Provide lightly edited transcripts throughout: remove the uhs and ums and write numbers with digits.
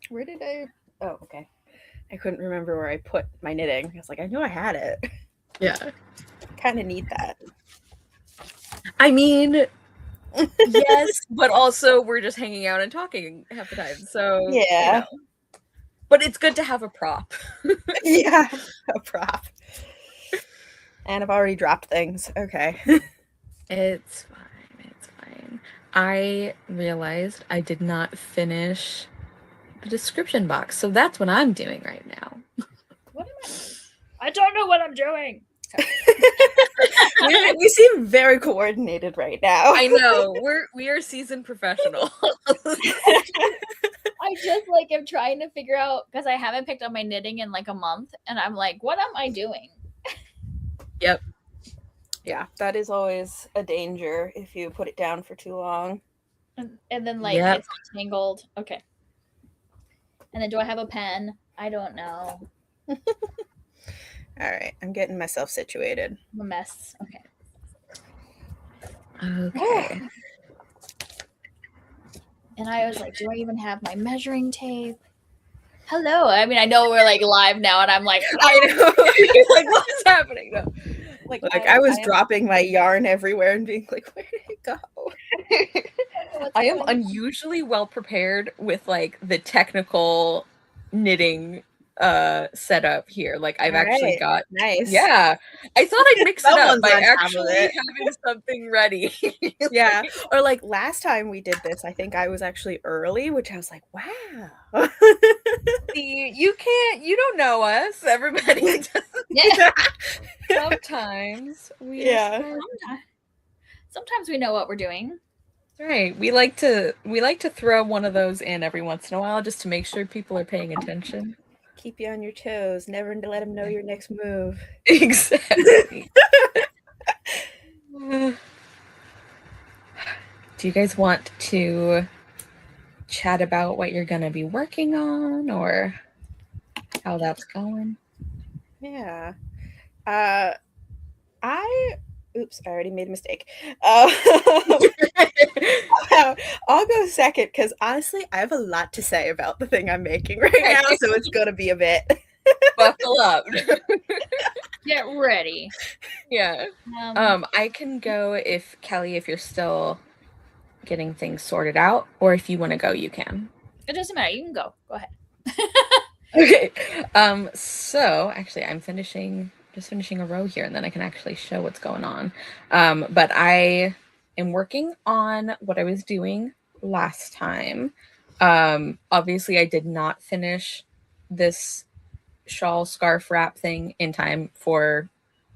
Where did I? Oh, okay. I couldn't remember where I put my knitting. I was like, I knew I had it. Yeah. Kind of need that. I mean, yes, but also we're just hanging out and talking half the time. So, Yeah. but it's good to have a prop. Yeah. A prop. And I've already dropped things. Okay. It's fine. It's fine. I realized I did not finish the description box. So that's what I'm doing right now. What am I don't know what I'm doing. We seem very coordinated right now. I know. We are seasoned professionals. I just like am trying to figure out because I haven't picked up my knitting in like a month, and I'm like, what am I doing? Yep. Yeah, that is always a danger if you put it down for too long. And then like Yep. it's tangled. Okay. And then do I have a pen? I don't know. All right, I'm getting myself situated. I'm a mess. Okay. Okay. And I was like, do I even have my measuring tape? Hello. I mean, I know we're like live now, and I'm like, I know. Like, what's happening? No. Like I was dropping my yarn everywhere and being like, where did it go? I am unusually well prepared with like the technical knitting setup here. Like I've actually got nice. Yeah. I thought I'd mix it up Someone's by on top of actually it. having something ready. Yeah. Or like last time we did this, I think I was actually early, which I was like, wow. See, you don't know us. Everybody does. yeah. Sometimes we Yeah. Sometimes we know what we're doing. Right. We like to throw one of those in every once in a while just to make sure people are paying attention. Keep you on your toes. Never let them know your next move. Exactly. Do you guys want to chat about what you're going to be working on or how that's going? Yeah. Oops, I already made a mistake. I'll go second because honestly, I have a lot to say about the thing I'm making right now, so it's gonna be a bit. Buckle up. Get ready. Yeah. I can go if Kelly, if you're still getting things sorted out, or if you want to go, you can. It doesn't matter. You can go. Go ahead. Okay. So actually I'm just finishing a row here and then I can actually show what's going on. But I am working on what I was doing last time. Obviously I did not finish this shawl scarf wrap thing in time for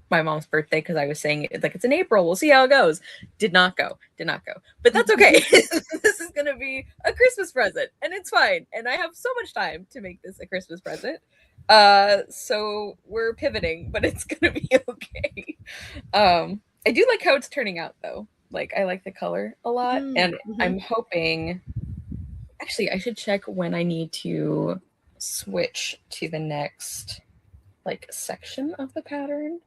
my mom's birthday because I was saying like it's in April, we'll see how it goes. Did not go. But that's okay. This is gonna be a Christmas present and it's fine. And I have so much time to make this a Christmas present. So we're pivoting, but it's gonna be okay. I do like how it's turning out though. Like I like the color a lot. And I'm hoping actually I should check when I need to switch to the next like section of the pattern.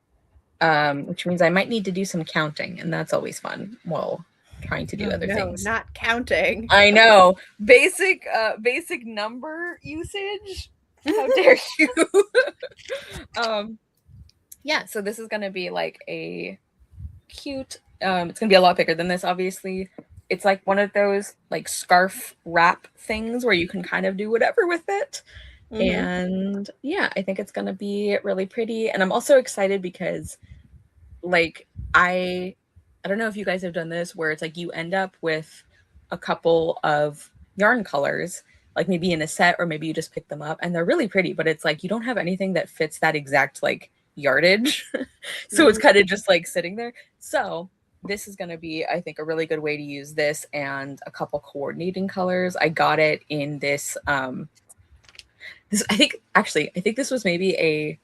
Which means I might need to do some counting, and that's always fun while trying to do other things. Not counting. I know. Basic number usage. How dare you? Yeah, so this is gonna be like a cute, it's gonna be a lot bigger than this, obviously. It's like one of those like scarf wrap things where you can kind of do whatever with it. And yeah, I think it's gonna be really pretty. And I'm also excited because like I don't know if you guys have done this where it's like you end up with a couple of yarn colors, like maybe in a set or maybe you just pick them up and they're really pretty, but it's like you don't have anything that fits that exact like yardage. So it's kind of just like sitting there. So this is going to be, I think, a really good way to use this and a couple coordinating colors. I got it in this this I think this was maybe a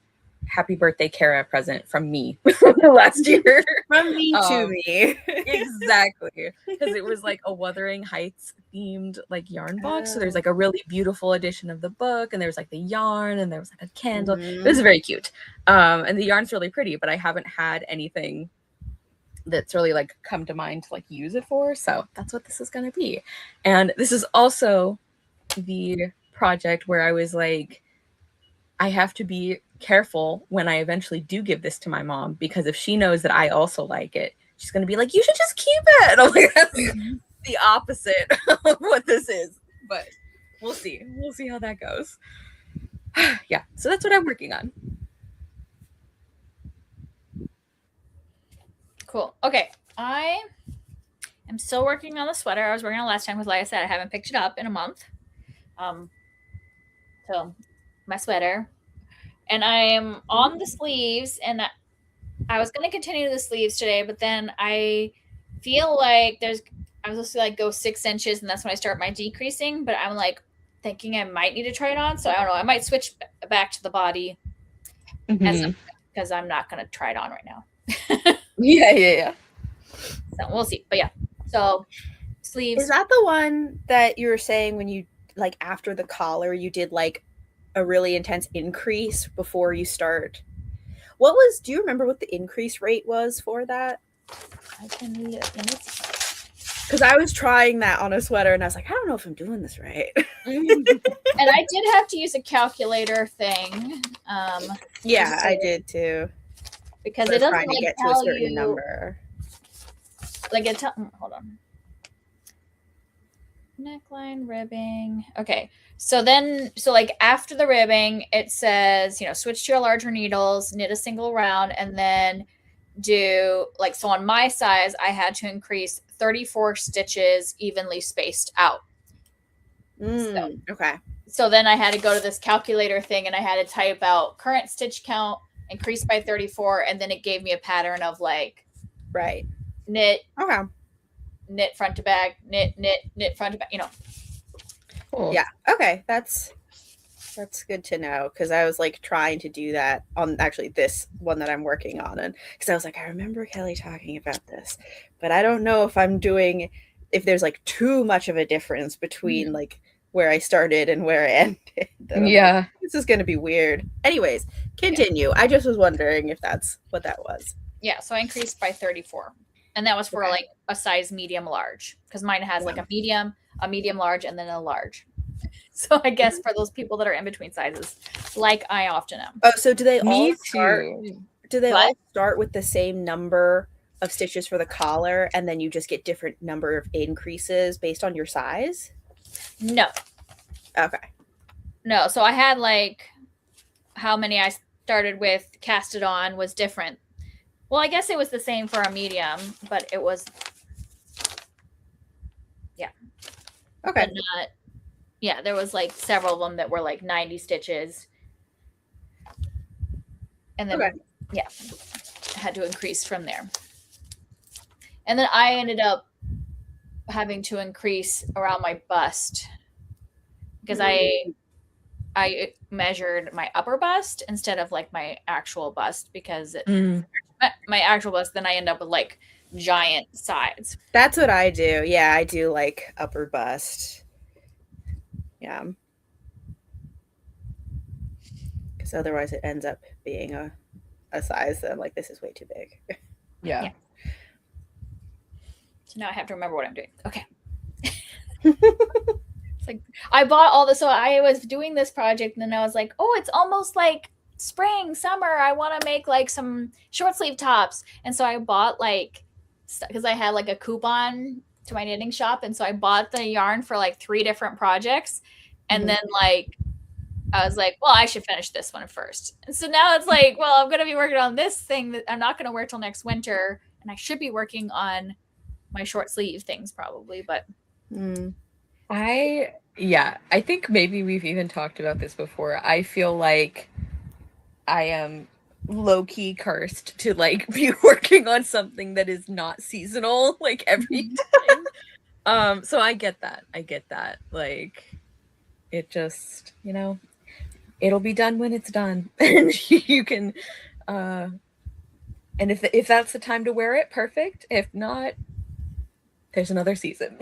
happy birthday Kara present from me last year. From me to me. Exactly. Because it was like a Wuthering Heights themed like yarn box. So there's like a really beautiful edition of the book and there was like the yarn and there was like a candle. It was very cute. And the yarn's really pretty, but I haven't had anything that's really like come to mind to like use it for. So that's what this is going to be. And this is also the project where I was like, I have to be careful when I eventually do give this to my mom, because if she knows that I also like it, she's going to be like, you should just keep it. And I'm like, that's the opposite of what this is. But we'll see. We'll see how that goes. Yeah. So that's what I'm working on. Cool. Okay. I am still working on the sweater I was working on last time because, like I said, I haven't picked it up in a month. So my sweater. And I am on the sleeves, and I was going to continue the sleeves today, but then I feel like I was supposed to like go 6 inches, and that's when I start my decreasing, but I'm like thinking I might need to try it on. So I don't know. I might switch back to the body because I'm not going to try it on right now. Yeah. So we'll see. But yeah. So sleeves. Is that the one that you were saying when you, like, after the collar, you did like a really intense increase before you start? Do you remember what the increase rate was for that? I can read it. Because I was trying that on a sweater and I was like, I don't know if I'm doing this right. And I did have to use a calculator thing. Yeah, I did too. Because it doesn't trying to get to a certain number. Like hold on. Neckline, ribbing. Okay. So like after the ribbing, it says, switch to your larger needles, knit a single round, and then do like, so on my size, I had to increase 34 stitches evenly spaced out. Okay. So then I had to go to this calculator thing and I had to type out current stitch count, increase by 34. And then it gave me a pattern of like, right. Knit. Okay. Knit front to back, knit front to back, Cool. Yeah. Okay. That's good to know, because I was like trying to do that on actually this one that I'm working on, and because I was like, I remember Kelly talking about this, but I don't know if there's like too much of a difference between like where I started and where I ended. Yeah. Like, this is going to be weird. Anyways, continue. Yeah. I just was wondering if that's what that was. Yeah. So I increased by 34. And that was for like a size medium large, because mine has like a medium large, and then a large. So I guess for those people that are in between sizes, like I often am. Oh, so do they all start with the same number of stitches for the collar, and then you just get different number of increases based on your size? No. Okay. No. So I had like how many I started with cast it on was different. Well, I guess it was the same for a medium, but it was, yeah. Okay. But there was like several of them that were like 90 stitches. And then, I had to increase from there. And then I ended up having to increase around my bust because I measured my upper bust instead of like my actual bust, because my actual bust, then I end up with like giant sides. That's what I do. Yeah, I do like upper bust. Yeah. Because otherwise it ends up being a size that I'm like, this is way too big. Yeah. So now I have to remember what I'm doing. Okay. It's like I bought all this. So I was doing this project, and then I was like, oh, it's almost like spring, summer. I want to make like some short sleeve tops. And so I bought like, because I had like a coupon to my knitting shop. And so I bought the yarn for like 3 different projects. And then like, I was like, well, I should finish this one first. And so now it's like, well, I'm going to be working on this thing that I'm not going to wear till next winter. And I should be working on my short sleeve things probably, but. I think maybe we've even talked about this before. I feel like I am low-key cursed to like be working on something that is not seasonal like every time. So I get that. Like, it just, it'll be done when it's done. And you can and if that's the time to wear it, perfect. If not, there's another season.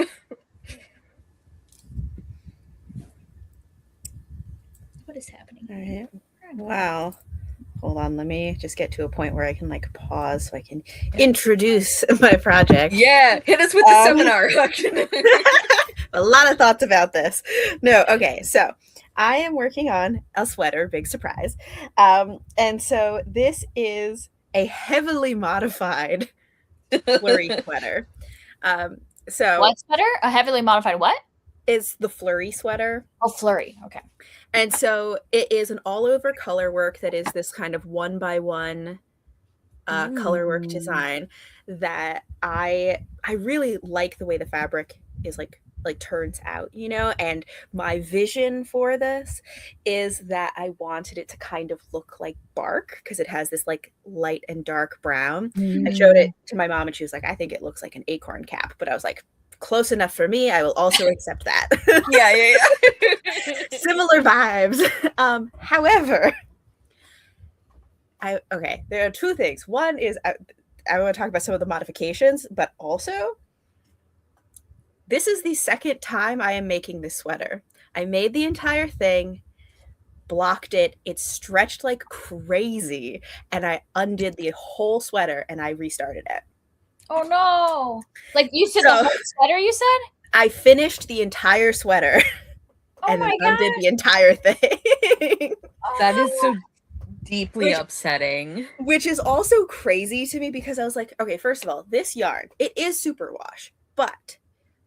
What is happening? All right. Wow. Hold on, let me just get to a point where I can like pause so I can introduce my project. Yeah, hit us with the seminar. A lot of thoughts about this. No, okay. So I am working on a sweater, big surprise. And so this is a heavily modified flurry sweater. So What sweater? A heavily modified what? it's the flurry sweater. Oh, flurry. Okay. And so it is an all over color work that is this kind of one by one color work design that I really like the way the fabric is like turns out, you know, and my vision for this is that I wanted it to kind of look like bark because it has this like light and dark brown. I showed it to my mom and she was like, I think it looks like an acorn cap, but I was like, close enough for me. I will also accept that. Yeah. Similar vibes. However, there are two things. One is I want to talk about some of the modifications, but also this is the second time I am making this sweater. I made the entire thing, blocked it, it stretched like crazy, and I undid the whole sweater and I restarted it. Oh no! Like you said, So- the whole sweater. You said. I finished the entire sweater Oh and then my undid god! the entire thing. That is so Oh. deeply Which- upsetting. Which is also crazy to me because I was like, okay, first of all, this yarn, it is superwash, but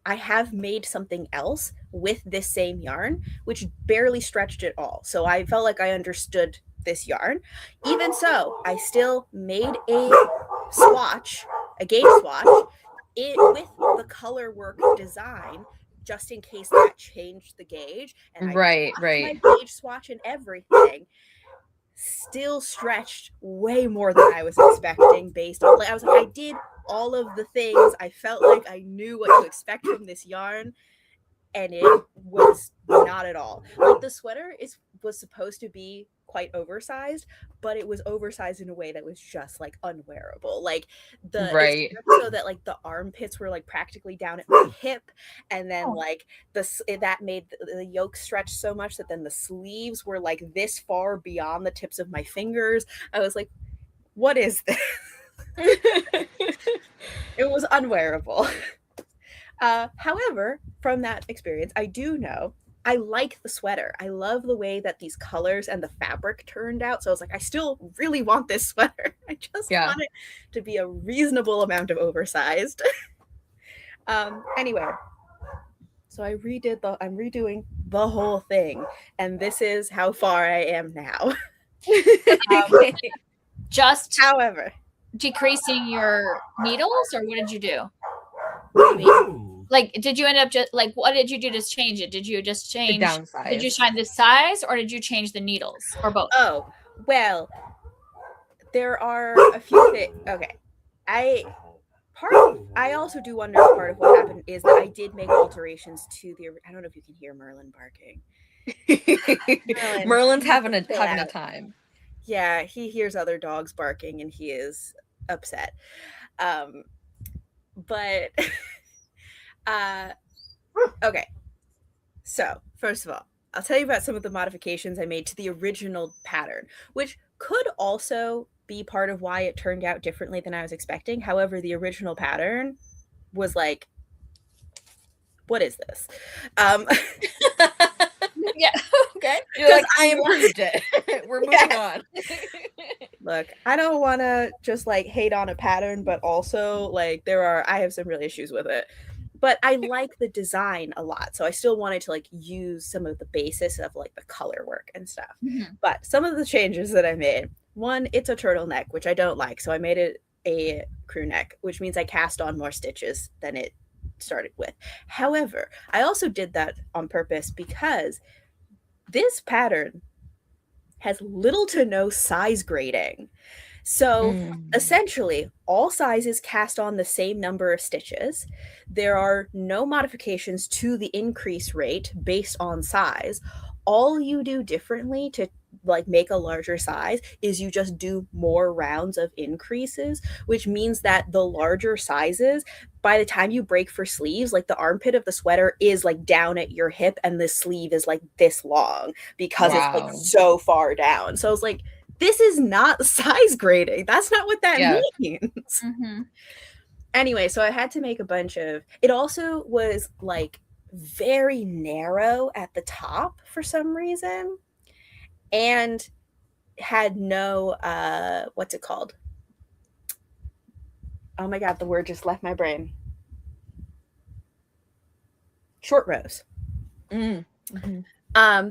I have made something else with this same yarn, which barely stretched at all. So I felt like I understood this yarn. Even so, I still made a swatch, a gauge swatch, with the color work design, just in case that changed the gauge. And I Right. my gauge swatch and everything still stretched way more than I was expecting based on I was like, I did all of the things. I felt like I knew what to expect from this yarn, and it was not at all. Like the sweater was supposed to be quite oversized, but it was oversized in a way that was just like unwearable. Like Right. so that like the armpits were like practically down at my hip, and then like that made the yoke stretch so much that then the sleeves were like this far beyond the tips of my fingers. I was like, what is this? It was unwearable. However, from that experience, I do know I like the sweater. I love the way that these colors and the fabric turned out. So I was like, I still really want this sweater. I just want it to be a reasonable amount of oversized. Anyway, so I'm redoing the whole thing, and this is how far I am now. Just However, decreasing your needles, or what did you do? Like, did you end up just like what did you do to change it? Did you just change? Downsize. Did you change the size, or did you change the needles, or both? Oh, well, there are a few things. Okay, I also do wonder if part of what happened is that I did make alterations to the. I don't know if you can hear Merlin barking. Merlin's having a time. Yeah, he hears other dogs barking and he is upset. But okay. So, first of all, I'll tell you about some of the modifications I made to the original pattern, which could also be part of why it turned out differently than I was expecting. However, the original pattern was like, what is this? Yeah. Okay. You're like, I improved it. We're moving on. Look, I don't want to just like hate on a pattern, but also like I have some real issues with it. But I like the design a lot. So I still wanted to like use some of the basis of like the color work and stuff. Mm-hmm. But some of the changes that I made, one, it's a turtleneck, which I don't like. So I made it a crew neck, which means I cast on more stitches than it started with. However, I also did that on purpose because this pattern has little to no size grading. So essentially, all sizes cast on the same number of stitches. There are no modifications to the increase rate based on size. All you do differently to like make a larger size is you just do more rounds of increases, which means that the larger sizes, by the time you break for sleeves, like the armpit of the sweater is like down at your hip and the sleeve is like this long because it's like so far down. So I was like, this is not size grading. That's not what that means. Mm-hmm. Anyway, so I had to make a bunch of, it also was like very narrow at the top for some reason, and had no what's it called? Oh my god, the word just left my brain. Short rows. Mm-hmm.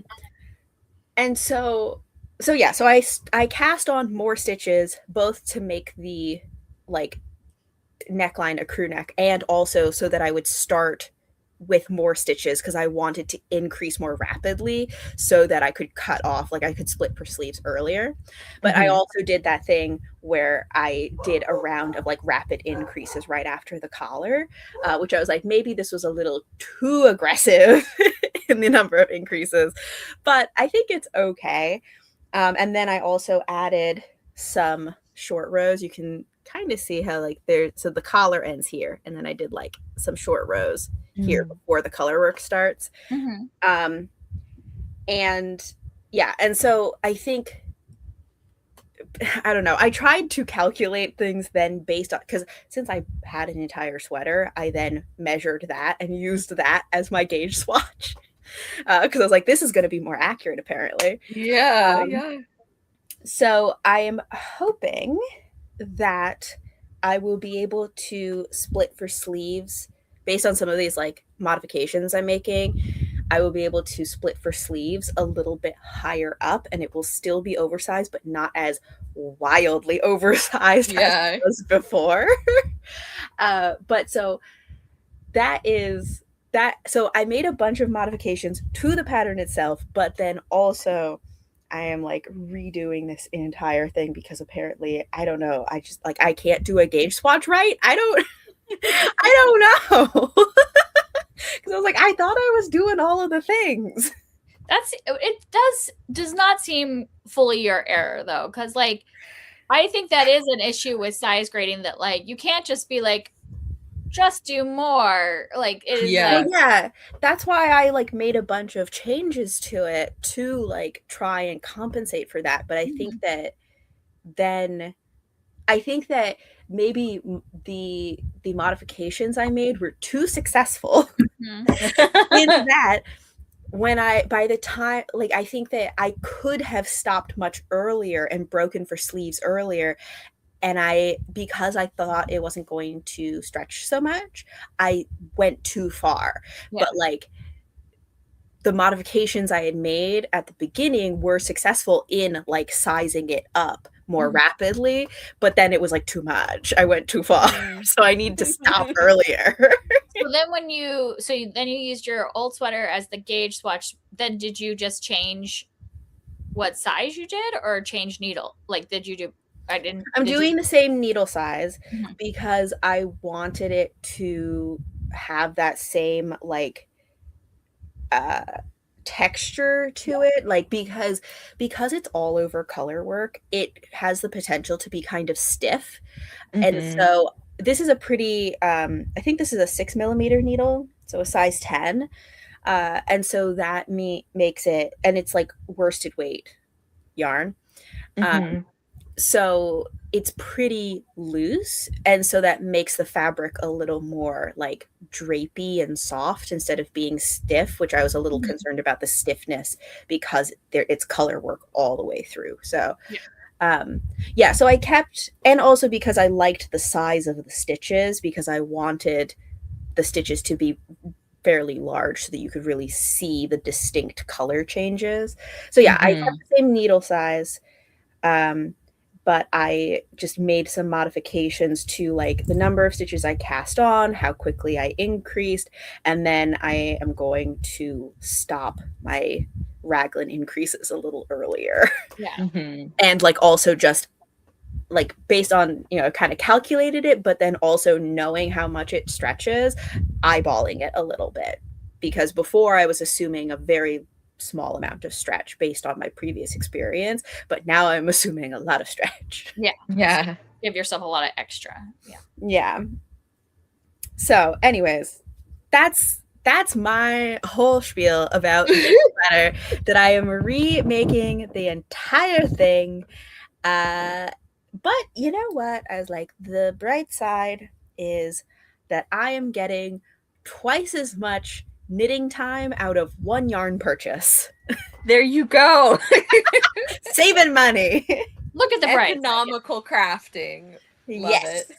And so yeah, so I cast on more stitches both to make the like neckline a crew neck, and also so that I would start with more stitches because I wanted to increase more rapidly so that I could cut off, like I could split for sleeves earlier. But I also did that thing where I did a round of like rapid increases right after the collar, which I was like, maybe this was a little too aggressive in the number of increases, but I think it's okay. And then I also added some short rows. You can kind of see how like there, so the collar ends here, and then I did like some short rows here before the color work starts. And yeah, and so I think, I don't know, I tried to calculate things then based on, because since I had an entire sweater, I then measured that and used that as my gauge swatch, because I was like, this is going to be more accurate apparently. Yeah. So I am hoping that I will be able to split for sleeves based on some of these like modifications I'm making. I will be able to split for sleeves a little bit higher up, and it will still be oversized, but not as wildly oversized as it was before. But so that is that. So I made a bunch of modifications to the pattern itself, but then also I am like redoing this entire thing because apparently, I don't know, I just like I can't do a gauge swatch right. I don't know. Because I was like, I thought I was doing all of the things. It does not seem fully your error though, because like I think that is an issue with size grading, that like you can't just be like, just do more. Like it is yeah, that's why I like made a bunch of changes to it to like try and compensate for that. But I think that then I think that maybe the modifications I made were too successful in that by the time, like I think that I could have stopped much earlier and broken for sleeves earlier, and because I thought it wasn't going to stretch so much, I went too far. But like the modifications I had made at the beginning were successful in like sizing it up more rapidly, but then it was like too much. I went too far. So I need to stop earlier. So then you used your old sweater as the gauge swatch. Then did you just change what size you did, or change needle? Like did you do I'm doing the same needle size because I wanted it to have that same like texture to it, like because it's all over color work, it has the potential to be kind of stiff. And so this is a pretty I think this is a 6mm needle, so a size 10, and so that makes it, and it's like worsted weight yarn, so it's pretty loose, and so that makes the fabric a little more like drapey and soft instead of being stiff, which I was a little concerned about the stiffness because it's color work all the way through. So so I kept, and also because I liked the size of the stitches, because I wanted the stitches to be fairly large so that you could really see the distinct color changes. So yeah, I kept the same needle size, but I just made some modifications to like the number of stitches I cast on, how quickly I increased, and then I am going to stop my raglan increases a little earlier. And like also just like based on, kind of calculated it, but then also knowing how much it stretches, eyeballing it a little bit, because before I was assuming a very small amount of stretch based on my previous experience, but now I'm assuming a lot of stretch. So give yourself a lot of extra. So anyways, that's my whole spiel about this sweater, that I am remaking the entire thing. But you know what? I was like, the bright side is that I am getting twice as much knitting time out of one yarn purchase. There you go. Saving money. Look at the bright. Economical crafting. Love Yes.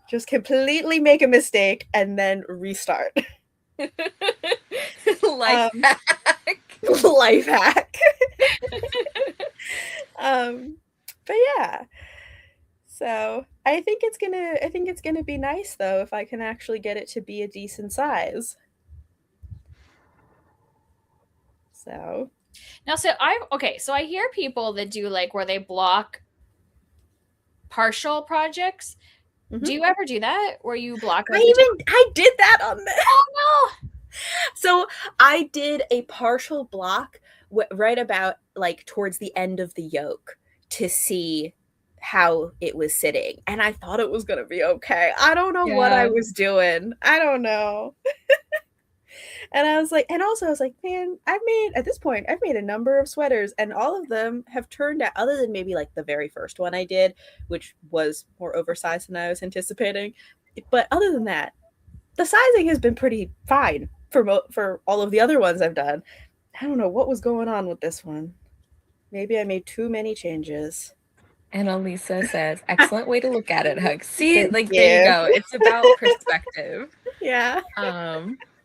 Just completely make a mistake and then restart. Life hack. Life hack. But yeah. So I think it's gonna be nice though if I can actually get it to be a decent size. So Now, so I hear people that do like where they block partial projects. Mhm. Do you ever do that where you block? I did that on this. Oh So I did a partial block right about like towards the end of the yoke to see how it was sitting, and I thought it was gonna be okay. I don't know what I Yeah. was doing. I don't know. And I was like, and also I was like, man, I've made a number of sweaters, and all of them have turned out, other than maybe like the very first one I did, which was more oversized than I was anticipating. But other than that, the sizing has been pretty fine for all of the other ones I've done. I don't know what was going on with this one. Maybe I made too many changes. Annalisa says, excellent way to look at it, Hug. See, Thank like there you you. go. It's about perspective. Yeah.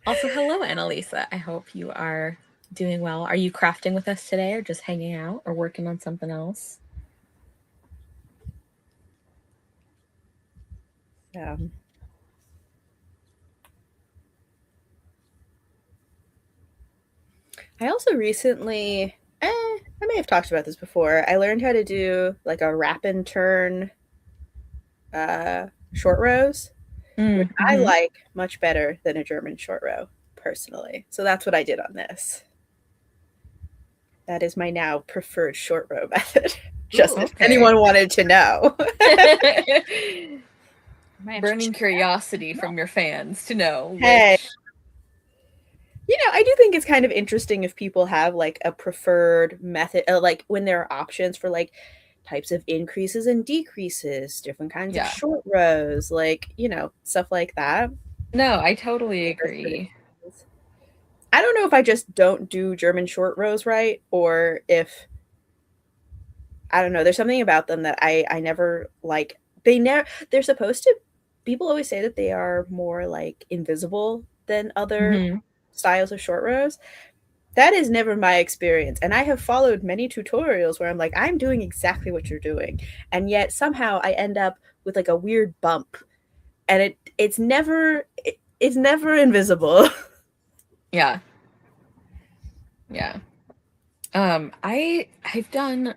Also, hello, Annalisa. I hope you are doing well. Are you crafting with us today or just hanging out or working on something else? Yeah. I also recently, I may have talked about this before. I learned how to do like a wrap and turn short rows, which I like much better than a German short row personally. So that's what I did on this. That is my now preferred short row method. Just if anyone wanted to know. Burning curiosity from your fans to know. Hey. You know, I do think it's kind of interesting if people have like a preferred method, like when there are options for like types of increases and decreases, different kinds of short rows, like, you know, stuff like that. No, I totally agree. I don't know if I just don't do German short rows right, or if, I don't know, there's something about them that I never like. They're supposed to, people always say that they are more like invisible than other styles of short rows. That is never my experience, and I have followed many tutorials where I'm like, I'm doing exactly what you're doing, and yet somehow I end up with like a weird bump, and it's never invisible. Yeah. I've done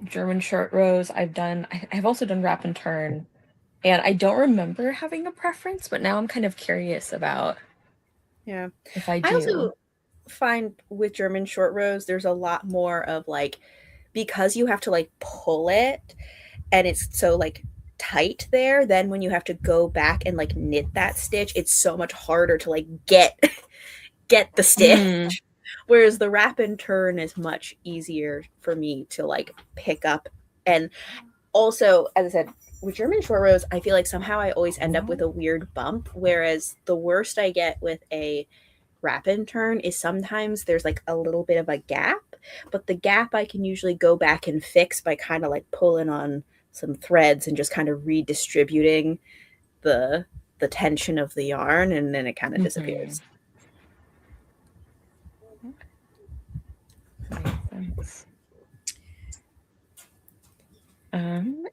German short rows. I've also done wrap and turn, and I don't remember having a preference, but now I'm kind of curious about if I do. I also find with German short rows, there's a lot more of like, because you have to like pull it and it's so like tight there, then when you have to go back and like knit that stitch, it's so much harder to like get the stitch. Whereas the wrap and turn is much easier for me to like pick up. And also, as I said, with German short rows, I feel like somehow I always end up with a weird bump, whereas the worst I get with a wrap and turn is sometimes there's like a little bit of a gap, but the gap I can usually go back and fix by kind of like pulling on some threads and just kind of redistributing the tension of the yarn, and then it kind of disappears.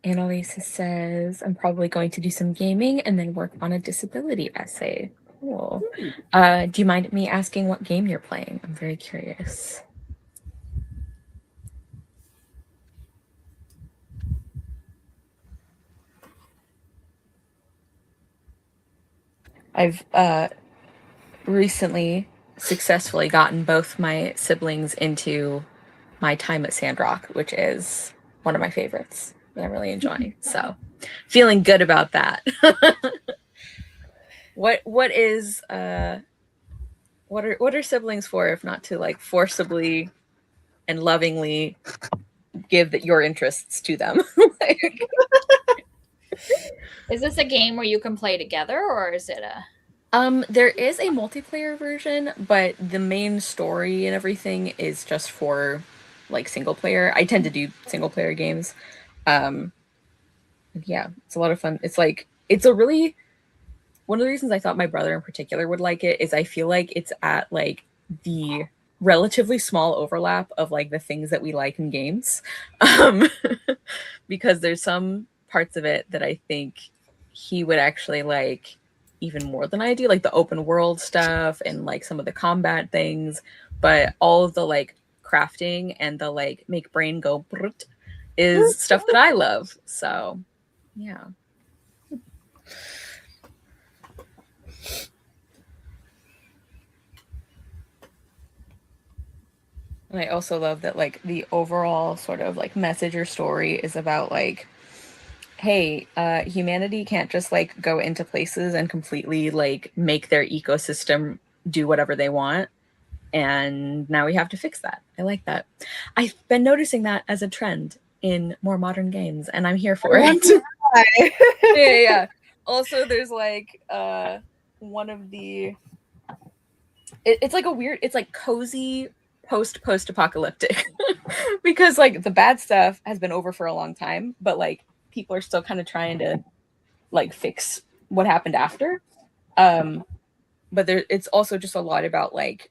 Annalisa says, I'm probably going to do some gaming and then work on a disability essay. Cool. Do you mind me asking what game you're playing? I'm very curious. I've recently successfully gotten both my siblings into my time at Sandrock, which is one of my favorites that I'm really enjoying. So feeling good about that. What are siblings for if not to like forcibly and lovingly give your interests to them? Is this a game where you can play together, or is it a There is a multiplayer version, but the main story and everything is just for like single player. I tend to do single player games. Um, yeah, it's a lot of fun. It's like it's a really one of the reasons I thought my brother in particular would like it is I feel like it's at like the relatively small overlap of like the things that we like in games. Um, because there's some parts of it that I think he would actually like even more than I do, like the open world stuff and like some of the combat things, but all of the like crafting and the like make brain go brut is stuff that I love. So, yeah. And I also love that like the overall sort of like message or story is about like, hey, humanity can't just like go into places and completely like make their ecosystem do whatever they want. And now we have to fix that. I like that. I've been noticing that as a trend in more modern games, and I'm here for it. Yeah. Also, there's like one of the it's like a weird, it's like cozy post-apocalyptic because like the bad stuff has been over for a long time, but like people are still kind of trying to like fix what happened after. But it's also just a lot about like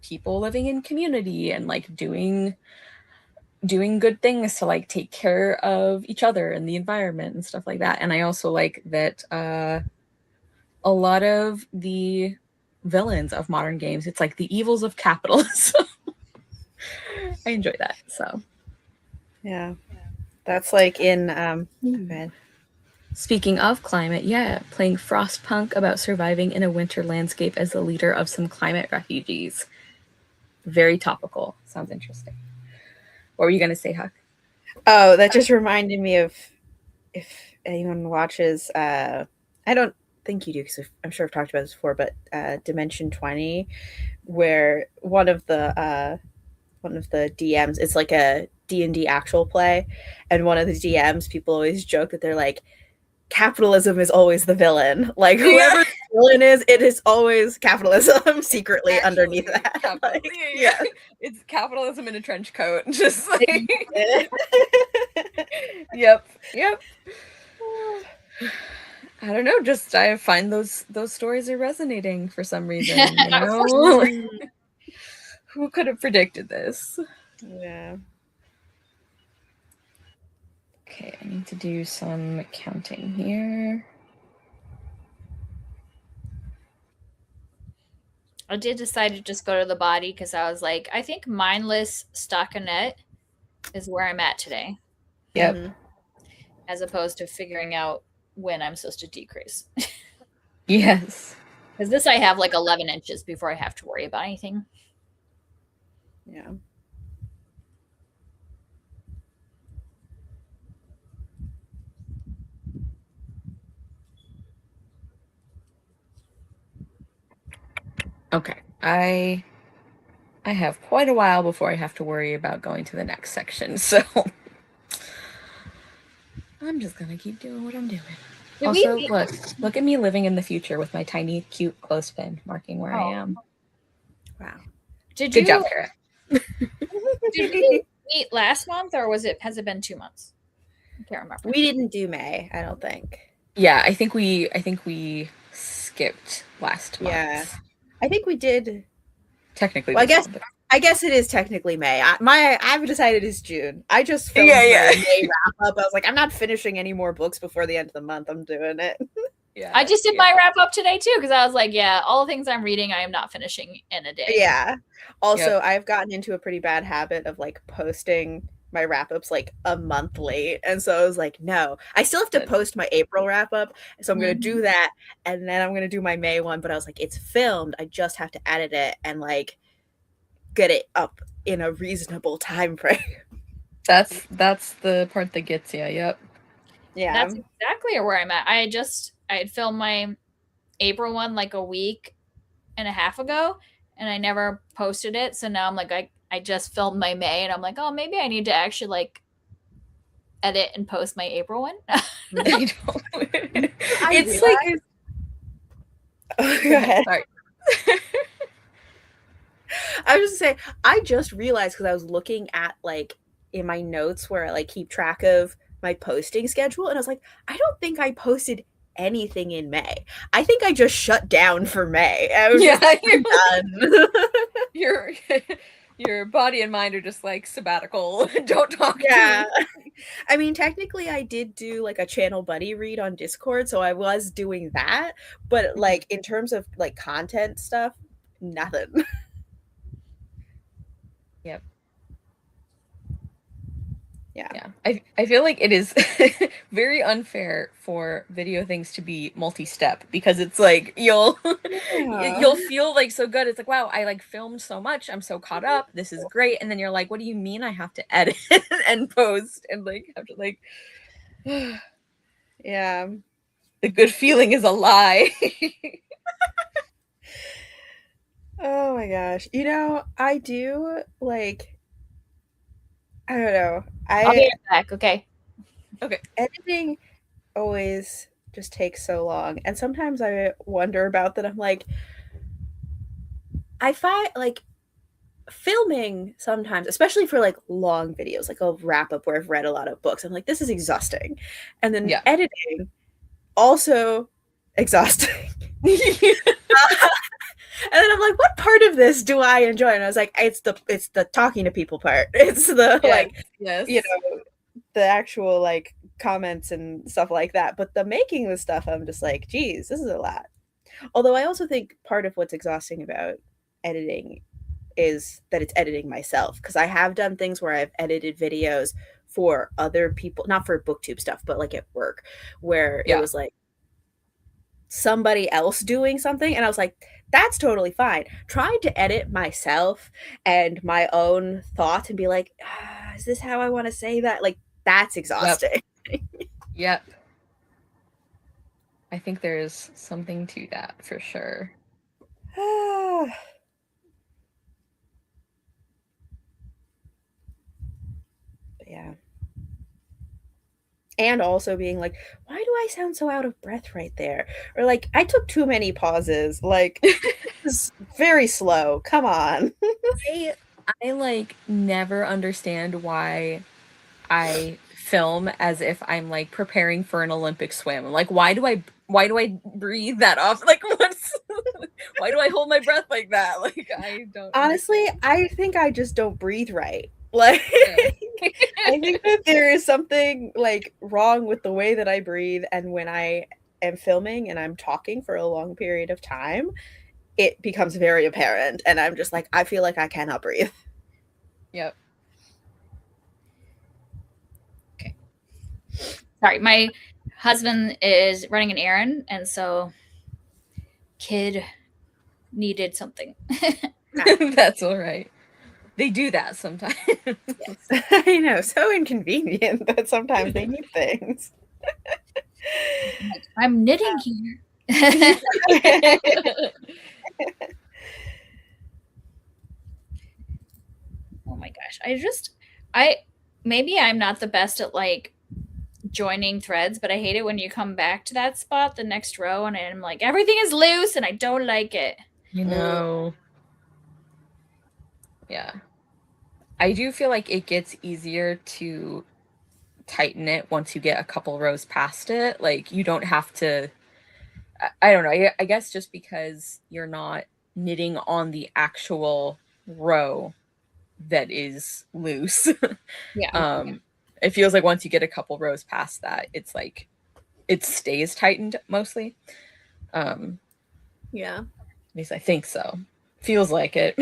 people living in community and like doing good things to like take care of each other and the environment and stuff like that. And I also like that a lot of the villains of modern games, it's like the evils of capitalism. I enjoy that. So yeah, that's like in okay. Speaking of climate, yeah, playing Frostpunk about surviving in a winter landscape as the leader of some climate refugees. Very topical. Sounds interesting. What were you gonna say, Huck? Oh, that just reminded me of if anyone watches I don't think you do because I'm sure I've talked about this before, but Dimension 20, where one of the DMs, it's like a D&D actual play, and one of the DMs, people always joke that they're like, capitalism is always the villain. Like whoever the villain is, it is always capitalism secretly actually, underneath that. Like, yeah. It's capitalism in a trench coat. Just like Yep. I don't know, just I find those stories are resonating for some reason. You know? Who could have predicted this? Yeah. Okay, I need to do some counting here. I did decide to just go to the body because I was like, I think mindless stockinette is where I'm at today. Yep. Mm-hmm. As opposed to figuring out when I'm supposed to decrease. Yes. Because this I have like 11 inches before I have to worry about anything. Yeah. Okay. I have quite a while before I have to worry about going to the next section, so I'm just gonna keep doing what I'm doing. Also, look at me living in the future with my tiny, cute clothespin marking where I am. Wow. Good job, Kara. Did we meet last month, or has it been 2 months? I can't remember. We didn't do May, I don't think. Yeah, I think we skipped last month. Yeah. I think we did. Technically, well, I guess it is technically May. I've decided it's June. I just filmed my May wrap up. I was like, I'm not finishing any more books before the end of the month. I'm doing it. Yeah, I just did my wrap up today too because I was like, yeah, all the things I'm reading, I am not finishing in a day. Yeah. Also, I've gotten into a pretty bad habit of like posting my wrap ups like a month late, and so I was like, no, I still have to post my April wrap up, so I'm gonna do that, and then I'm gonna do my May one. But I was like, it's filmed. I just have to edit it and like get it up in a reasonable time frame. That's the part that gets you. Yep. Yeah, that's exactly where I'm at. I had filmed my April one like a week and a half ago, and I never posted it. So now I'm like, I just filmed my May, and I'm like, oh, maybe I need to actually like edit and post my April one. It's like Go ahead. Sorry. I was just saying, I just realized because I was looking at like in my notes where I like keep track of my posting schedule, and I was like, I don't think I posted anything in May. I think I just shut down for May. I was Yeah, just like, I'm done. your your body and mind are just like sabbatical. Don't talk to Yeah. me. I mean, technically, I did do like a channel buddy read on Discord, so I was doing that. But like in terms of like content stuff, nothing. Yep. Yeah. Yeah. I feel like it is very unfair for video things to be multi-step because it's like Yeah. you'll feel like so good. It's like, wow, I like filmed so much. I'm so caught up. This is great. And then you're like, what do you mean I have to edit and post and like have to like Yeah. the good feeling is a lie. Oh my gosh. You know, I do like I don't know. I'll be right back. Okay. Editing always just takes so long. And sometimes I wonder about that. I'm like, I find like filming sometimes, especially for like long videos, like a wrap up where I've read a lot of books. I'm like, this is exhausting. And then Yeah. editing also exhausting. And then I'm like, what part of this do I enjoy? And I was like, it's the talking to people part. It's the like, yes. you know, the actual like comments and stuff like that. But the making the stuff, I'm just like, geez, this is a lot. Although I also think part of what's exhausting about editing is that it's editing myself, because I have done things where I've edited videos for other people, not for booktube stuff, but like at work, where it was like somebody else doing something, and I was like, that's totally fine. Trying to edit myself and my own thoughts and be like, is this how I want to say that? Like, that's exhausting. Yep. I think there's something to that for sure. Yeah. And also being like, why do I sound so out of breath right there? Or like, I took too many pauses. Like, this is very slow. Come on. I like never understand why I film as if I'm like preparing for an Olympic swim. Like, why do I breathe that off? Like, why do I hold my breath like that? Like, I don't. Honestly, I think I just don't breathe right. Like, I think that there is something like wrong with the way that I breathe, and when I am filming and I'm talking for a long period of time, it becomes very apparent, and I'm just like, I feel like I cannot breathe. Yep. Okay. Sorry, my husband is running an errand, and so kid needed something. That's all right. They do that sometimes. Yes. I know, so inconvenient that sometimes they need things. I'm knitting here. Oh my gosh. Maybe I'm not the best at like joining threads, but I hate it when you come back to that spot, the next row, and I'm like, everything is loose and I don't like it. You know. Yeah. I do feel like it gets easier to tighten it once you get a couple rows past it. Like, you don't have to, I don't know. I guess just because you're not knitting on the actual row that is loose. Yeah. It feels like once you get a couple rows past that, it's like it stays tightened mostly. Yeah. At least I think so. Feels like it.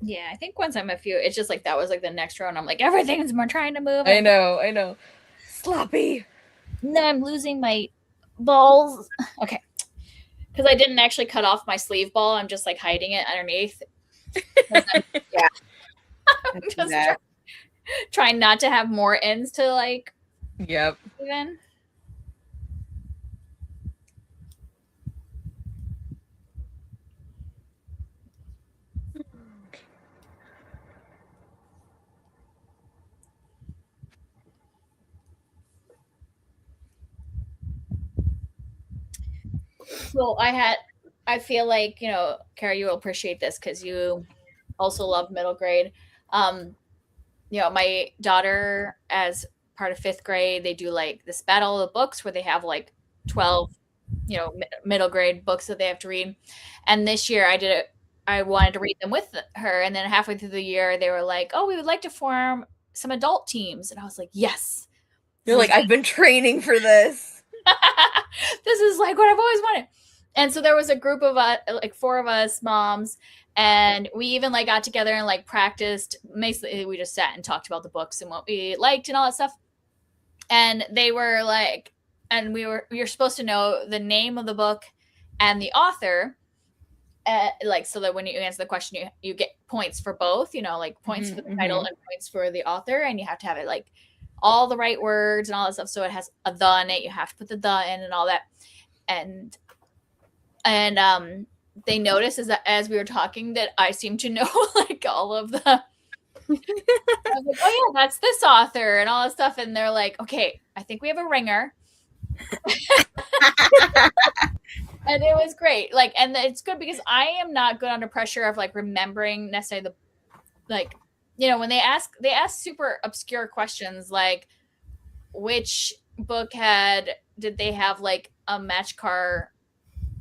Yeah, I think once I'm a few, it's just like that was like the next row, and I'm like, everything's more trying to move. I know. Sloppy. No, I'm losing my balls. Okay. Because I didn't actually cut off my sleeve ball. I'm just like hiding it underneath. Yeah. I'm just trying not to have more ends to like. Yep. Even. So I feel like, Kara, you will appreciate this because you also love middle grade. My daughter, as part of 5th grade, they do like this battle of the books where they have like 12, middle grade books that they have to read. And this year I wanted to read them with her. And then halfway through the year, they were like, oh, we would like to form some adult teams. And I was like, yes. You're like, I've been training for this. This is like what I've always wanted. And so there was a group of us, like 4 of us moms, and we even like got together and like practiced. Basically, we just sat and talked about the books and what we liked and all that stuff. And they were like, and you're supposed to know the name of the book and the author, like so that when you answer the question, you get points for both. Like points for the title and points for the author, and you have to have it like all the right words and all that stuff. So it has a the in it. You have to put the in and all that. And they noticed as we were talking that I seemed to know like all of the. I was like, oh yeah, that's this author and all that stuff. And they're like, okay, I think we have a ringer. And it was great. Like, and it's good because I am not good under pressure of like remembering necessarily when they ask super obscure questions like which book did they have like a match car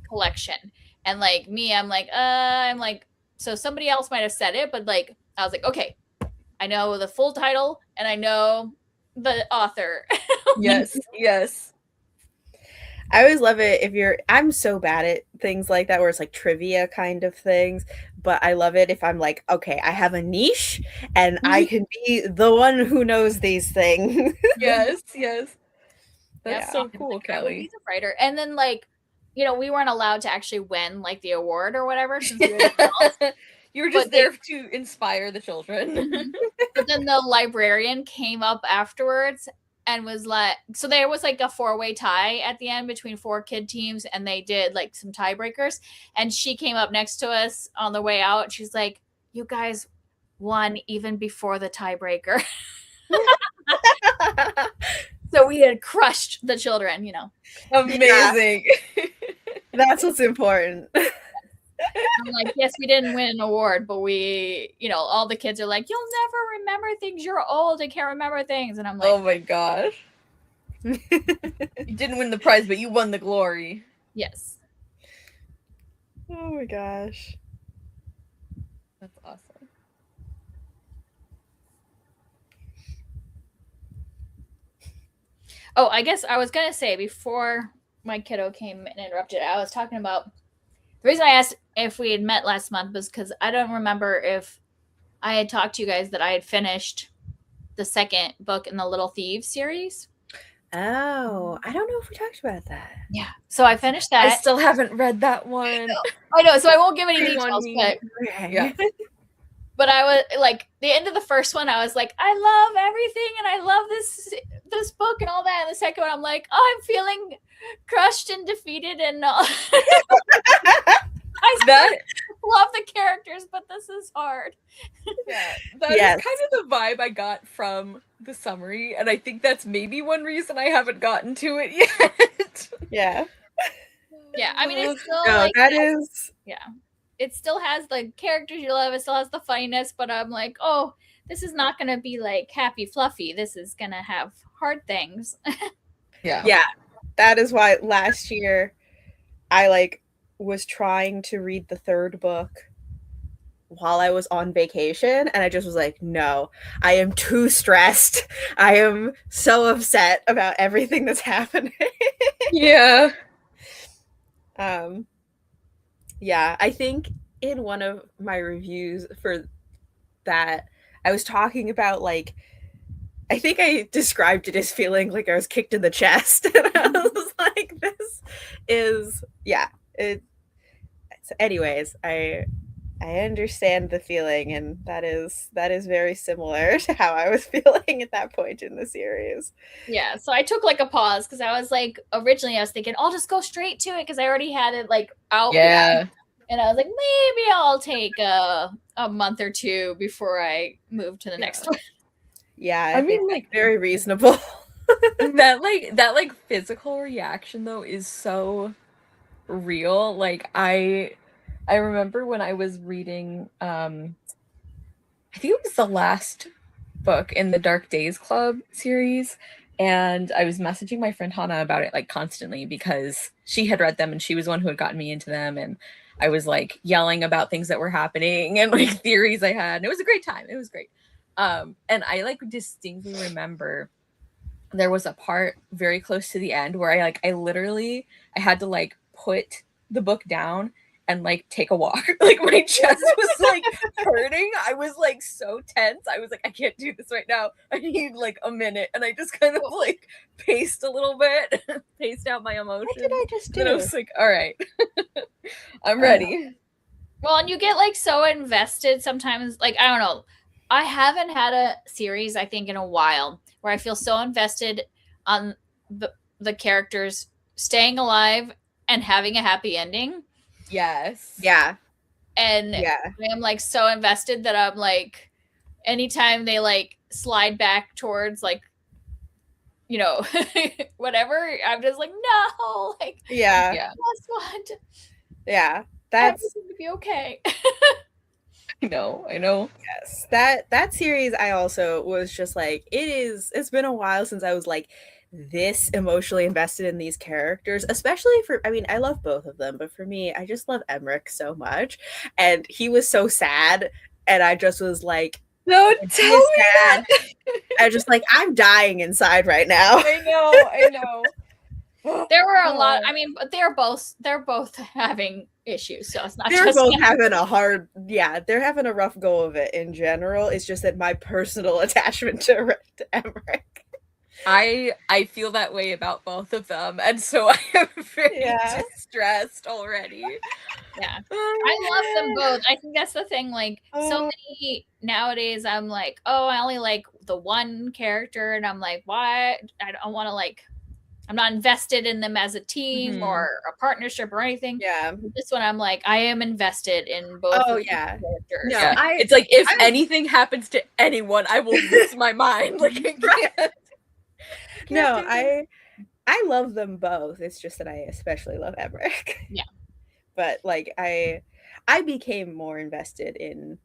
collection, and like me, I'm like so somebody else might have said it, but like I was like, okay, I know the full title and I know the author. Yes. I always love it I'm so bad at things like that where it's like trivia kind of things, but I love it if I'm like, okay, I have a niche and I can be the one who knows these things. Yes. That's so cool, like, Kelly. He's a writer. And then like, we weren't allowed to actually win like the award or whatever since we were adults. You were just there to inspire the children. But then the librarian came up afterwards and was like, so there was like a 4-way tie at the end between 4 kid teams, and they did like some tiebreakers. And she came up next to us on the way out. She's like, you guys won even before the tiebreaker. So we had crushed the children, Amazing. Yeah. That's what's important. I'm like, yes, we didn't win an award, but we, all the kids are like, you'll never remember things. You're old and can't remember things. And I'm like, oh my gosh. You didn't win the prize, but you won the glory. Yes. Oh my gosh. That's awesome. Oh, I guess I was going to say before my kiddo came and interrupted, I was talking about the reason I asked if we had met last month was because I don't remember if I had talked to you guys that I had finished the second book in the Little Thieves series. Oh, I don't know if we talked about that. Yeah. So I finished that. I still haven't read that one. I know. So I won't give any details, but yeah. But I was like, the end of the first one, I was like, I love everything and I love this book and all that. And the second one, I'm like, oh, I'm feeling crushed and defeated and I love the characters, but this is hard. Yeah, that is kind of the vibe I got from the summary, and I think that's maybe one reason I haven't gotten to it yet. Yeah. Yeah, I mean, it's still it still has the characters you love. It still has the funniness, but I'm like, oh, this is not going to be like happy fluffy. This is going to have hard things. Yeah. That is why last year I was trying to read the third book while I was on vacation, and I just was like, no, I am too stressed. I am so upset about everything that's happening. Yeah. Yeah, I think in one of my reviews for that, I was talking about I think I described it as feeling like I was kicked in the chest. And I was like, this is, so anyways, I understand the feeling, and that is very similar to how I was feeling at that point in the series. Yeah, so I took a pause because I was originally I was thinking I'll just go straight to it because I already had it out. Yeah. And I was like, maybe I'll take a month or two before I move to the next one. Yeah, I mean, very reasonable. that physical reaction though is so real. Like I remember when I was reading I think it was the last book in the Dark Days Club series, and I was messaging my friend Hannah about it like constantly because she had read them and she was one who had gotten me into them, and I was like yelling about things that were happening and like theories I had. And it was a great time. It was great. And I like distinctly remember there was a part very close to the end where I literally I had to like put the book down and like take a walk. Like my chest was like hurting. I was like so tense. I was like, I can't do this right now. I need like a minute. And I just kind of like paced a little bit, paced out my emotions. What did I just do? And I was like, all right, I'm ready. Well, and you get like so invested sometimes. Like, I don't know. I haven't had a series, I think, in a while where I feel so invested on the characters staying alive and having a happy ending. Yes. Yeah. And Yeah. I am like so invested that I'm like, anytime they like slide back towards like, you know, whatever, I'm just like, no, like, Yeah. Yeah. that's what. Yeah. That's Everything to be okay. I know. yes. That series I also was just like, it's been a while since I was like this emotionally invested in these characters, especially for I mean, I love both of them, but for me, I just love Emmerich so much. And he was so sad, and I just was like, No, he tell is me sad. I just like I'm dying inside right now. I know. There were a lot. I mean, but they're both having issues, so it's not They're just both him. having a hard they're having a rough go of it in general. It's just that my personal attachment to Emmerich. I feel that way about both of them, and so I am very distressed already. Yeah, I love them both. I think that's the thing. Like so many nowadays, I'm like, oh, I only like the one character, and I'm like, why? I don't want to like. I'm not invested in them as a team or a partnership or anything. Yeah. This one, I'm like, I am invested in both. Oh of yeah. characters. No, Yeah. It's like if anything happens to anyone, I will lose my mind. Like I can't. No, I love them both. It's just that I especially love Emmerich. Yeah. But like I became more invested in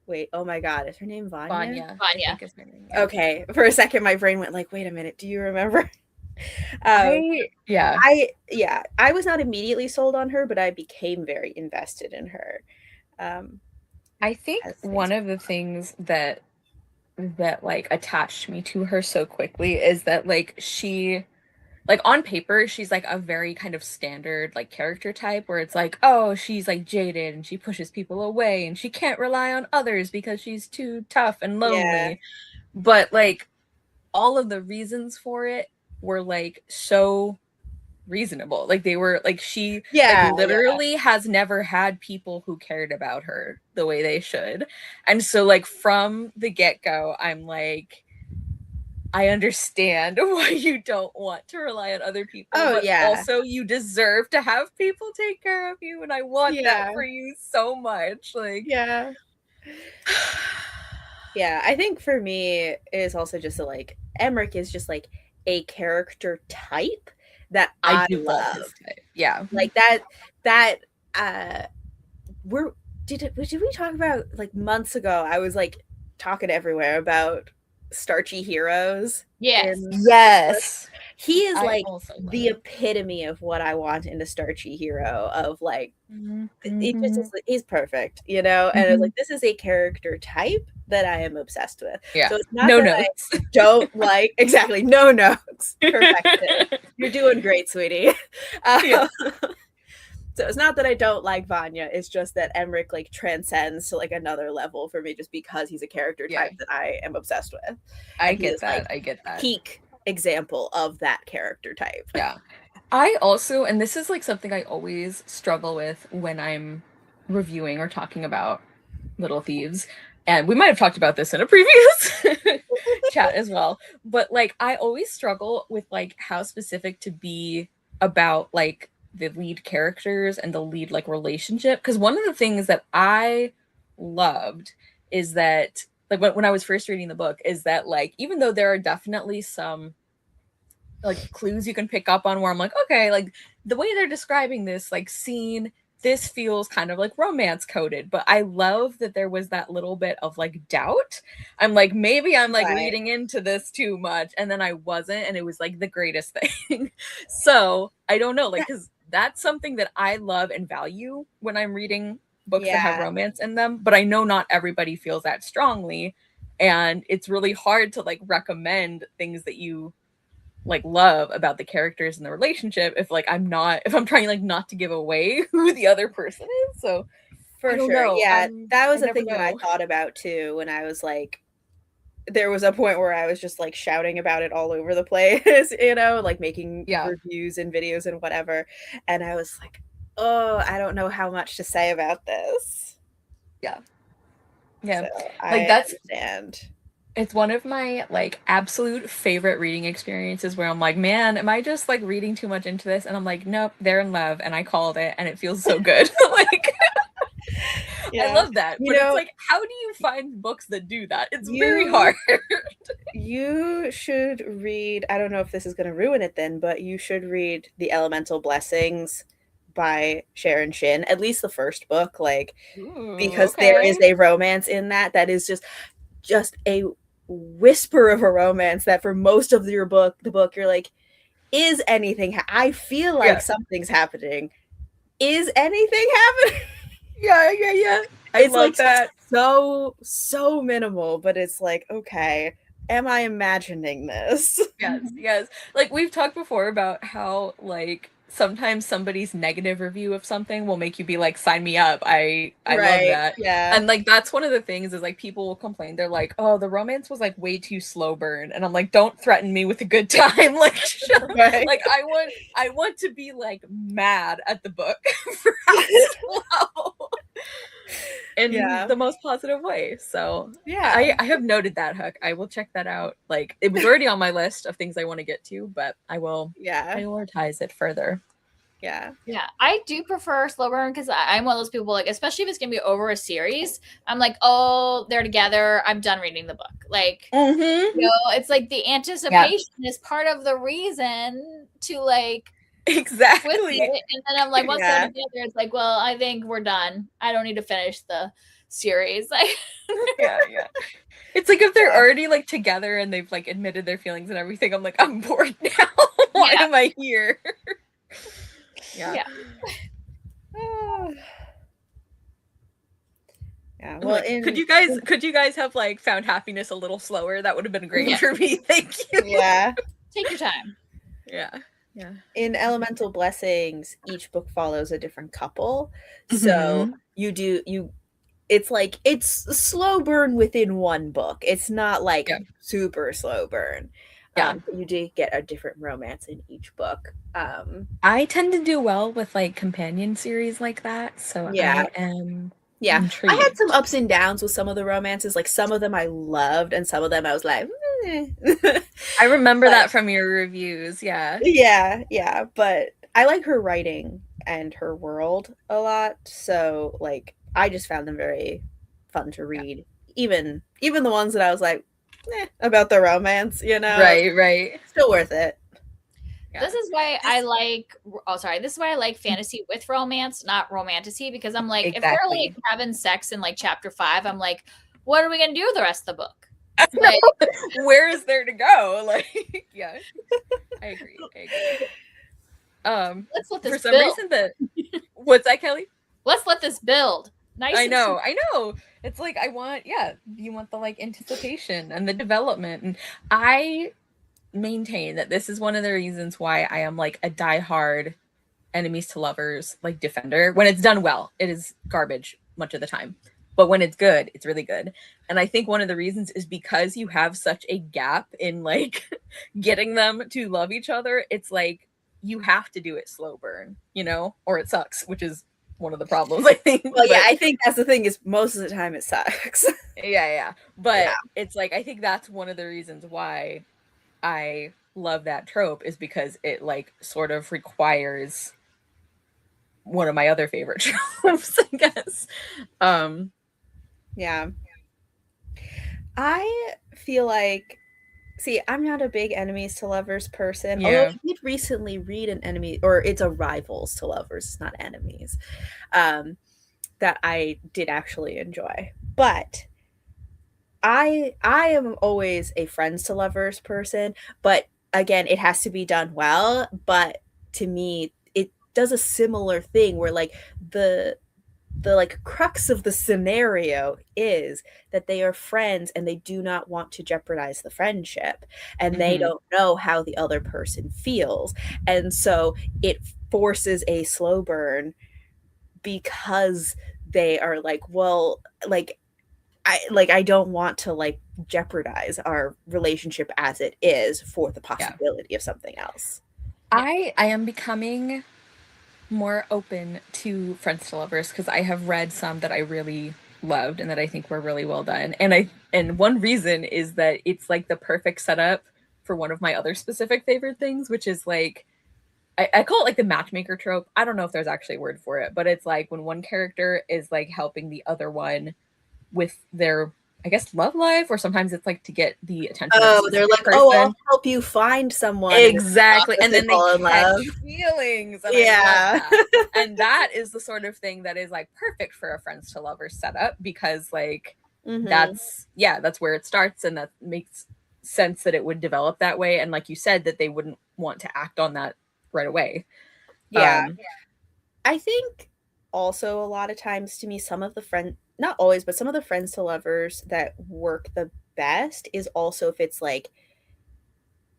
wait, oh my god, is her name Vanya? Vanya. Okay. For a second my brain went like, wait a minute, do you remember? I was not immediately sold on her, but I became very invested in her. I think one of the things that like attached me to her so quickly is that like she like on paper she's like a very kind of standard like character type where it's like, oh, she's like jaded and she pushes people away and she can't rely on others because she's too tough and lonely. Yeah. But like all of the reasons for it were like so reasonable. Like they were like she literally has never had people who cared about her the way they should. And so like from the get-go, I'm like, I understand why you don't want to rely on other people. But also you deserve to have people take care of you. And I want that for you so much. Like yeah, I think for me it is also just a, like Emmerich is just like a character type that I do love. Yeah. Like that did we talk about like months ago? I was like talking everywhere about starchy heroes. Yes. He is like the epitome of what I want in a starchy hero of like he's perfect, you know? And it's like this is a character type that I am obsessed with. Yeah. So it's not I don't like exactly no notes. Perfect. You're doing great, sweetie. So it's not that I don't like Vanya. It's just that Emmerich like transcends to like another level for me just because he's a character type that I am obsessed with. I get that. I get that. Peak example of that character type. Yeah. I also, and this is like something I always struggle with when I'm reviewing or talking about Little Thieves. And we might have talked about this in a previous chat as well. But like I always struggle with like how specific to be about like the lead characters and the lead like relationship, because one of the things that I loved is that like when I was first reading the book is that like even though there are definitely some like clues you can pick up on where I'm like, okay, like the way they're describing this like scene, this feels kind of like romance coded, but I love that there was that little bit of like doubt. I'm like, maybe I'm like Right. reading into this too much, and then I wasn't, and it was like the greatest thing. So I don't know, like, because that's something that I love and value when I'm reading books that have Yeah. romance in them, but I know not everybody feels that strongly, and it's really hard to like recommend things that you like love about the characters in the relationship if I'm trying like not to give away who the other person is. So For I don't sure. know. Yeah, that was I a never thing that I know. thought about too when I was like, there was a point where I was just like shouting about it all over the place, you know, like making Yeah. reviews and videos and whatever. And I was like, oh, I don't know how much to say about this. Yeah. So Like that's understand. it's one of my like absolute favorite reading experiences where I'm like, man, am I just like reading too much into this? And I'm like, nope, they're in love, and I called it, and it feels so good. Like Yeah. I love that. You But know- it's like, how do you find books that do that? It's very You- hard. You should read, I don't know if this is going to ruin it then, but you should read The Elemental Blessings by Sharon Shin, at least the first book, like, Ooh, because there okay. is a romance in that is just a whisper of a romance that for most of the book you're like, is anything I feel like Yeah. something's happening, is anything happening? Yeah. I It's love like that. so minimal, but it's like, okay, am I imagining this? Yes. Like we've talked before about how like sometimes somebody's negative review of something will make you be like, sign me up. I love that. Yeah. And like that's one of the things is like people will complain. They're like, oh, the romance was like way too slow burn. And I'm like, don't threaten me with a good time. Like Right. like I want to be like mad at the book for how slow. In Yeah. the most positive way. So Yeah. I have noted that, Huck. I will check that out. Like it was already on my list of things I want to get to, but I will Yeah. prioritize it further. Yeah. Yeah, I do prefer slow burn because I'm one of those people, like, especially if it's gonna be over a series, I'm like, oh, they're together, I'm done reading the book. Like, Mm-hmm. you know, it's like the anticipation is part of the reason to like with Exactly. it. And then I'm like, once Yeah. they're together, it's like, well, I think we're done. I don't need to finish the series. Like, Yeah. It's like if they're Yeah. already like together and they've like admitted their feelings and everything, I'm like, I'm bored now. Why Yeah. am I here? Yeah. Yeah. Well, Could you guys have like found happiness a little slower? That would have been great Yeah. for me. Thank you. yeah. take your time. Yeah. In Elemental Blessings, each book follows a different couple. Mm-hmm. So it's like it's slow burn within one book. It's not like Yeah. super slow burn. Yeah. But you do get a different romance in each book. I tend to do well with like companion series like that, so Yeah. I am Yeah. intrigued. I had some ups and downs with some of the romances. Like some of them I loved, and some of them I was like, eh. I remember But- that from your reviews. Yeah. yeah. But I like her writing and her world a lot. So like I just found them very fun to read. Even the ones that I was like, about the romance, you know. Right. Still worth it. Yeah. This is why I like. Oh, sorry. This is why I like fantasy with romance, not romantasy, because I'm like, if they're Exactly. like having sex in like chapter 5, I'm like, what are we gonna do the rest of the book? Like, Where is there to go? Like, yeah. I agree. let's let For this some build. reason that what's that, Kelly? Let's let this build. Nice. I and know. It's like you want the like anticipation and the development. And I maintain that this is one of the reasons why I am like a diehard enemies to lovers like defender. When it's done well, it is garbage much of the time. But when it's good, it's really good. And I think one of the reasons is because you have such a gap in like getting them to love each other. It's like you have to do it slow burn, you know, or it sucks, which is one of the problems, I think. Well, yeah, But- I think that's the thing is most of the time it sucks. yeah. But Yeah. it's like I think that's one of the reasons why I love that trope is because it like sort of requires one of my other favorite tropes, I guess. Yeah. I feel like See, I'm not a big enemies to lovers person. Although Yeah. I did recently read an enemy, or it's a rivals to lovers, it's not enemies, that I did actually enjoy. But I am always a friends to lovers person, but again, it has to be done well. But to me, it does a similar thing where like the like crux of the scenario is that they are friends and they do not want to jeopardize the friendship, and they Mhm. don't know how the other person feels, and so it forces a slow burn because they are like, well, I don't want to like jeopardize our relationship as it is for the Yeah. possibility of something else. I am becoming more open to friends to lovers because I have read some that I really loved and that I think were really well done. And one reason is that it's like the perfect setup for one of my other specific favorite things, which is like I call it like the matchmaker trope. I don't know if there's actually a word for it, but it's like when one character is like helping the other one with their, I guess, love life, or sometimes it's like to get the attention of a Oh, they're specific like, oh, person. I'll help you find someone. And Exactly. And they then they fall in catch love. feelings. And Yeah. I love that. And that is the sort of thing that is like perfect for a friends to lovers setup because like Mhm. that's where it starts, and that makes sense that it would develop that way. And like you said, that they wouldn't want to act on that right away. Yeah. I think also a lot of times to me, some of the not always, but some of the friends to lovers that work the best is also if it's like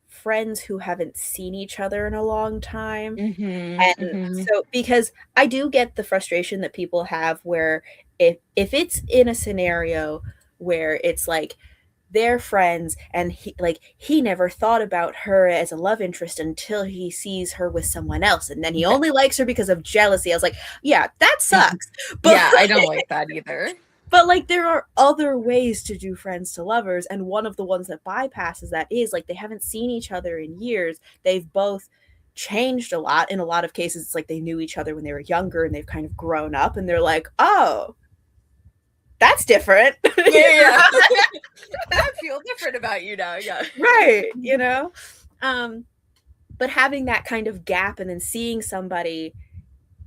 friends who haven't seen each other in a long time. And so because I do get the frustration that people have where if it's in a scenario where it's like they're friends and he never thought about her as a love interest until he sees her with someone else, and then he only likes her because of jealousy. I was like, yeah, that sucks. But yeah, I don't like that either. But like there are other ways to do friends to lovers, and one of the ones that bypasses that is like they haven't seen each other in years. They've both changed a lot. In a lot of cases, it's like they knew each other when they were younger and they've kind of grown up, and they're like, oh, that's different. Yeah. I feel different about you now. Yeah. Right. But having that kind of gap and then seeing somebody,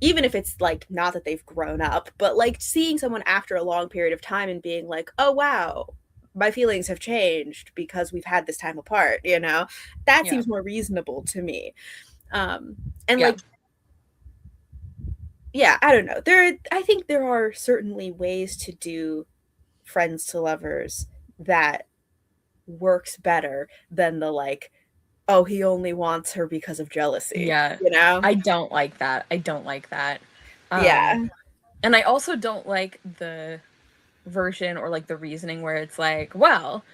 even if it's like not that they've grown up, but like seeing someone after a long period of time and being like, oh wow, my feelings have changed because we've had this time apart, that seems more reasonable to me. Like, yeah, I don't know. I think there are certainly ways to do friends to lovers that works better than the like, oh, he only wants her because of jealousy. Yeah. I don't like that. Yeah. And I also don't like the version or like the reasoning where it's like, well,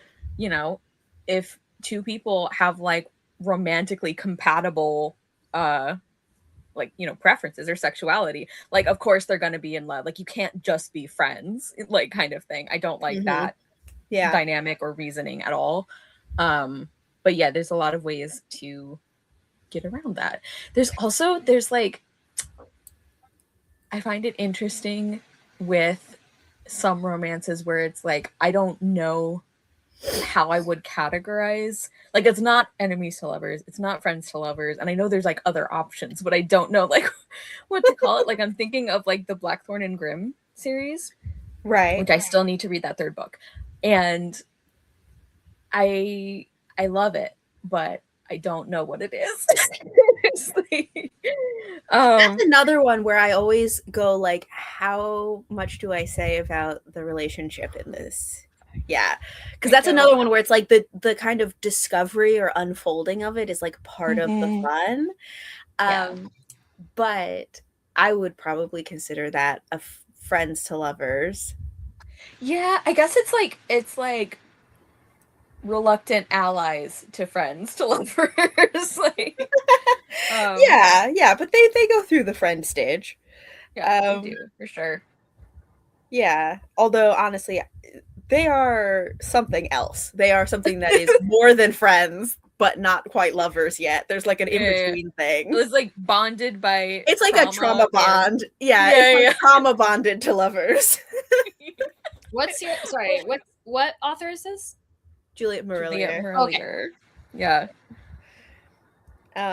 if two people have like romantically compatible preferences or sexuality, like of course they're going to be in love. Like you can't just be friends, like kind of thing. I don't like that dynamic or reasoning at all. But yeah, there's a lot of ways to get around that. There's like, I find it interesting with some romances where it's like, I don't know how I would categorize, like it's not enemies to lovers, it's not friends to lovers, and I know there's like other options, but I don't know like what to call it. Like I'm thinking of like the Blackthorn and Grimm series, right, which I still need to read that third book, and I love it, but I don't know what it is. That's another one where I always go like, how much do I say about the relationship in this? Yeah, because that's another one where it's like the kind of discovery or unfolding of it is like part of the fun. But I would probably consider that a friends to lovers. Yeah, I guess it's like reluctant allies to friends to lovers. Like, yeah, but they go through the friend stage. Yeah, they do for sure. Yeah, although honestly, they are something else. They are something that is more than friends, but not quite lovers yet. There's like an in-between thing. It's like bonded by. It's like a trauma bond. It's like trauma bonded to lovers. What author is this? Juliet Juliet Marillier. Marillier. Yeah.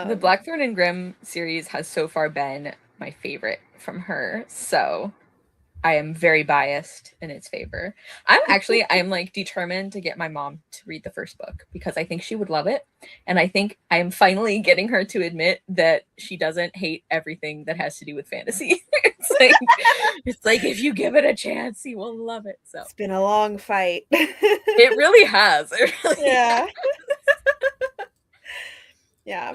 The Blackthorn and Grimm series has so far been my favorite from her, so I am very biased in its favor. I'm like determined to get my mom to read the first book because I think she would love it. And I think I am finally getting her to admit that she doesn't hate everything that has to do with fantasy. it's like if you give it a chance, you will love it. So it's been a long fight. It really has. It really yeah. Yeah.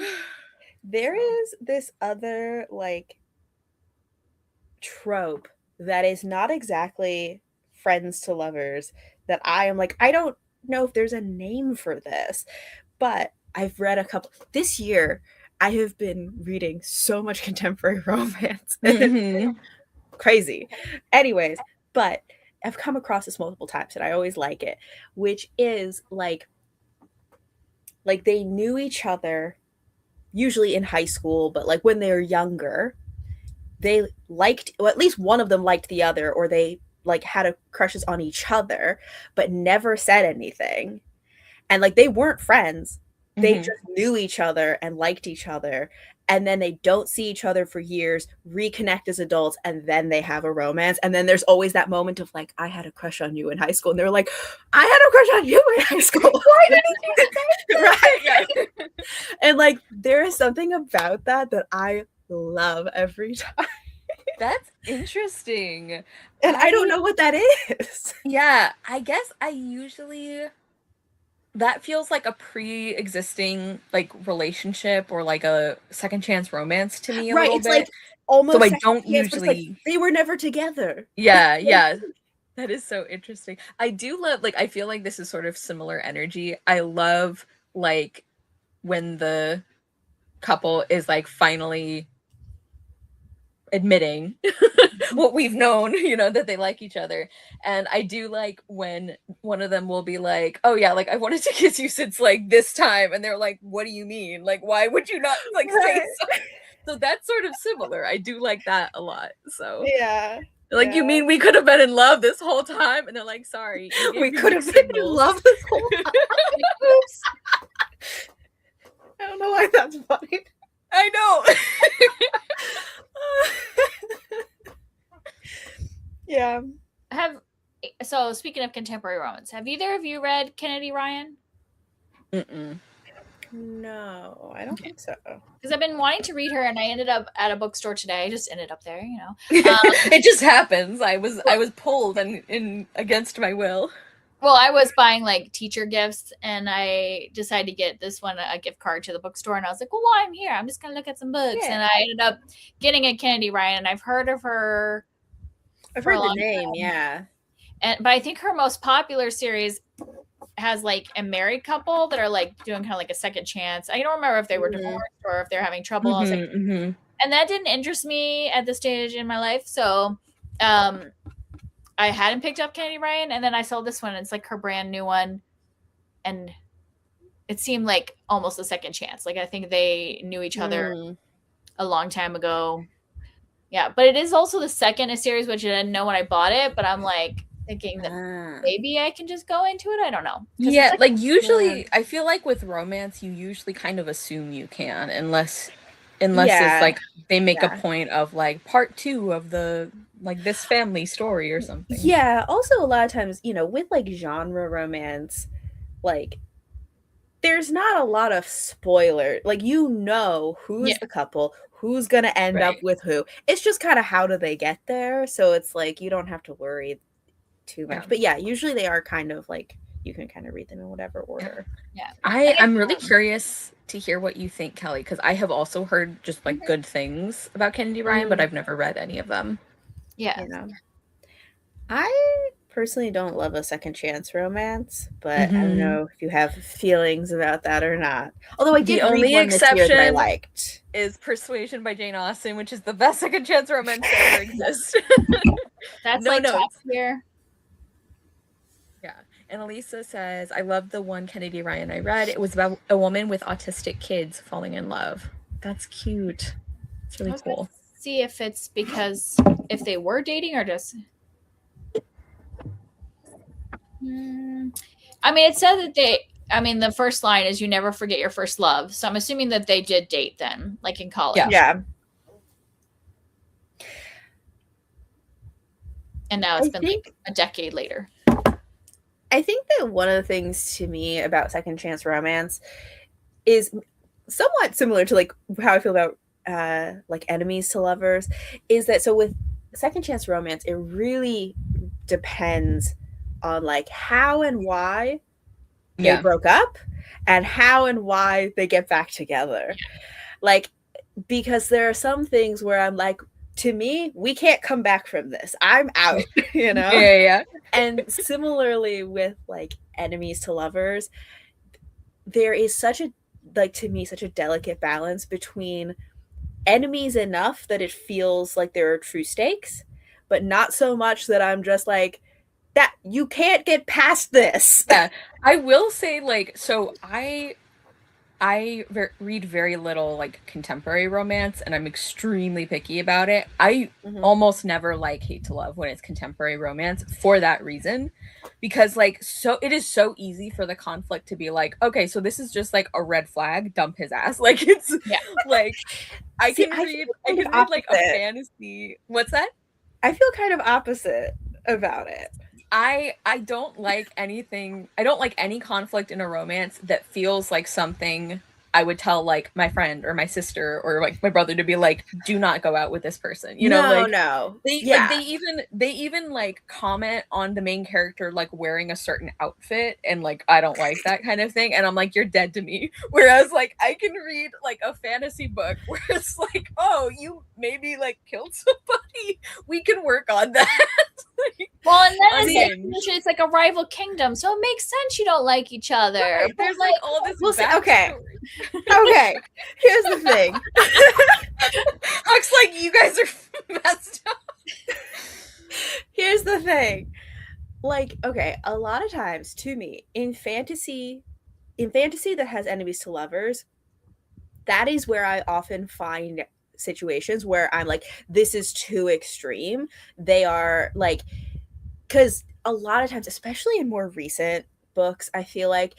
There is this other like trope that is not exactly friends to lovers that I am like, I don't know if there's a name for this, but I've read a couple this year. I have been reading so much contemporary romance. Mhm. Crazy. Anyways, but I've come across this multiple times and I always like it, which is like they knew each other usually in high school, but like when they were younger, they liked, or at least one of them liked the other, or they like had a crushes on each other, but never said anything. And like they weren't friends. They Mhm. just knew each other and liked each other. And then they don't see each other for years, reconnect as adults, and then they have a romance. And then there's always that moment of like, I had a crush on you in high school. And they're like, I had a crush on you in high school. Why didn't you say that? Right. Yeah. And like there is something about that I love every time. That's interesting. And I don't know what that is. Yeah, I guess I usually that feels like a pre-existing like relationship or like a second chance romance to me a Right. little It's bit. like almost So I second don't chance, but it's like, usually they were never together. Yeah. That is so interesting. I do love like I feel like this is sort of similar energy. I love like when the couple is like finally admitting what we've known, that they like each other. And I do like when one of them will be like, oh yeah, like I wanted to kiss you since like this time, and they're like, what do you mean? Like why would you not like say so? So that's sort of similar. I do like that a lot. So Yeah. like, you mean we could have been in love this whole time? And they're like, sorry, we could have been in love this whole time. Oops. I don't know why that's funny. I know. Yeah. So speaking of contemporary romance, have either of you read Kennedy Ryan? Mm-mm. No, I don't think so. Because I've been wanting to read her, and I ended up at a bookstore today. I just ended up there, It just happens. I was pulled and in against my will. Well, I was buying like teacher gifts, and I decided to get this one a gift card to the bookstore. And I was like, well, while I'm here, I'm just gonna look at some books. Yeah. And I ended up getting a Kennedy Ryan, and I've heard of her. I've for a heard the long name, time. yeah. But I think her most popular series has like a married couple that are like doing kind of like a second chance. I don't remember if they were divorced or if they're having trouble. I was like, and that didn't interest me at this stage in my life. So I hadn't picked up Kennedy Ryan, and then I saw this one. And it's like her brand new one, and it seemed like almost a second chance. Like I think they knew each other a long time ago. Yeah, but it is also the second in a series, which I didn't know when I bought it. But I'm like thinking that maybe I can just go into it. I don't know. Yeah, like usually I feel like with romance, you usually kind of assume you can, unless it's like they make a point of like part 2 of the like this family story or something. Yeah. Also, a lot of times, with like genre romance, like there's not a lot of spoiler. Like who's the couple, who's gonna end up with who. It's just kind of how do they get there. So it's like you don't have to worry too much. But yeah, usually they are kind of like you can kind of read them in whatever order. Yeah. I'm really curious to hear what you think, Kelly, because I have also heard just like good things about Kennedy Ryan, but I've never read any of them. Yeah. I personally don't love a second chance romance, but I don't know if you have feelings about that or not. Although I did read one this year that I liked. Is Persuasion by Jane Austen, which is the best second chance romance that ever exists. That's top tier. Yeah. And Elisa says, I love the one Kennedy Ryan I read. It was about a woman with autistic kids falling in love. That's cute. It's really cool. See if it's because if they were dating or just I mean, it said that the first line is you never forget your first love. So I'm assuming that they did date then, like in college. Yeah. And now it's been like a decade later. I think that one of the things to me about second chance romance is somewhat similar to like how I feel about like enemies to lovers, is that so with second chance romance, it really depends on like how and why they broke up and how and why they get back together. Like, because there are some things where I'm like, to me, we can't come back from this. I'm out, you know? Yeah. And similarly with like enemies to lovers, there is such a, like, to me, such a delicate balance between enemies enough that it feels like there are true stakes, but not so much that I'm just like, that you can't get past this. Yeah, I will say, like, so I read very little like contemporary romance, and I'm extremely picky about it. I almost never like hate to love when it's contemporary romance for that reason, because like, so it is so easy for the conflict to be like, okay, so this is just like a red flag, dump his ass. Like, it's like I can read like a fantasy. What's that? I feel kind of opposite about it. I don't like anything. I don't like any conflict in a romance that feels like something I would tell like my friend or my sister or like my brother to be like, do not go out with this person. You know, like they even like comment on the main character like wearing a certain outfit, and like I don't like that kind of thing, and I'm like, you're dead to me. Whereas like I can read like a fantasy book where it's like, oh, you maybe like killed somebody, we can work on that. Well, and then it's like a rival kingdom, so it makes sense you don't like each other. Right. There's like all this. Okay. Okay. Here's the thing. Looks like you guys are messed up. Here's the thing. Like, okay, a lot of times to me in fantasy that has enemies to lovers, that is where I often find situations where I'm like, this is too extreme. They are like, because a lot of times, especially in more recent books, I feel like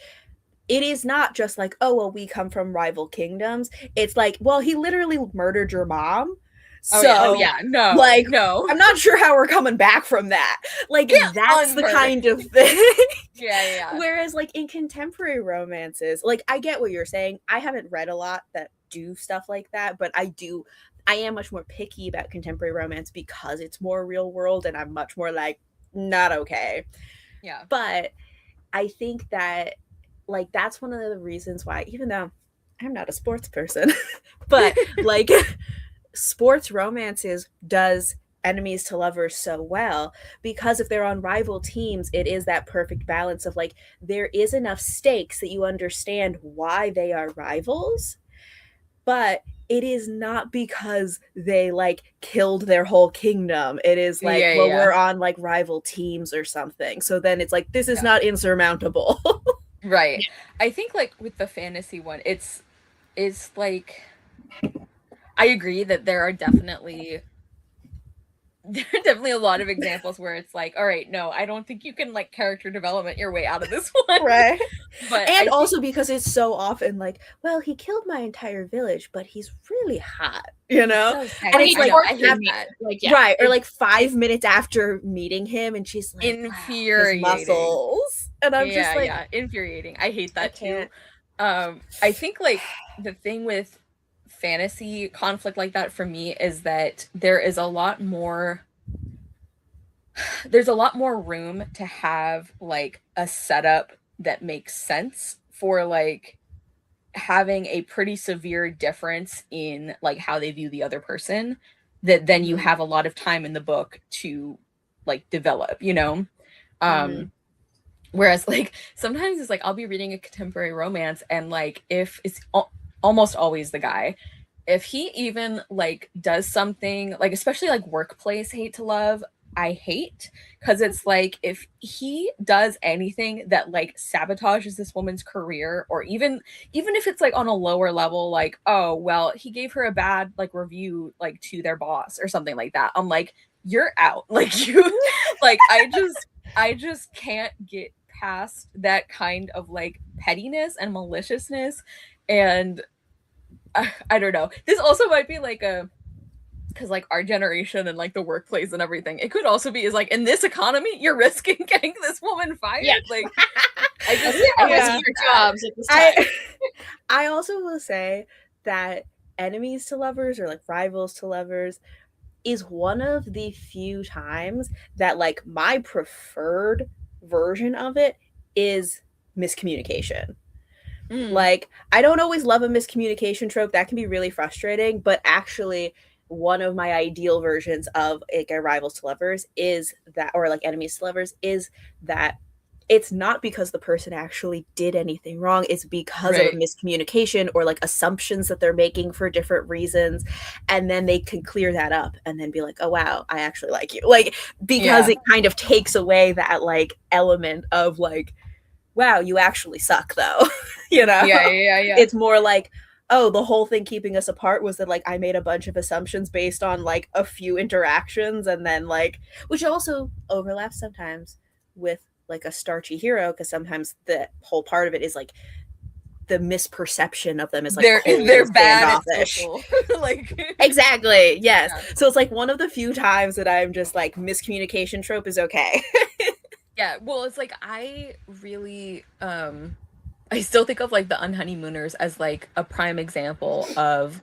it is not just like, oh, well, we come from rival kingdoms. It's like, well, he literally murdered your mom. So, no. I'm not sure how we're coming back from that. Like, that's the kind of thing. Yeah. Whereas, like, in contemporary romances, like, I get what you're saying. I haven't read a lot that do stuff like that, but I am much more picky about contemporary romance because it's more real world, and I'm much more like, not okay. Yeah. But I think that, like, that's one of the reasons why, even though I'm not a sports person, but like sports romances does enemies to lovers so well, because if they're on rival teams, it is that perfect balance of like, there is enough stakes that you understand why they are rivals, but it is not because they like killed their whole kingdom. It is like, we're on like rival teams or something. So then it's like, this is not insurmountable. Right. I think like with the fantasy one, it's like, I agree that there are definitely a lot of examples where it's like, all right, no, I don't think you can like character development your way out of this one. Right. But and also because it's so often like, well, he killed my entire village, but he's really hot, you know? And it's like, I hate that. Like, right. Or like 5 minutes after meeting him and she's like, infuriating. Wow, his muscles. And I'm just like, infuriating. I hate that too. I think like the thing with fantasy conflict like that for me is that there's a lot more room to have like a setup that makes sense for like having a pretty severe difference in like how they view the other person, that then you have a lot of time in the book to like develop, you know? Whereas like sometimes it's like I'll be reading a contemporary romance, and like if it's almost always the guy, if he even like does something like, especially like workplace hate to love, I hate, because it's like if he does anything that like sabotages this woman's career, or even if it's like on a lower level, like, oh well, he gave her a bad like review like to their boss or something like that, I'm like, you're out. Like, you like I just can't get past that kind of like pettiness and maliciousness, and I don't know. This also might be like a, because like our generation and like the workplace and everything, it could also be is like in this economy you're risking getting this woman fired. Yeah. Like I just I Yeah. risk your jobs at this time. I also will say that enemies to lovers, or like rivals to lovers, is one of the few times that like my preferred version of it is miscommunication. Like, I don't always love a miscommunication trope. That can be really frustrating, but actually one of my ideal versions of like a rivals to lovers is that, or like enemies to lovers, is that it's not because the person actually did anything wrong. It's because of a Right. miscommunication or like assumptions that they're making for different reasons. And then they can clear that up and then be like, oh, wow, I actually like you. Like, because Yeah. it kind of takes away that like element of like, wow, you actually suck though. You know? Yeah. It's more like, oh, the whole thing keeping us apart was that like I made a bunch of assumptions based on like a few interactions, and then like, which also overlaps sometimes with like a starchy hero, because sometimes the whole part of it is like the misperception of them is like they're bad at standoffish. social. Like Exactly. Yes. Yeah. So it's like one of the few times that I'm just like, miscommunication trope is okay. Yeah, well, it's like I really I still think of like the Unhoneymooners as like a prime example of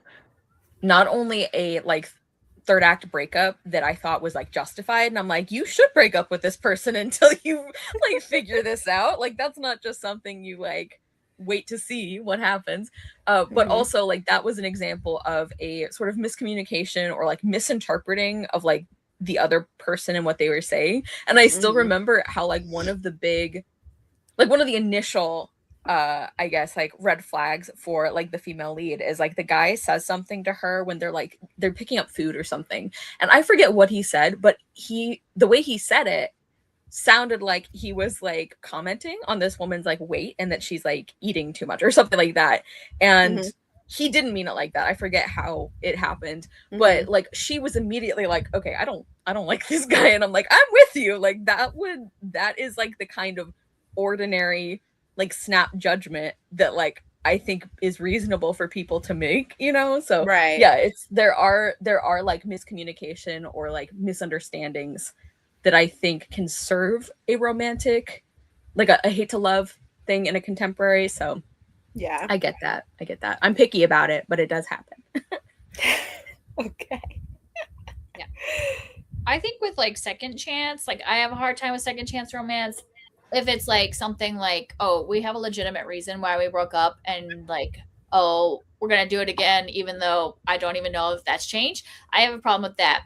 not only a like third act breakup that I thought was like justified, and I'm like, you should break up with this person until you like figure this out. Like that's not just something you like wait to see what happens. But Mhm. also like that was an example of a sort of miscommunication or like misinterpreting of like the other person and what they were saying. And I still Mhm. remember how like one of the initial I guess like red flags for like the female lead is like the guy says something to her when they're picking up food or something, and I forget what he said, but the way he said it sounded like he was like commenting on this woman's like weight and that she's like eating too much or something like that, and Mhm. he didn't mean it like that. I forget how it happened, but like she was immediately like, okay, I don't like this guy, and I'm like, I'm with you. Like that is like the kind of ordinary like snap judgment that like I think is reasonable for people to make, you know? So Right. yeah, it's there are like miscommunication or like misunderstandings that I think can serve a romantic, like a hate to love thing in a contemporary. So Yeah. I get that. I'm picky about it, but it does happen. Okay. I think with like second chance, like I have a hard time with second chance romance if it's like something like, oh, we have a legitimate reason why we broke up, and like, oh, we're gonna do it again even though I don't even know if that's changed. I have a problem with that.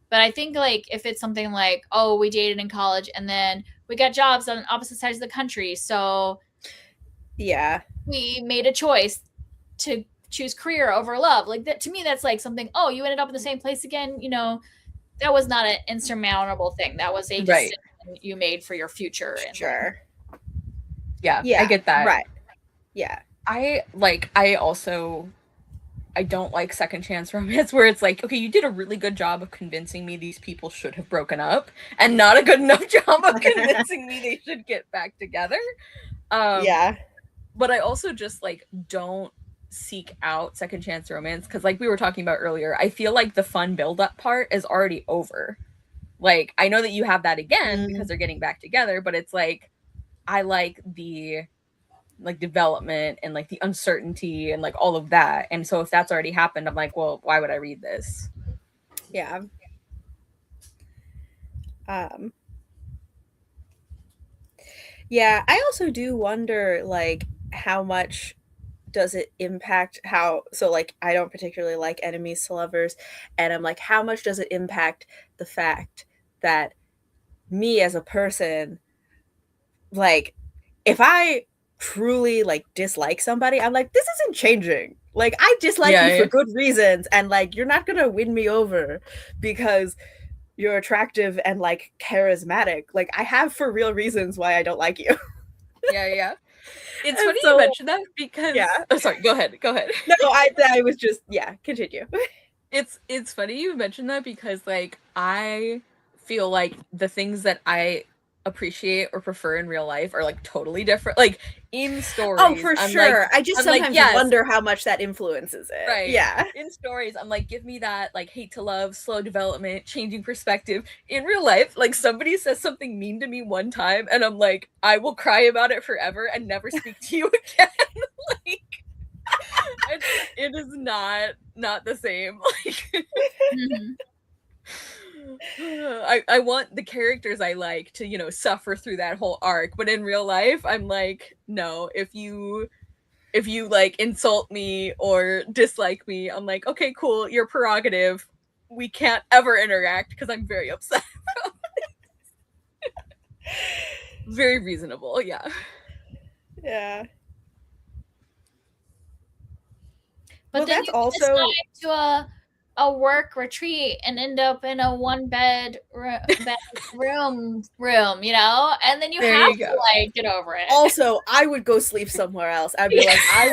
But I think like if it's something like, oh, we dated in college and then we got jobs on opposite sides of the country, so Yeah. we made a choice to choose career over love. Like that, to me, that's like something, oh, you ended up in the same place again, you know. That was not an insurmountable thing. That was a Right. decision you made for your future. And Sure. Yeah, Yeah. I get that. Right. Yeah. I don't like second chance romance where it's like, okay, you did a really good job of convincing me these people should have broken up and not a good enough job of convincing me they should get back together. Yeah. But I also just like don't seek out second chance romance because like we were talking about earlier, I feel like the fun build up part is already over. Like I know that you have that again because they're getting back together, but it's like I like the like development and like the uncertainty and like all of that. And so if that's already happened, I'm like, well, why would I read this? Yeah. Yeah, I also do wonder like how much does it impact how, so like I don't particularly like enemies to lovers, and I'm like, how much does it impact the fact that me as a person, like if I truly like dislike somebody, I'm like, this isn't changing. Like I dislike you for good reasons, and like you're not gonna win me over because you're attractive and like charismatic. Like I have for real reasons why I don't like you. Yeah. It's And funny so- you mention that because oh sorry, go ahead. No, I was just continue. It's funny you mentioned that because like I feel like the things that I appreciate or prefer in real life are like totally different. Like in stories, Oh, for I'm sure. like, I just I'm like, sometimes yes, wonder how much that influences it. right. Yeah. In stories, I'm like, give me that like hate to love, slow development, changing perspective. In real life, like somebody says something mean to me one time, and I'm like, I will cry about it forever and never speak to you again. Like, it is not the same. Like, Mhm. I want the characters I like to, you know, suffer through that whole arc, but in real life, I'm like, no, if you like insult me or dislike me, I'm like, okay, cool, your prerogative. We can't ever interact because I'm very upset. Very reasonable, yeah. Yeah. But Well, then that's you can also decide to a work retreat and end up in a one bed room, you know, and then you There have you to go. like get over it. also I would go sleep somewhere else. I'd be like, I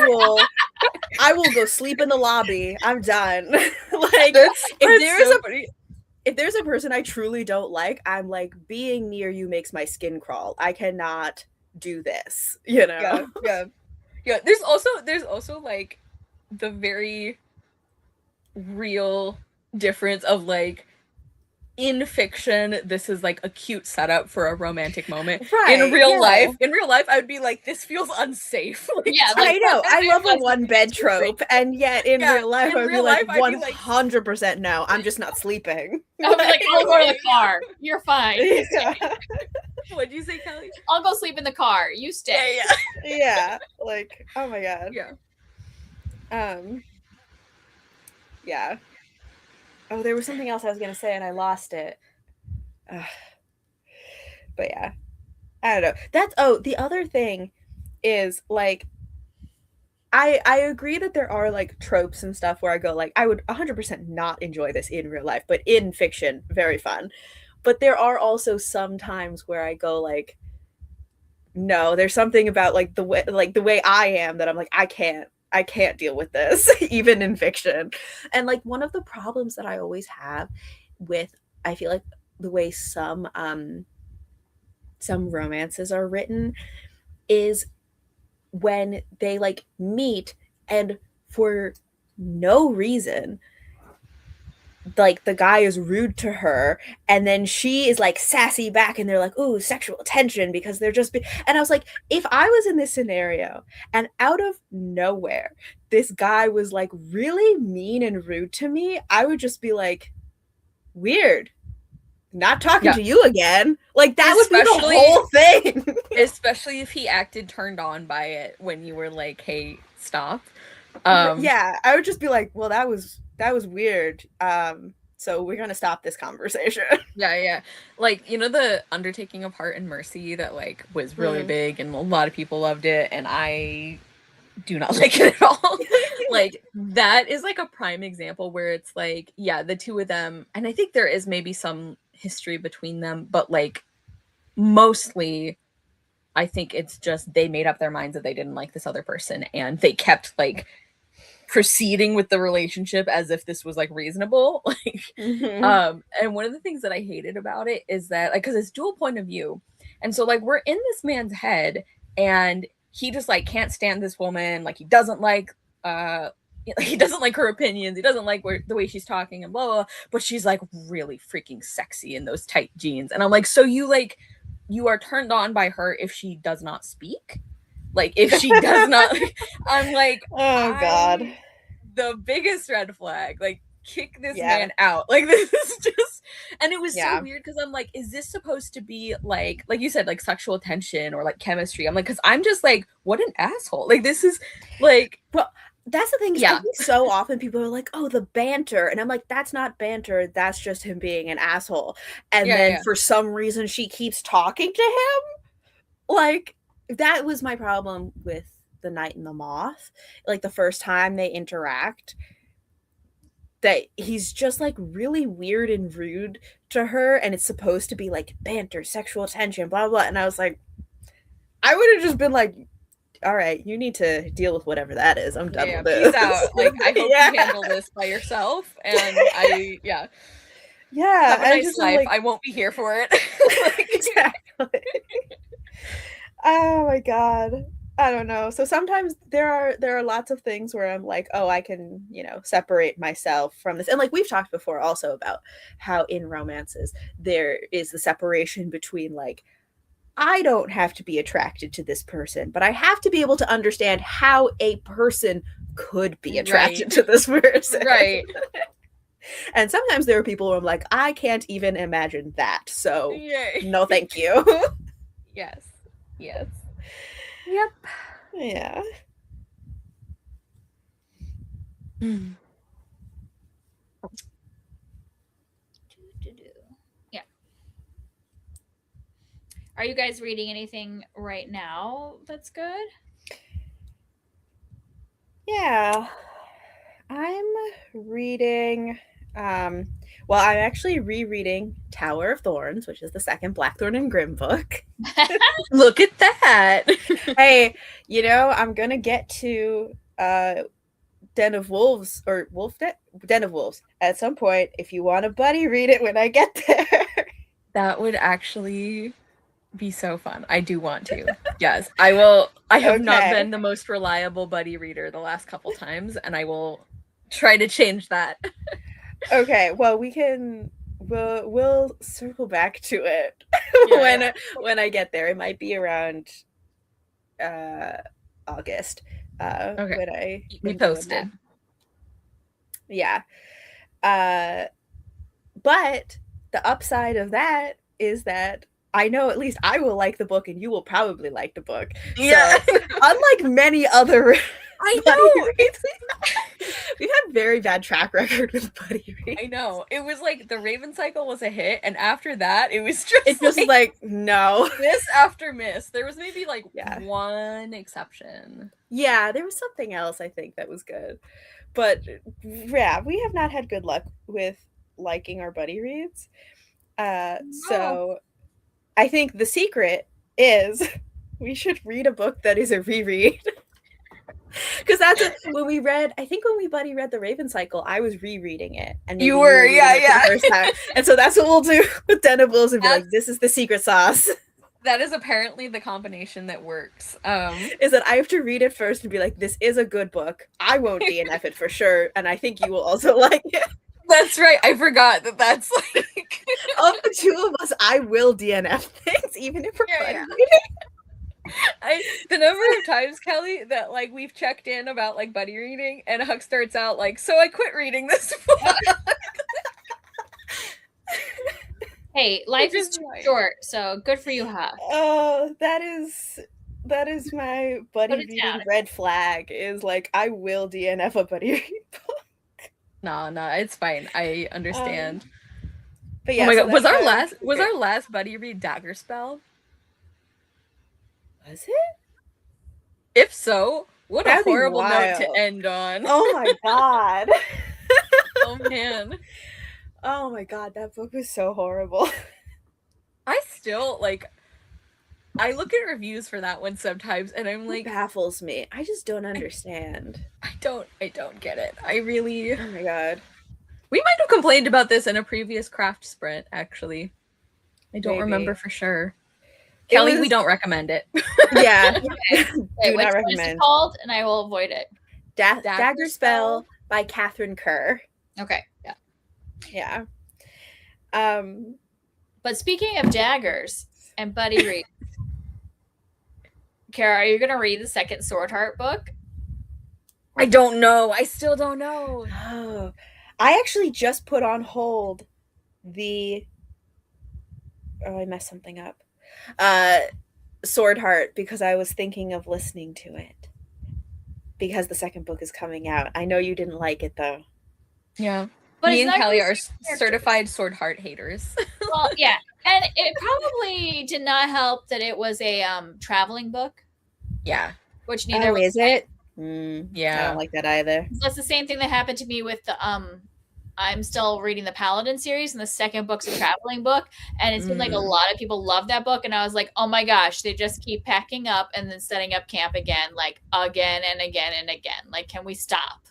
will go sleep in the lobby. I'm done. Like That's if funny. if there's a person I truly don't like, I'm like, being near you makes my skin crawl. I cannot do this, you know? Yeah. There's also like the very real difference of like in fiction, this is like a cute setup for a romantic moment. Right, In real yeah. life, I would be like, this feels unsafe. Like, Yeah, I know. I love a like, one bed trope, and yet in Yeah, real life, in I'd be real like life, I'd be like- 100% no. I'm just not sleeping. I'll be like, I'll go to the car. You're fine. Yeah. What'd you say, Kelly? I'll go sleep in the car. You stay. Yeah. Like, oh my god. Yeah. Yeah. Oh, there was something else I was gonna say and I lost it. But yeah, I don't know. The other thing is like, I agree that there are like tropes and stuff where I go like, I would 100% not enjoy this in real life, but in fiction, very fun. But there are also some times where I go like, no, there's something about like the way I am that I'm like, I can't deal with this even in fiction. And like one of the problems that I always have with, I feel like, the way some romances are written is when they like meet and for no reason like the guy is rude to her and then she is like sassy back and they're like, ooh, sexual tension because they're just and I was like, if I was in this scenario and out of nowhere this guy was like really mean and rude to me, I would just be like, weird, not talking to you again. Like that would be the whole thing. Especially if he acted turned on by it when you were like, hey, stop. Yeah, I would just be like, well, that was weird. So we're gonna stop this conversation. Yeah. Like, you know, the Undertaking of Heart and Mercy that like was really big and a lot of people loved it and I do not like it at all. Like that is like a prime example where it's like, yeah, the two of them, and I think there is maybe some history between them, but like mostly I think it's just they made up their minds that they didn't like this other person and they kept like proceeding with the relationship as if this was like reasonable. Like and one of the things that I hated about it is that like, because it's dual point of view, and so like we're in this man's head and he just like can't stand this woman, like he doesn't like her opinions, he doesn't like the way she's talking and blah, blah, blah, but she's like really freaking sexy in those tight jeans, and I'm like, so you are turned on by her if she does not speak, like if she does not I'm like, oh god, the biggest red flag, like kick this man out, like this is just, and it was so weird because I'm like, is this supposed to be like you said, like sexual tension or like chemistry? I'm like, because I'm just like, what an asshole, like this is like, well, that's the thing. I think so often people are like, oh, the banter, and I'm like, that's not banter, that's just him being an asshole. And then for some reason she keeps talking to him. Like that was my problem with The Knight and the Moth. Like the first time they interact, that he's just like really weird and rude to her, and it's supposed to be like banter, sexual tension, blah blah. And I was like, I would have just been like, all right, you need to deal with whatever that is. I'm done with this. Peace out. Like I hope you handle this by yourself. And have a nice life. Like, I won't be here for it. Like, Exactly. Oh my god. I don't know. So sometimes there are lots of things where I'm like, oh, I can, separate myself from this. And like we've talked before also about how in romances there is the separation between like I don't have to be attracted to this person, but I have to be able to understand how a person could be attracted to this person. Right. And sometimes there are people who I'm like, I can't even imagine that. So Yay. no, thank you. Yes. Yep. Yeah. Yeah. Are you guys reading anything right now that's good? Yeah. I'm reading well, I'm actually rereading Tower of Thorns, which is the second Blackthorn and Grimm book. Look at that. Hey, I'm gonna get to Den of Wolves or Den of Wolves at some point. If you want to buddy read it when I get there. That would actually be so fun. I do want to. Yes, I will. I have not been the most reliable buddy reader the last couple times, and I will try to change that. Okay, well we'll circle back to it when I get there. It might be around August. Okay. When I we posted. Yeah. But the upside of that is that I know at least I will like the book and you will probably like the book. Yeah. So, unlike many other I know. We've had very bad track record with buddy reads. I know. It was like the Raven Cycle was a hit, and after that, it was just like no. Miss after miss. There was maybe like one exception. Yeah, there was something else I think that was good. But yeah, we have not had good luck with liking our buddy reads. So I think the secret is we should read a book that is a reread. Because that's when we buddy read the Raven Cycle, I was rereading it, and you were, yeah. For the first time. And so that's what we'll do with Den of Wolves and be like, this is the secret sauce. That is apparently the combination that works. Is that I have to read it first and be like, this is a good book. I won't DNF it for sure, and I think you will also like it. That's right. I forgot that's like of the two of us, I will DNF things, even if we're buddy reading. The number of times, Kelly, that like we've checked in about like buddy reading, and Huck starts out like, so I quit reading this book. Hey, life is too short, so good for you, Huck. Oh, that is my buddy reading red flag. Is like I will DNF a buddy reading book. No, it's fine. I understand. But yeah, oh my god, was our last buddy read Daggerspell? Was it? If so, what a horrible note to end on. Oh my god. Oh man. Oh my god, that book was so horrible. I still I look at reviews for that one sometimes and I'm like, it baffles me. I just don't understand. I don't get it. I really Oh my god. We might have complained about this in a previous craft sprint, actually. I don't remember for sure. Kelly, we don't recommend it. Yeah. Wait, do not recommend. What's it called? And I will avoid it. Daggerspell by Catherine Kerr. Okay. Yeah. But speaking of daggers and buddy reads, Kara, are you gonna read the second Swordheart book? I don't know. I still don't know. Oh. I actually just put on hold I messed something up. Swordheart, because I was thinking of listening to it. Because the second book is coming out. I know you didn't like it though. Yeah. But me and Kelly are certified Swordheart haters. Well, yeah. And it probably did not help that it was a traveling book. Yeah. Which neither is it? Yeah. I don't like that either. That's the same thing that happened to me with the I'm still reading the Paladin series, and the second book's a traveling book, and it seemed like a lot of people love that book, and I was like, oh my gosh, they just keep packing up and then setting up camp again, like again and again and again. Like, can we stop?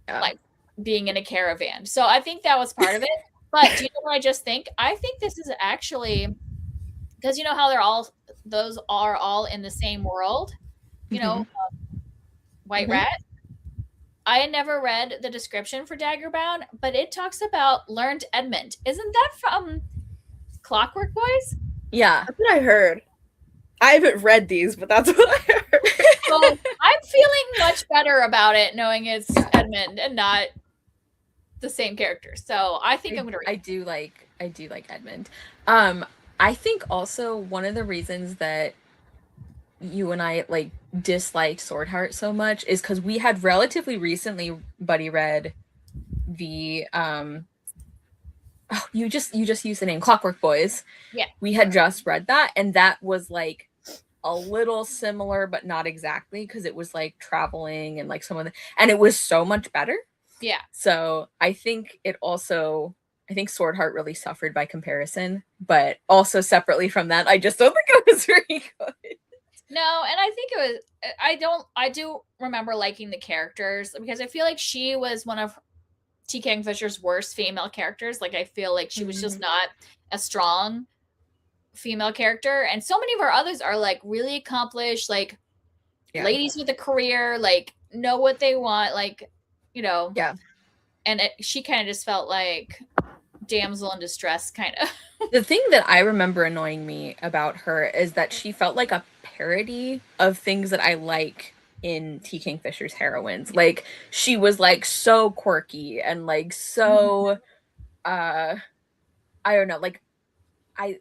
Yeah. Like being in a caravan. So I think that was part of it. But do you know what I just think? I think this is actually because you know how those are all in the same world, you know, White Mhm. Rat. I had never read the description for Daggerbound, but it talks about learned Edmund. Isn't that from Clockwork Boys? Yeah. That's what I heard. I haven't read these, but that's what I heard. Well, I'm feeling much better about it knowing it's Edmund and not the same character. So I think I'm gonna read I it. do like Edmund. Um, I think also one of the reasons that you and I like disliked Sword Heart so much is because we had relatively recently buddy read the oh, you just used the name Clockwork Boys. Yeah. We had just read that, and that was like a little similar but not exactly, because it was like traveling and like some of the, and it was so much better. Yeah. So I think it also, I think Sword Heart really suffered by comparison, but also separately from that, I just don't think it was very good. No, and I think it was I do remember liking the characters because I feel like she was one of T. Kingfisher's worst female characters. Like I feel like she was just not a strong female character. And so many of our others are like really accomplished, like Yeah. ladies with a career, like know what they want, like, you know. Yeah. And she kind of just felt like damsel in distress, kind of. The thing that I remember annoying me about her is that she felt like a parody of things that I like in T. Kingfisher's heroines. Like she was like so quirky and like so I don't know, like I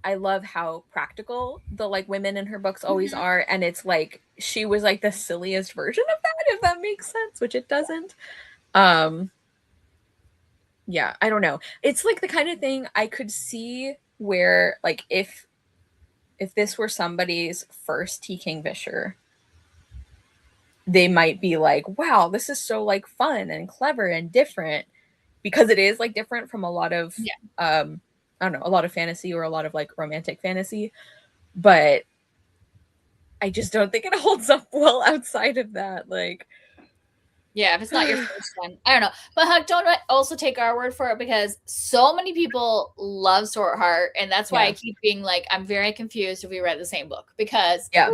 I love how practical the like women in her books always are, and it's like she was like the silliest version of that, if that makes sense, which it doesn't. Um yeah, I don't know. It's like the kind of thing I could see where like if this were somebody's first T. Kingfisher, they might be like, wow, this is so like fun and clever and different, because it is like different from a lot of Yeah. I don't know, a lot of fantasy or a lot of like romantic fantasy, but I just don't think it holds up well outside of that. Like, Yeah, if it's not your first one, I don't know. But Huck, don't also take our word for it because so many people love Sword Heart, and that's why yeah. I keep being like, I'm very confused if we read the same book because Yeah.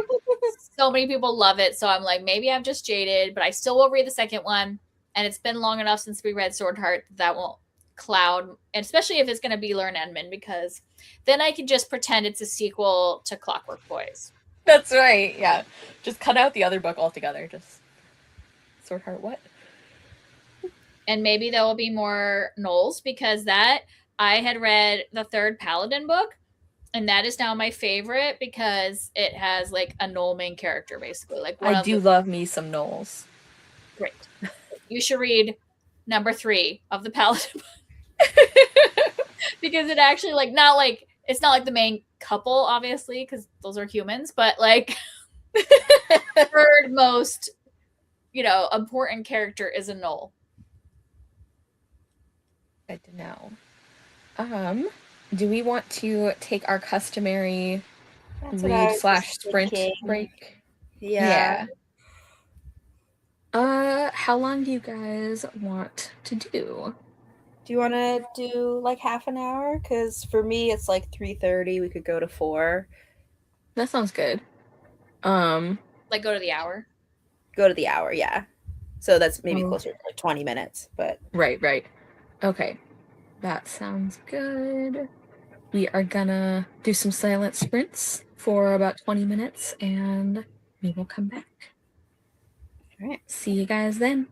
so many people love it. So I'm like, maybe I'm just jaded, but I still will read the second one. And it's been long enough since we read Sword Heart that won't cloud, and especially if it's going to be Learn Edmund, because then I can just pretend it's a sequel to Clockwork Boys. That's right. Yeah. Just cut out the other book altogether. Just Sword Heart what? And maybe there will be more Knowles because that I had read the third Paladin book, and that is now my favorite because it has like a Knoll main character, basically. Like one I of do the love me some Knowles. great. You should read number 3 of the Paladin because it actually like not like it's not like the main couple, obviously, because those are humans, but like third most, important character is a Knoll. Good to know. Do we want to take our customary That's what I read was slash just sprint thinking. break? Yeah. How long do you guys want to do? Do you want to do like half an hour? Because for me, it's like 3:30. We could go to 4. That sounds good. Like go to the hour. Go to the hour, yeah. So that's maybe Oh. closer to like 20 minutes, but Right. Okay. That sounds good. We are gonna do some silent sprints for about 20 minutes and we will come back. all right. See you guys then.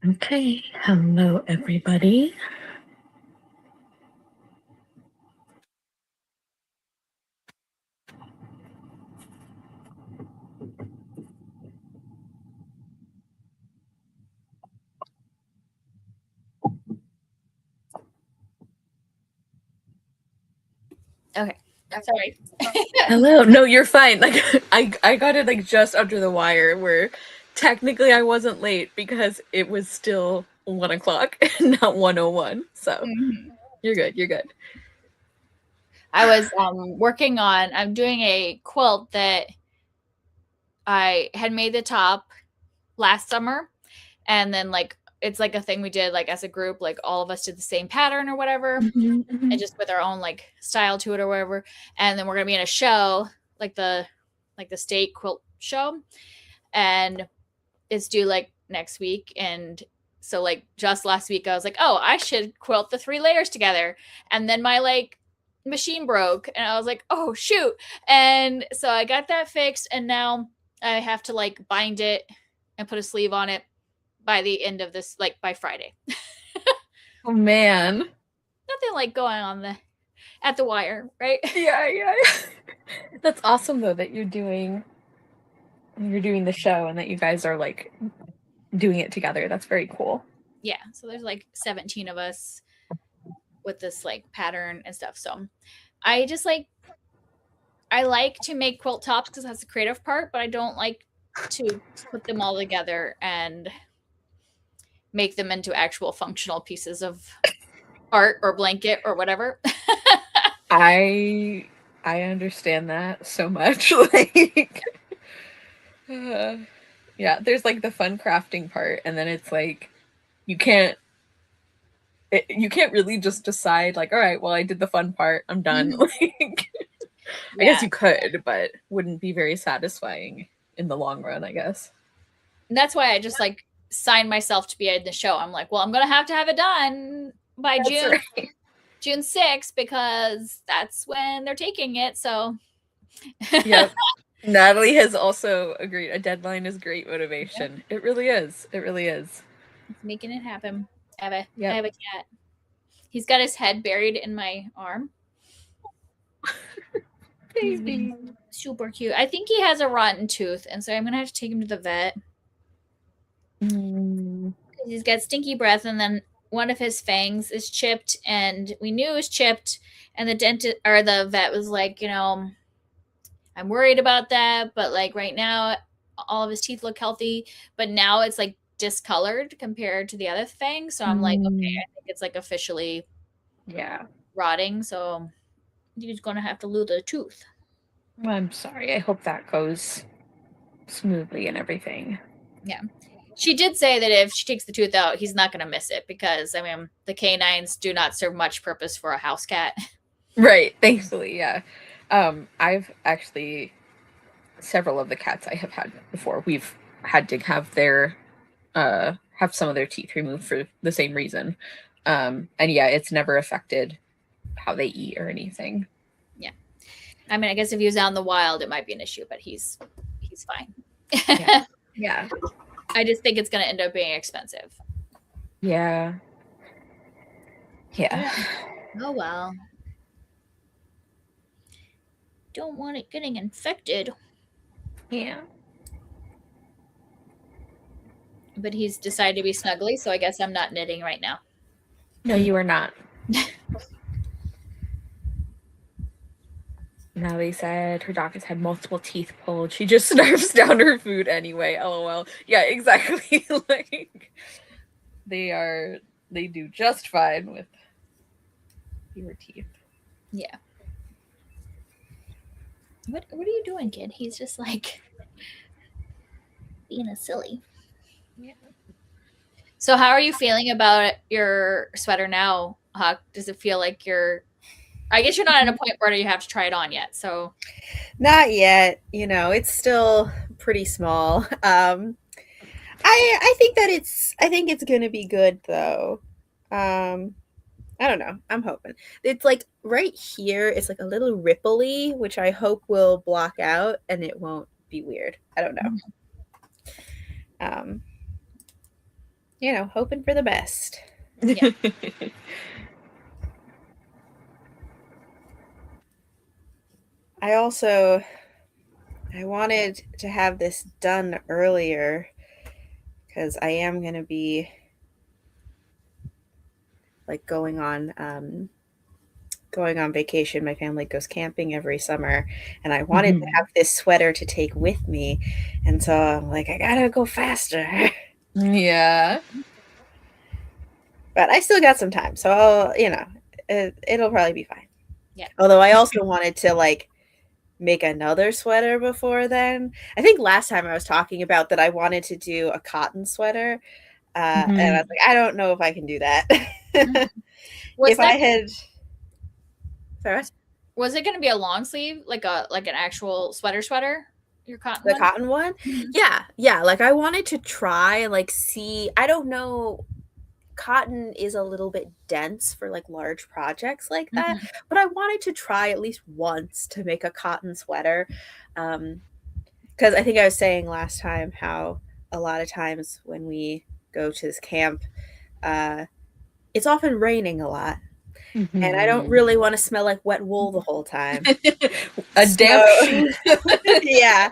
Okay, hello everybody. Okay. Sorry. Hello. No, you're fine. Like I got it like just under the wire where technically I wasn't late because it was still 1 o'clock and not 1:01. So Mhm. you're good. You're good. I was working on, I'm doing a quilt that I had made the top last summer. And then like, it's like a thing we did like as a group, like all of us did the same pattern or whatever, and just with our own like style to it or whatever. And then we're going to be in a show, like the state quilt show. And it's due like next week. And so like just last week I was like, oh, I should quilt the 3 layers together. And then my like machine broke and I was like, oh shoot. And so I got that fixed and now I have to like bind it and put a sleeve on it by the end of this, like by Friday. Oh man. Nothing like going on the at the wire, right? Yeah. That's awesome though that you're doing the show and that you guys are like doing it together. That's very cool. Yeah. So there's like 17 of us with this like pattern and stuff. So I just like, I like to make quilt tops because that's the creative part, but I don't like to put them all together and make them into actual functional pieces of art or blanket or whatever. I understand that so much. Like yeah, there's like the fun crafting part and then it's like you can't really just decide like, all right, well I did the fun part, I'm done. Like I guess you could, but wouldn't be very satisfying in the long run, I guess. And that's why I just like signed myself to be in the show. I'm like, well, I'm going to have it done by June 6th because that's when they're taking it. So yep. Natalie has also agreed. A deadline is great motivation. Yep. It really is. It really is. It's making it happen. I have a cat. He's got his head buried in my arm. Baby. Super cute. I think he has a rotten tooth, and so I'm gonna have to take him to the vet. He's got stinky breath, and then one of his fangs is chipped, and we knew it was chipped. And the dentist or the vet was like, you know, I'm worried about that, but like right now, all of his teeth look healthy, but now it's like discolored compared to the other thing. So I'm like, okay, I think it's like officially rotting. So he's gonna have to lose a tooth. Well, I'm sorry. I hope that goes smoothly and everything. Yeah. She did say that if she takes the tooth out, he's not going to miss it because, I mean, the canines do not serve much purpose for a house cat. Right. Thankfully, yeah. I've actually, several of the cats I have had before, we've had to have their, have some of their teeth removed for the same reason. And yeah, it's never affected how they eat or anything. Yeah. I mean, I guess if he was out in the wild, it might be an issue, but he's fine. Yeah. I just think it's going to end up being expensive. Yeah. Oh, well. Don't want it getting infected. Yeah. But he's decided to be snuggly, so I guess I'm not knitting right now. No, you are not. Natalie said her doctors had multiple teeth pulled. She just snarfs down her food anyway. LOL. Yeah, exactly. Like they do just fine with fewer teeth. Yeah. What are you doing, kid? He's just like being a silly. Yeah. So how are you feeling about your sweater now, Huck? Does it feel like I guess you're not at a point where you have to try it on yet. So not yet. You know, it's still pretty small. I think it's gonna be good though. I don't know. I'm hoping. It's like right here, it's like a little ripply, which I hope will block out and it won't be weird. I don't know. hoping for the best. Yeah. I wanted to have this done earlier because I am going to be like going on vacation. My family goes camping every summer, and I wanted to have this sweater to take with me. And so I'm like, I gotta go faster. Yeah. But I still got some time, so I'll, it'll probably be fine. Yeah. Although I also wanted to like make another sweater before then. I think last time I was talking about that I wanted to do a cotton sweater, and I was like, I don't know if I can do that. Was I had, sorry, was it going to be a long sleeve, like an actual sweater? Your cotton the one? cotton one? Yeah. Like I wanted to try, like, see. I don't know. Cotton is a little bit dense for like large projects like that, but I wanted to try at least once to make a cotton sweater, because I think I was saying last time how a lot of times when we go to this camp, it's often raining a lot, and I don't really want to smell like wet wool the whole time. Damp sheet. Yeah,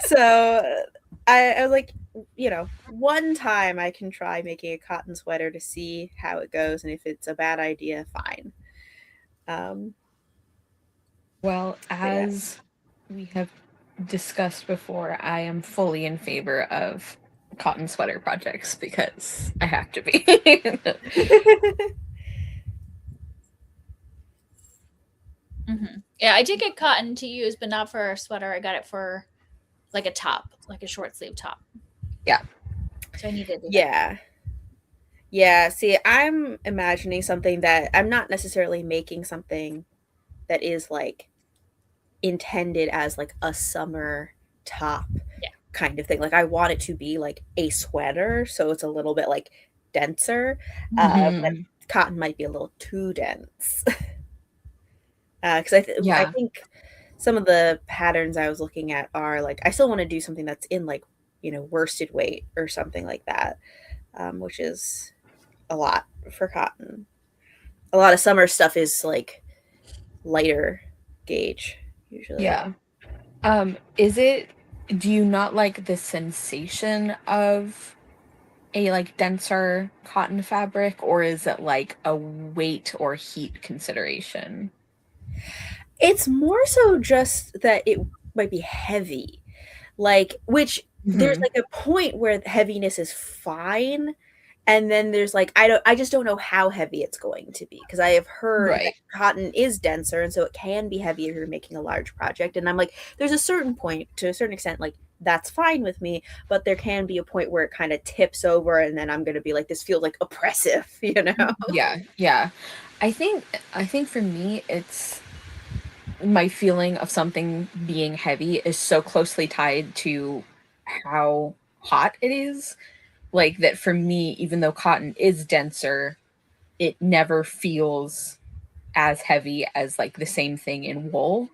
so I was like, one time I can try making a cotton sweater to see how it goes, and if it's a bad idea, fine. Well, as we have discussed before, I am fully in favor of cotton sweater projects because I have to be. Yeah, I did get cotton to use, but not for a sweater. I got it for like a top, like a short sleeve top. Yeah. So I needed that. Yeah. See, I'm imagining something that I'm not necessarily making something that is like intended as like a summer top kind of thing. Like I want it to be like a sweater, so it's a little bit like denser. But cotton might be a little too dense. Because I think some of the patterns I was looking at are like, I still want to do something that's in like, worsted weight or something like that, which is a lot for cotton. A lot of summer stuff is like lighter gauge usually. Yeah. Do you not like the sensation of a like denser cotton fabric, or is it like a weight or heat consideration? It's more so just that it might be heavy, like, which there's like a point where the heaviness is fine, and then there's like I just don't know how heavy it's going to be, because I have heard that cotton is denser, and so it can be heavy if you're making a large project. And I'm like, there's a certain point, to a certain extent, like that's fine with me, but there can be a point where it kind of tips over, and then I'm going to be like, this feels like oppressive, Yeah. I think for me, it's my feeling of something being heavy is so closely tied to how hot it is. Like that for me, even though cotton is denser, it never feels as heavy as like the same thing in wool.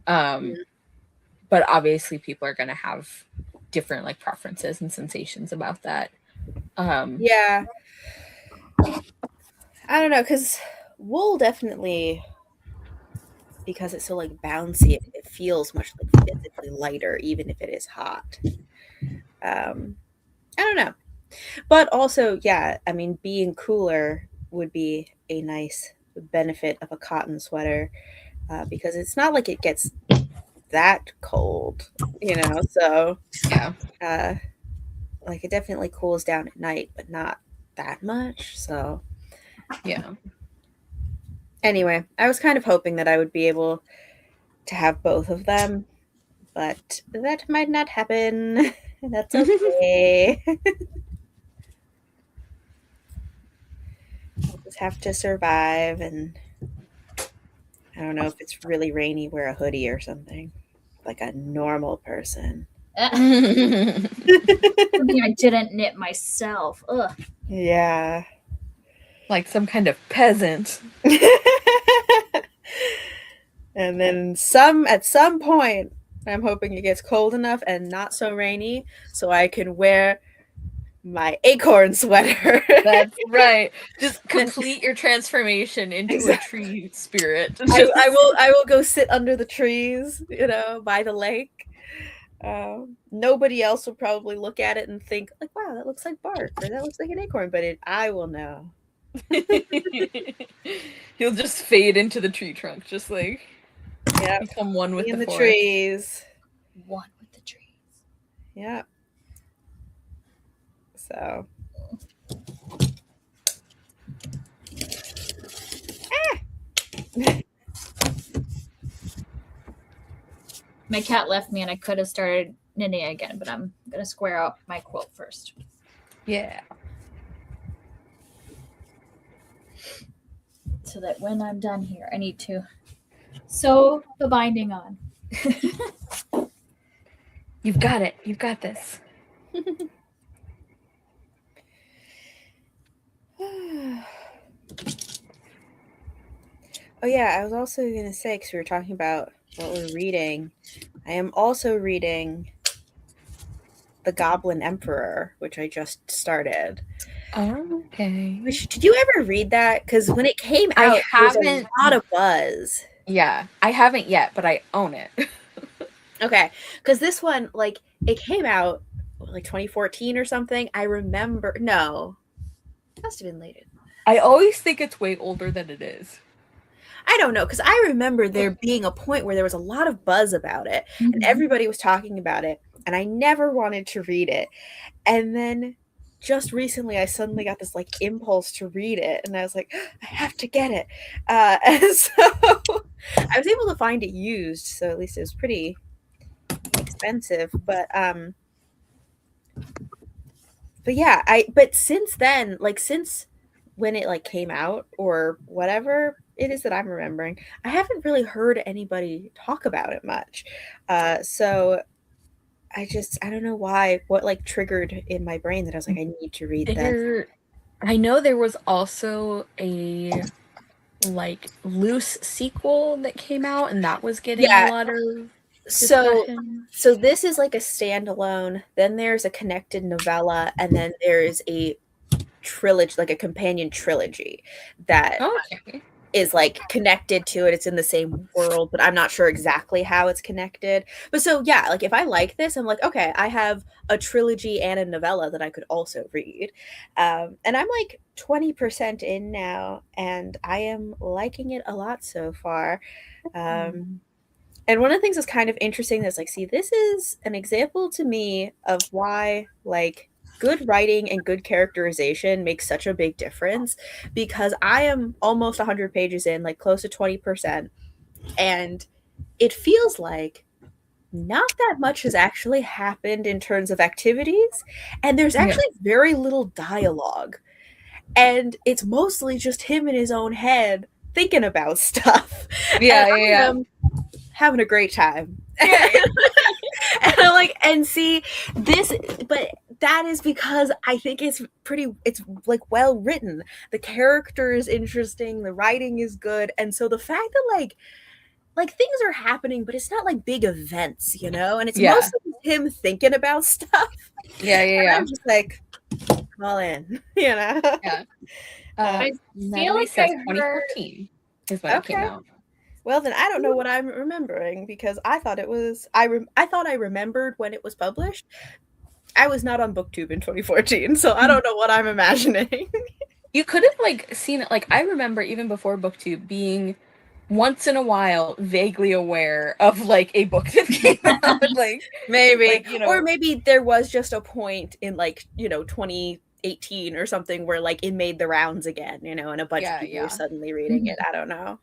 But obviously people are going to have different like preferences and sensations about that. Yeah. I don't know, because wool definitely, because it's so like bouncy, it feels much like physically lighter, even if it is hot. I don't know. But also, yeah, I mean, being cooler would be a nice benefit of a cotton sweater, because it's not like it gets that cold, so like it definitely cools down at night, but not that much. So yeah. Anyway, I was kind of hoping that I would be able to have both of them, but that might not happen. That's okay. We'll just have to survive, and I don't know, if it's really rainy, wear a hoodie or something, like a normal person. I didn't knit myself. Ugh. Yeah. Like some kind of peasant. And then at some point, I'm hoping it gets cold enough and not so rainy, so I can wear my acorn sweater. That's right. Just complete your transformation into a tree spirit. I will go sit under the trees, by the lake. Nobody else will probably look at it and think like, wow, that looks like bark or that looks like an acorn, but I will know. He'll just fade into the tree trunk, just like become one with in the forest. trees. One with the trees. Yeah. So. My cat left me and I could have started knitting again, but I'm going to square out my quilt first. Yeah. So that when I'm done here, I need to sew the binding on. You've got it. You've got this. Oh yeah, I was also going to say, because we were talking about what we're reading, I am also reading The Goblin Emperor, which I just started. Oh, okay. Did you ever read that? Because when it came out, there was a lot of buzz. Yeah, I haven't yet, but I own it. Okay, because this one, like, it came out like 2014 or something. I remember. No, it must have been later. I always think it's way older than it is. I don't know, because I remember there being a point where there was a lot of buzz about it, and everybody was talking about it, and I never wanted to read it. And then just recently, I suddenly got this like impulse to read it, and I was like, I have to get it. And so I was able to find it used, so at least it was pretty expensive. But yeah, but since then, like since when it like came out or whatever it is that I'm remembering, I haven't really heard anybody talk about it much. So I don't know what like triggered in my brain that I was like, I need to read that. I know there was also a like loose sequel that came out, and that was getting a lot of discussion. So this is like a standalone, then there's a connected novella, and then there's a trilogy, like a companion trilogy that is like connected to it. It's in the same world, but I'm not sure exactly how it's connected. But so yeah, like if I like this, I'm like, okay, I have a trilogy and a novella that I could also read. And I'm like 20% in now, and I am liking it a lot so far. And one of the things that's kind of interesting that's like, see, this is an example to me of why like good writing and good characterization makes such a big difference, because I am almost 100 pages in, like close to 20%, and it feels like not that much has actually happened in terms of activities, and there's actually very little dialogue, and it's mostly just him in his own head thinking about stuff. Having a great time. And I'm like, and see this, but that is because I think it's like well written. The character is interesting, the writing is good, and so the fact that like things are happening, but it's not like big events, and it's mostly him thinking about stuff. I'm just like, all in, I feel like 2014 is when it came out. Well, then I don't know what I'm remembering, because I thought it was I thought I remembered when it was published. I was not on BookTube in 2014, so I don't know what I'm imagining. You could have like seen it. Like I remember even before BookTube being once in a while vaguely aware of like a book that came out. Like maybe, or maybe there was just a point in like 2018 or something where like it made the rounds again, and a bunch of people were suddenly reading it. I don't know.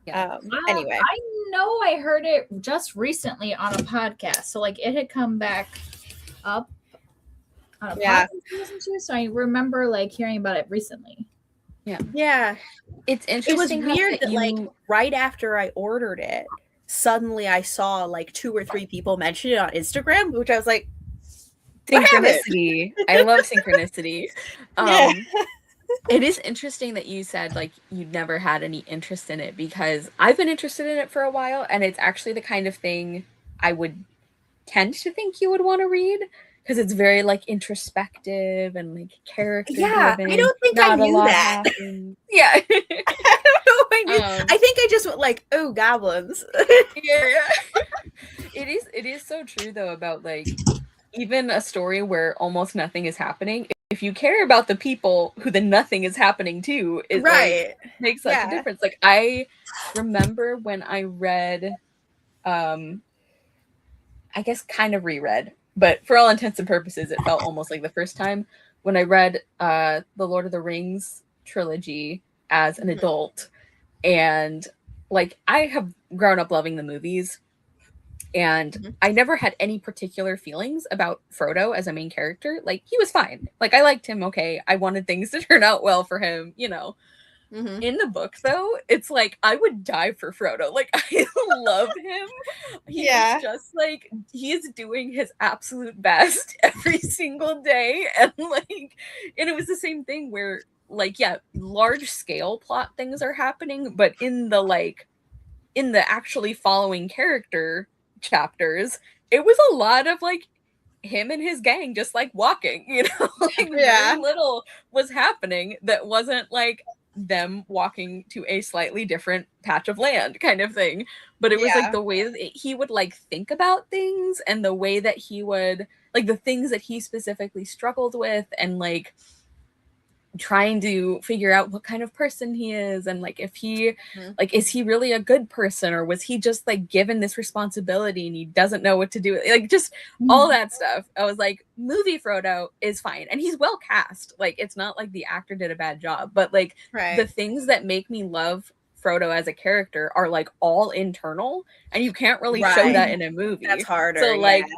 Anyway, I know I heard it just recently on a podcast, so like it had come back up on a podcast to listen to, so I remember like hearing about it recently. It's interesting. It was weird that like right after I ordered it, suddenly I saw like 2 or 3 people mention it on Instagram, which I was like, synchronicity. I love synchronicity. It is interesting that you said like you'd never had any interest in it, because I've been interested in it for a while, and it's actually the kind of thing I would tend to think you would want to read, because it's very like introspective and like character Yeah, driven. I don't think I Not a knew lot that. happens. Yeah. I don't know if I knew. Um, I think I just went like, oh, goblins. yeah. It is so true though about like even a story where almost nothing is happening. If you care about the people who the nothing is happening to, it Right. like makes such Yeah. a difference. Like I remember when I read I guess kind of reread, but for all intents and purposes, it felt almost like the first time when I read the Lord of the Rings trilogy as an Mhm. adult. And like I have grown up loving the movies, and Mhm. I never had any particular feelings about Frodo as a main character. Like he was fine. Like I liked him okay. I wanted things to turn out well for him, you know. Mhm. In the book though, it's like I would die for Frodo. Like I love him. He Yeah. is just like he is doing his absolute best every single day. And like and it was the same thing where like yeah, large scale plot things are happening, but in the actually following character chapters, it was a lot of like him and his gang just like walking, you know, like Yeah. very little was happening that wasn't like them walking to a slightly different patch of land kind of thing. But it was like Yeah. the way that he would like think about things, and the way that he would like the things that he specifically struggled with, and like trying to figure out what kind of person he is, and like if he Mhm. like is he really a good person, or was he just like given this responsibility and he doesn't know what to do, like just all that stuff. I was like, movie Frodo is fine, and he's well cast. Like it's not like the actor did a bad job, but like the Right. things that make me love Frodo as a character are like all internal, and you can't really show that Right. in a movie. That's harder. So like Yeah.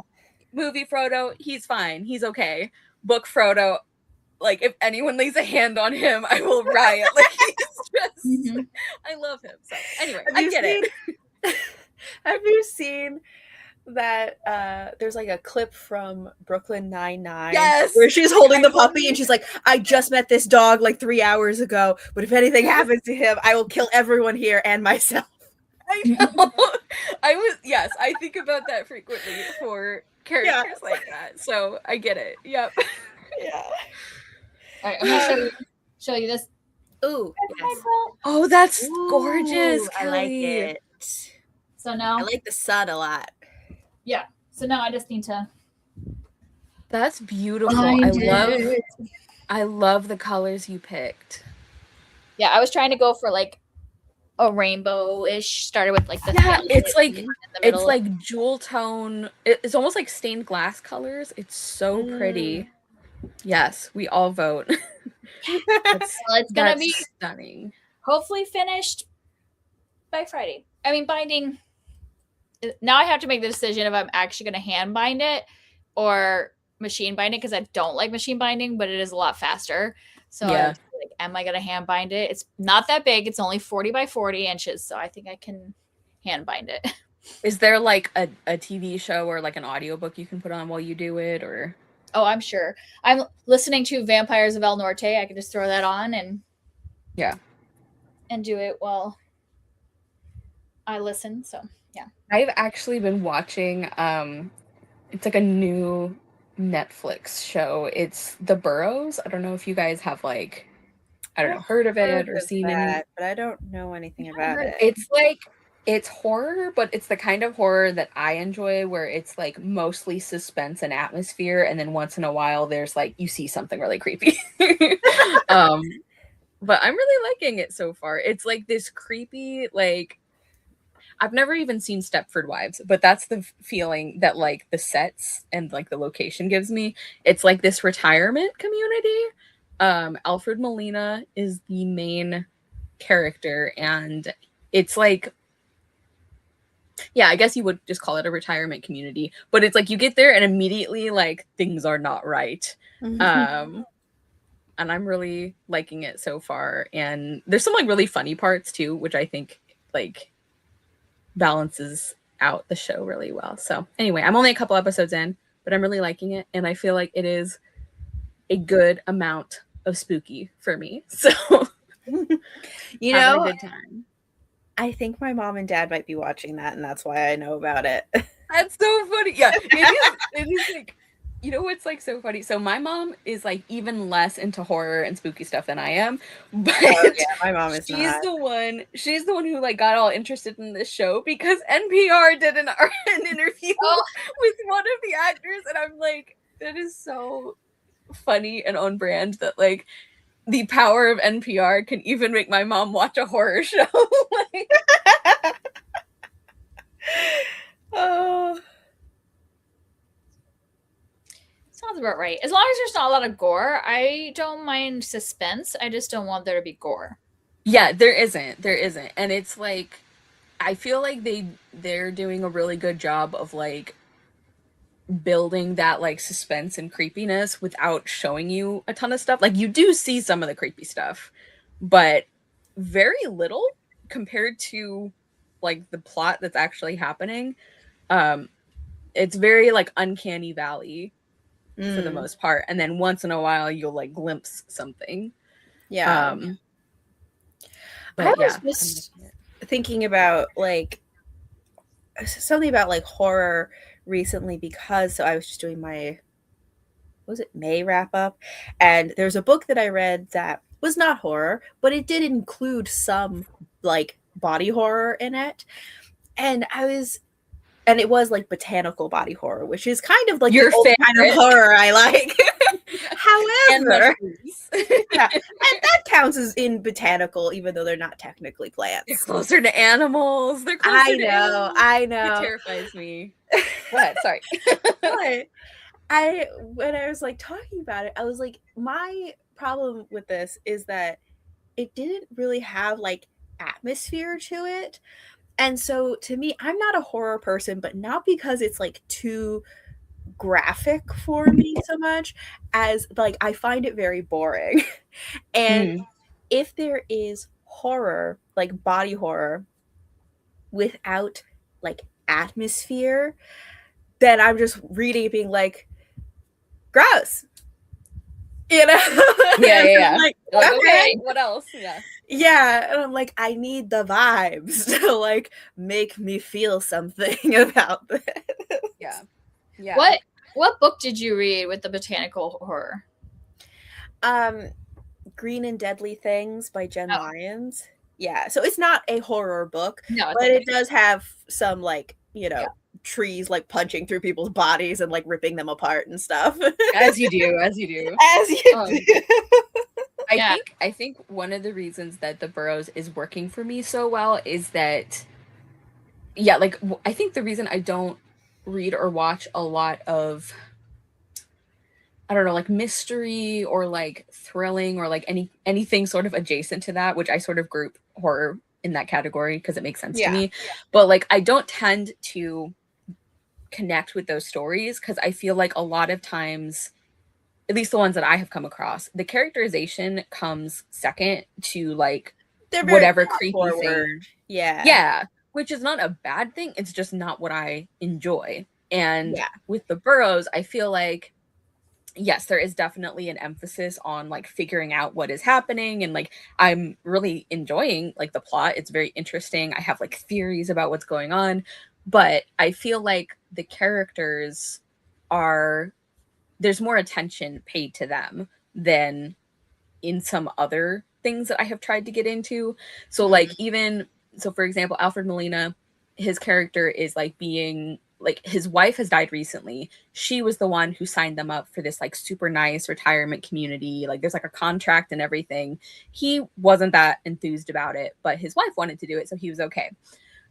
movie Frodo, he's fine, he's okay. Book Frodo, like if anyone lays a hand on him, I will riot. Like he's just, Mhm. I love him. So anyway, Have I you get it. Have you seen that there's like a clip from Brooklyn Nine-Nine Yes, where she's holding the I love puppy and she's like, I just met this dog like 3 hours ago, but if anything happens to him, I will kill everyone here and myself. I know. Yes, I think about that frequently for characters like that. So I get it. Yep. Yeah. All right, I'm gonna show you this. Ooh, yes. Oh, that's Ooh, gorgeous, I like Kelly. it. So now, I like the sun a lot. yeah. So now I just need to. That's beautiful. find I it. love the colors you picked. Yeah, I was trying to go for like a rainbow-ish. Started with like the Yeah, it's like in the it's middle. like jewel tone. It's almost like stained glass colors. It's so pretty. Yes, we all vote. That's, Well, it's gonna that's be stunning. hopefully finished by Friday. I mean, binding. Now I have to make the decision if I'm actually going to hand bind it or machine bind it, because I don't like machine binding, but it is a lot faster. So Yeah. like, am I going to hand bind it? It's not that big. It's only 40 by 40 inches. So I think I can hand bind it. Is there like a TV show or like an audiobook you can put on while you do it, or? Oh, I'm sure. I'm listening to Vampires of El Norte. I can just throw that on and do it while I listen. So yeah. I've actually been watching it's like a new Netflix show. It's The Burrows. I don't know if you guys have like heard of it or seen any. But I don't know anything about it. It's like it's horror, but it's the kind of horror that I enjoy, where it's like mostly suspense and atmosphere, and then once in a while there's like you see something really creepy. But I'm really liking it so far. It's like this creepy, like I've never even seen Stepford Wives, but that's the feeling that like the sets and like the location gives me. It's like this retirement community. Alfred Molina is the main character, and it's like, yeah, I guess you would just call it a retirement community, but it's like you get there and immediately like things are not right. And I'm really liking it so far. And there's some like really funny parts too, which I think like balances out the show really well. So anyway, I'm only a couple episodes in, but I'm really liking it, and I feel like it is a good amount of spooky for me. So you having know, a good time. I think my mom and dad might be watching that, and that's why I know about it. That's so funny. Yeah, it is like You know what's like so funny? So my mom is like even less into horror and spooky stuff than I am, but Oh yeah, my mom is she's not. the one who like got all interested in this show because NPR did an interview Oh, with one of the actors, and I'm like, that is so funny and on brand that like the power of NPR can even make my mom watch a horror show. Like, Oh. sounds about right. As long as there's not a lot of gore, I don't mind suspense. I just don't want there to be gore. yeah, there isn't, and it's like I feel like they're doing a really good job of like building that like suspense and creepiness without showing you a ton of stuff. Like you do see some of the creepy stuff, but very little compared to like the plot that's actually happening. Um it's very like uncanny valley for the Mm, most part, and then once in a while you'll like glimpse something. yeah. I But was yeah, just thinking about like something about like horror recently because so I was just doing my what was it May wrap up, and there's a book that I read that was not horror, but it did include some like body horror in it, and and it was like botanical body horror, which is kind of like the your only kind of favorite. horror I like. And However, mushrooms. yeah, and that counts as in botanical, even though they're not technically They're plants. closer to animals. They're closer to animals. I It know. terrifies me. Go ahead, sorry. But I when I was like talking about it, I was like, my problem with this is that it didn't really have like atmosphere to it. And so to me, I'm not a horror person, but not because it's like too graphic for me so much as like I find it very boring. And Mm. if there is horror, like body horror, without like atmosphere, then I'm just reading it being like, gross. You know? Yeah, And yeah. I'm like, You're like, okay. okay, what else? Yeah. Yeah. And I'm like, I need the vibes to like make me feel something about this. Yeah. Yeah. What book did you read with the botanical horror? Green and Deadly Things by Jen Oh. Lyons. Yeah. So it's not a horror book, No, it's but okay. it does have some like, you know, Yeah. trees like punching through people's bodies and like ripping them apart and stuff. As you do, as you do. As you Um, do. Yeah. I think one of the reasons that The Burrows is working for me so well is that yeah, like I think the reason I don't read or watch a lot of I don't know, like mystery or like thrilling or like anything sort of adjacent to that, which I sort of group horror in that category because it makes sense to Yeah. me. But like I don't tend to connect with those stories because I feel like a lot of times, at least the ones that I have come across, the characterization comes second to like They're very whatever plot creepy forward. thing. Yeah. Yeah, which is not a bad thing. It's just not what I enjoy. And Yeah. with The Burrows, I feel like yes, there is definitely an emphasis on like figuring out what is happening, and like I'm really enjoying like the plot. It's very interesting. I have like theories about what's going on, but I feel like the characters are there's more attention paid to them than in some other things that I have tried to get into. So like even so for example, Alfred Molina, his character is like being like his wife has died recently. She was the one who signed them up for this like super nice retirement community. Like there's like a contract and everything. He wasn't that enthused about it, but his wife wanted to do it, so he was okay.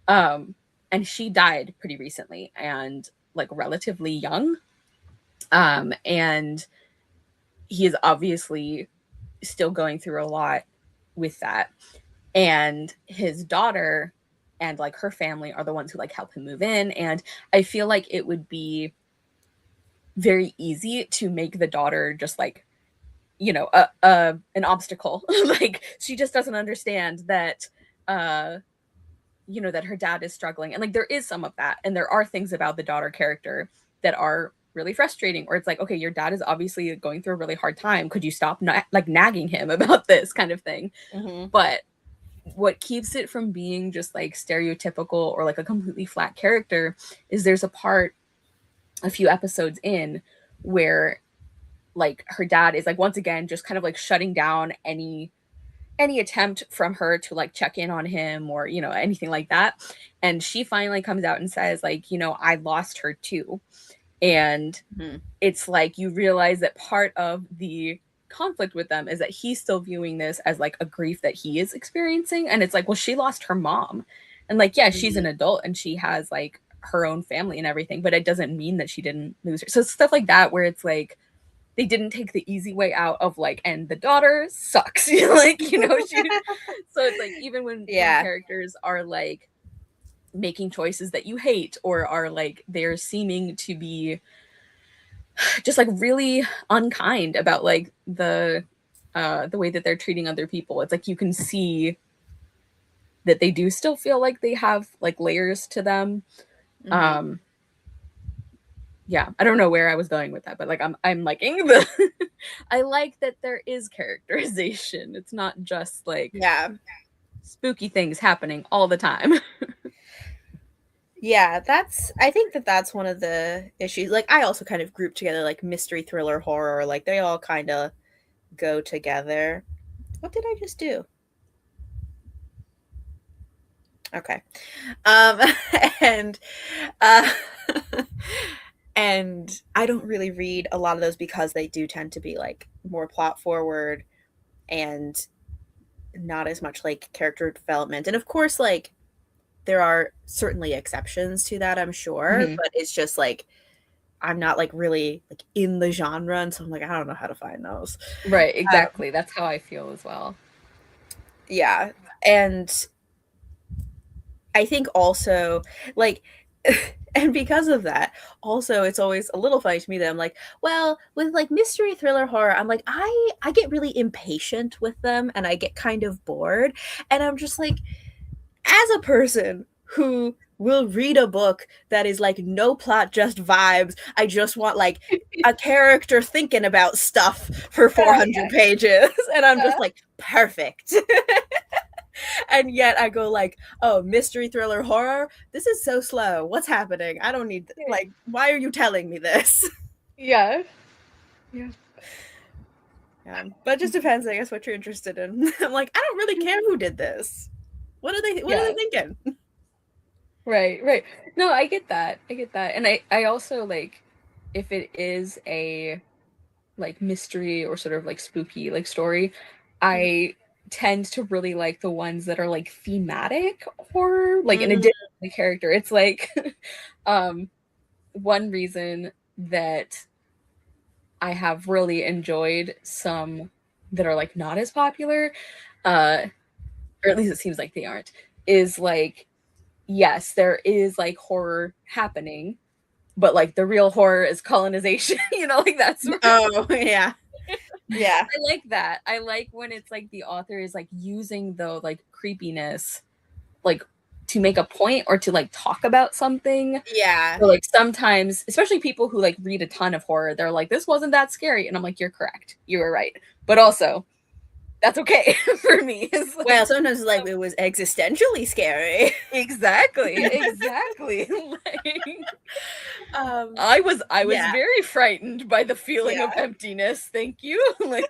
And she died pretty recently and like relatively young. And he is obviously still going through a lot with that. And his daughter and like her family are the ones who like help him move in. And I feel like it would be very easy to make the daughter just like, you know, an obstacle. Like she just doesn't understand that you know, that her dad is struggling. And like there is some of that. And there are things about the daughter character that are really frustrating, or it's like, okay, your dad is obviously going through a really hard time. Could you stop like nagging him about this kind of thing? But what keeps it from being just like stereotypical or like a completely flat character is there's a part a few episodes in where like her dad is like once again just kind of like shutting down any attempt from her to like check in on him or you know anything like that. And she finally comes out and says like, you know, I lost her too. And it's like you realize that part of the conflict with them is that he's still viewing this as like a grief that he is experiencing. And it's like, well, she lost her mom. And like, yeah, she's an adult and she has like her own family and everything, but it doesn't mean that she didn't lose her. So stuff like that where it's like they didn't take the easy way out of like, and the daughter sucks. Like, you know, so it's like even when characters are like making choices that you hate or are like they're seeming to be just like really unkind about like the way that they're treating other people, it's like you can see that they do still feel like they have like layers to them. Yeah, I don't know where I was going with that, but like I'm liking the I like that there is characterization. It's not just like spooky things happening all the time. Yeah, I think that's one of the issues. Like I also kind of group together like mystery, thriller, horror, like they all kind of go together. What did I just do? Okay. And and I don't really read a lot of those because they do tend to be like more plot forward and not as much like character development. And of course, like there are certainly exceptions to that, I'm sure, but it's just like I'm not like really like in the genre, and so I'm like I don't know how to find those. Right, exactly. That's how I feel as well. Yeah, and I think also like and because of that, also it's always a little funny to me that I'm like, well, with like mystery, thriller, horror, I'm like I get really impatient with them and I get kind of bored, and I'm just like, as a person who will read a book that is like no plot, just vibes, I just want like a character thinking about stuff for 400 pages, and I'm just like, perfect. And yet I go like, oh, mystery, thriller, horror, this is so slow. What's happening? I don't need like, why are you telling me this? Yeah. But it just depends, I guess, what you're interested in. I'm like, I don't really care who did this. What are they thinking? Right. No, I get that. And I also like if it is a like mystery or sort of like spooky like story, I tend to really like the ones that are like thematic horror, like in addition to the character. It's like one reason that I have really enjoyed some that are like not as popular, or at least it seems like they aren't, is like, yes, there is like horror happening, but like the real horror is colonization, you know, like that's yeah. I like that. I like when it's like the author is like using the like creepiness like to make a point or to like talk about something. Yeah. So, like sometimes, especially people who like read a ton of horror, they're like, this wasn't that scary. And I'm like, you're correct. You were right. But also, that's okay for me. Like, well, sometimes like it was existentially scary. Exactly. Like, I was very frightened by the feeling of emptiness. Thank you. Like,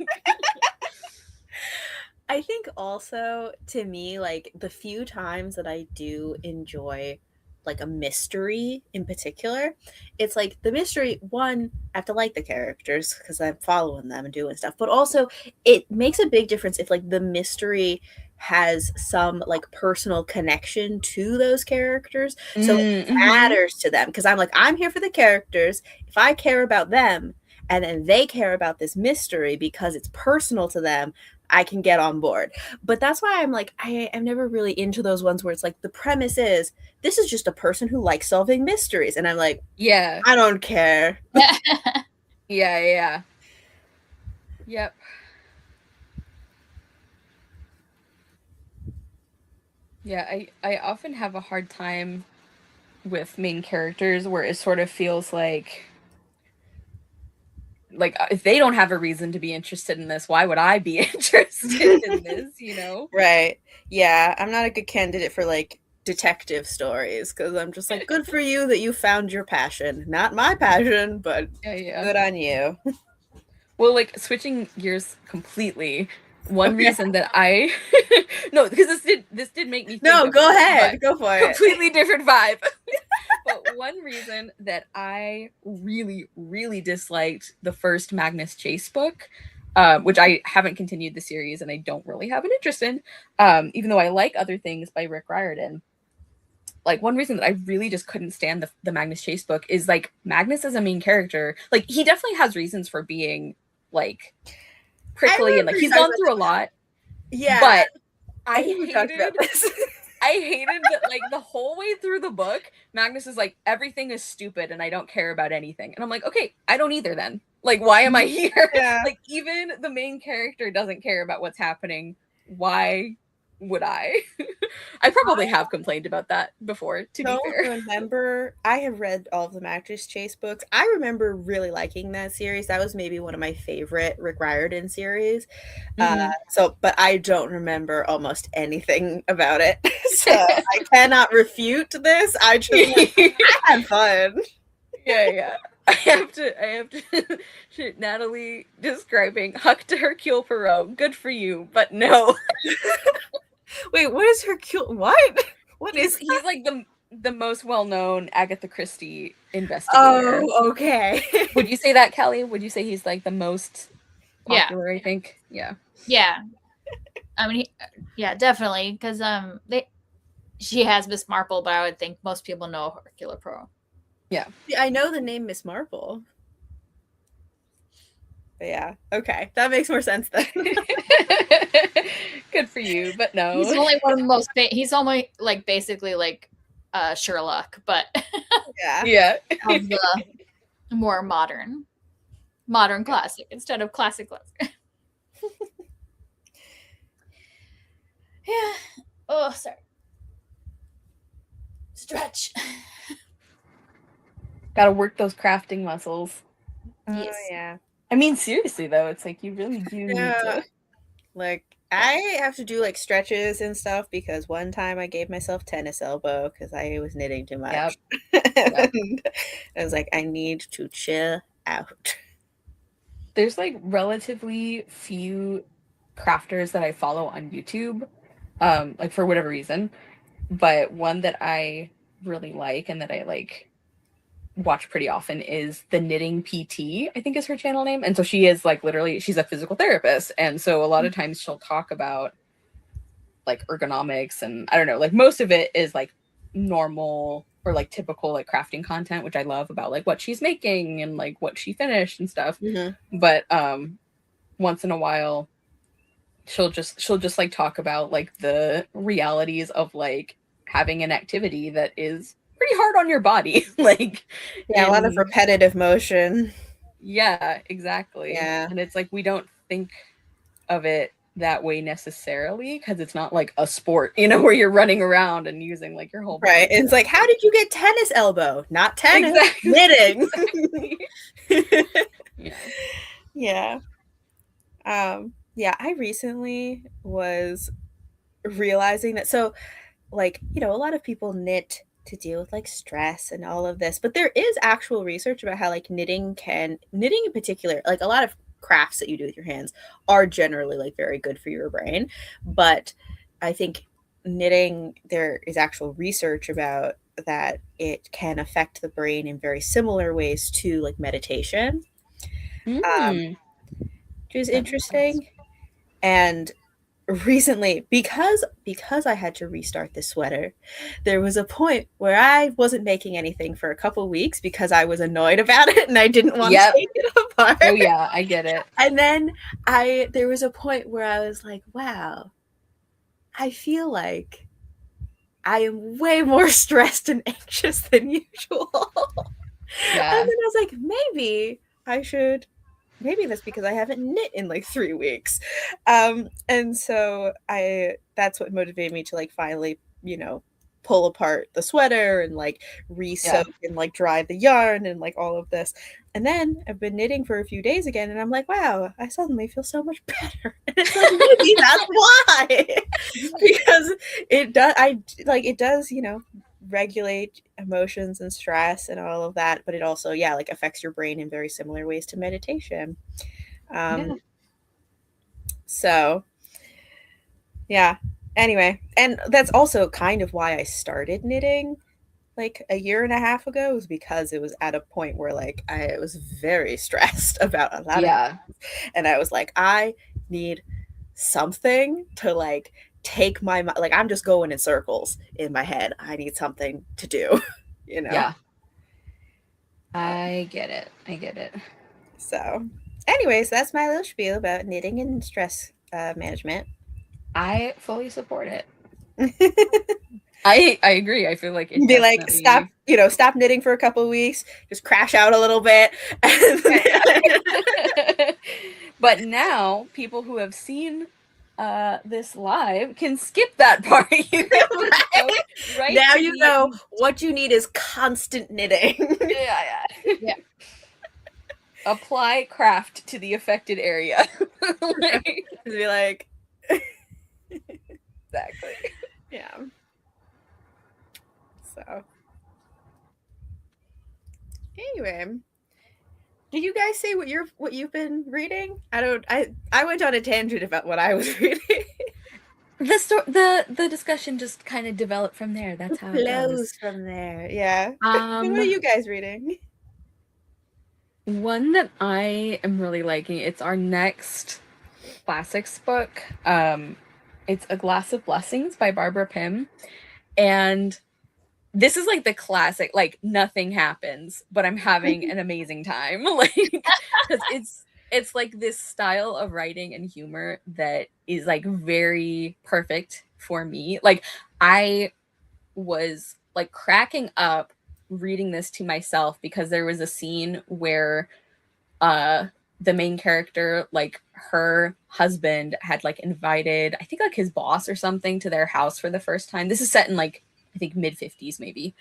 I think also to me, like the few times that I do enjoy like a mystery in particular, it's like the mystery, one, I have to like the characters because I'm following them and doing stuff, but also it makes a big difference if like the mystery has some like personal connection to those characters, so it matters to them, because I'm like, I'm here for the characters. If I care about them and then they care about this mystery because it's personal to them, I can get on board. But that's why I'm like, I am never really into those ones where it's like the premise is this is just a person who likes solving mysteries, and I'm like, yeah, I don't care. yeah. Yep. Yeah, I often have a hard time with main characters where it sort of feels like if they don't have a reason to be interested in this, why would I be interested in this, you know? Right. Yeah, I'm not a good candidate for like detective stories because I'm just like, good for you that you found your passion. Not my passion, but Yeah. good on you. Well, like switching gears completely. One Okay. reason that I no, because this did make me think No, of go it, ahead. but Go for it. completely different vibe. But one reason that I really, really disliked the first Magnus Chase book, which I haven't continued the series and I don't really have an interest in, even though I like other things by Rick Riordan. Like one reason that I really just couldn't stand the Magnus Chase book is like Magnus as a main character. Like he definitely has reasons for being like prickly and like he's gone through a lot. Yeah. But I think we talked about this. I hated that like the whole way through the book, Magnus is like, everything is stupid and I don't care about anything. And I'm like, okay, I don't either then. Like, why am I here? Yeah. Like, even the main character doesn't care about what's happening. Why would I? I probably have complained about that before, to be fair. Remember, I have read all of the Magnus Chase books. I remember really liking that series. That was maybe one of my favorite Rick Riordan series. But I don't remember almost anything about it. So I cannot refute this. I just I had fun. Yeah. I have to Natalie describing Huck to Hercule Poirot. Good for you, but no. Wait, what is Hercule? What is he's like the most well-known Agatha Christie investigator. Oh, okay. Would you say that, Kelly? Would you say he's like the most popular? I think. Yeah. I mean, definitely, because she has Miss Marple, but I would think most people know Hercule Poirot. Yeah, I know the name Miss Marple. But yeah, okay, that makes more sense then. Good for you, but no. He's only one of the most. He's only like basically like Sherlock, but yeah, of the more modern classic instead of classic. Yeah. Oh, sorry. Stretch. Gotta work those crafting muscles. Yes. Oh, yeah. I mean, seriously though, it's like you really do need to. Like, I have to do like stretches and stuff because one time I gave myself tennis elbow because I was knitting too much. Yep. I was like, I need to chill out. There's like relatively few crafters that I follow on YouTube, like for whatever reason, but one that I really like and that I like watch pretty often is the Knitting PT, I think is her channel name. And so she is like literally, she's a physical therapist, and so a lot of times she'll talk about like ergonomics, and I don't know, like most of it is like normal or like typical like crafting content, which I love, about like what she's making and like what she finished and stuff. But once in a while she'll just like talk about like the realities of like having an activity that is pretty hard on your body. Like, yeah, a lot of repetitive motion. Yeah, exactly. Yeah. And it's like we don't think of it that way necessarily because it's not like a sport, you know, where you're running around and using like your whole body. Right. It's like, how did you get tennis elbow? Not tennis, exactly. knitting. Yeah. Yeah, I recently was realizing that, so like, you know, a lot of people knit to deal with like stress and all of this, but there is actual research about how like knitting in particular, like a lot of crafts that you do with your hands are generally like very good for your brain, but I think knitting, there is actual research about that it can affect the brain in very similar ways to like meditation, which is interesting. And recently, because I had to restart this sweater, there was a point where I wasn't making anything for a couple weeks because I was annoyed about it and I didn't want to take it apart. Oh yeah, I get it. And then there was a point where I was like, wow, I feel like I am way more stressed and anxious than usual. Yeah. And then I was like, maybe that's because I haven't knit in like 3 weeks. And so that's what motivated me to like finally, you know, pull apart the sweater and like re-soak and like dry the yarn and like all of this. And then I've been knitting for a few days again, and I'm like, wow, I suddenly feel so much better. And it's like, maybe that's why. Because it does, you know, regulate emotions and stress and all of that, but it also, yeah, like affects your brain in very similar ways to meditation. So yeah. Anyway, and that's also kind of why I started knitting like a year and a half ago, was because it was at a point where like I was very stressed about a lot of things, and I was like, I need something to like take my like I'm just going in circles in my head. I need something to do, you know. Yeah. I get it. So, anyways, that's my little spiel about knitting and stress management. I fully support it. I agree. I feel like it be like, stop knitting for a couple of weeks, just crash out a little bit. But now people who have seen this live can skip that part. Right now you know what you need is constant knitting. Yeah. Apply craft to the affected area. Be like, exactly. Yeah. So anyway, did you guys say what you've been reading? I went on a tangent about what I was reading. The discussion just kind of developed from there. That's how it goes. From there. Yeah. What are you guys reading? One that I am really liking, it's our next classics book. It's A Glass of Blessings by Barbara Pym. And this is like the classic, like nothing happens, but I'm having an amazing time. Like, because it's like this style of writing and humor that is like very perfect for me. Like, I was like cracking up reading this to myself because there was a scene where the main character, like her husband had like invited, I think like his boss or something, to their house for the first time. This is set in like, I think mid-50s maybe,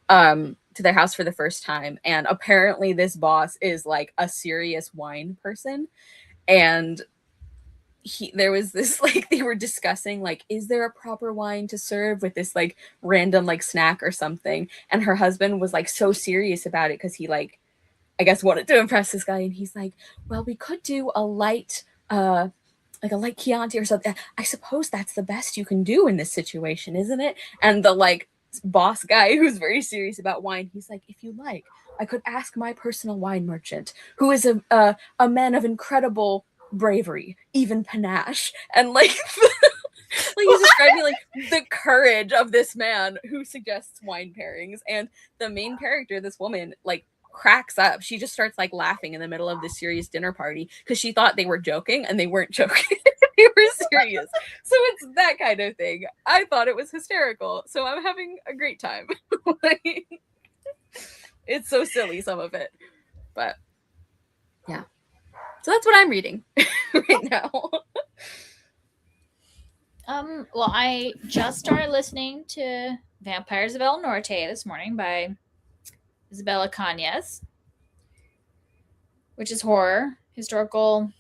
to their house for the first time. And apparently this boss is like a serious wine person. And there was this, like, they were discussing, like, is there a proper wine to serve with this, like, random, like, snack or something? And her husband was, like, so serious about it because he, like, I guess wanted to impress this guy. And he's like, well, we could do a light, like a light Chianti or something. I suppose that's the best you can do in this situation, isn't it? And the, like, boss guy who's very serious about wine, he's like, if you like, I could ask my personal wine merchant, who is a man of incredible bravery, even panache. And like like he's describing like the courage of this man who suggests wine pairings. And the main character, this woman, like cracks up. She just starts like laughing in the middle of this serious dinner party because she thought they were joking, and they weren't joking. They were serious. So it's that kind of thing. I thought it was hysterical, so I'm having a great time. Like, it's so silly, some of it, but yeah. So that's what I'm reading right now. Well, I just started listening to Vampires of El Norte this morning by Isabella Cañas, which is horror, historical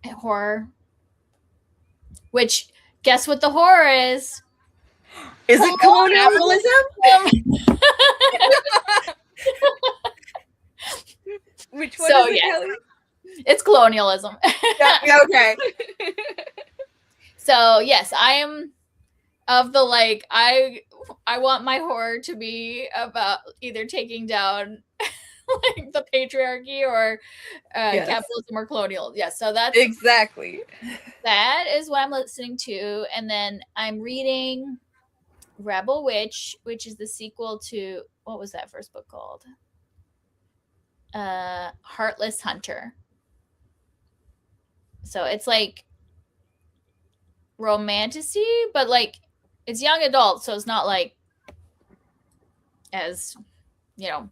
horror. Which, guess what the horror is? Is it colonialism? Which one is it, Kelly? It's colonialism. Yeah, okay. So yes, I am of the like I want my horror to be about either taking down like the patriarchy or capitalism or colonial. Yes, so that's exactly. That is what I'm listening to, and then I'm reading Rebel Witch, which is the sequel to, what was that first book called? Heartless Hunter. So it's like romantasy, but like it's young adult, so it's not like as, you know,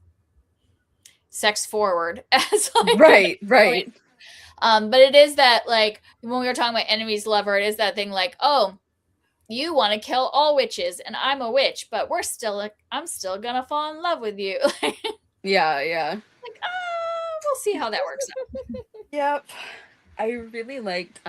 sex forward as like right. But it is that, like, when we were talking about enemies to lover, it is that thing like, oh, you want to kill all witches, and I'm a witch, but I'm still gonna fall in love with you. Like, Yeah. we'll see how that works out. Yep. I really liked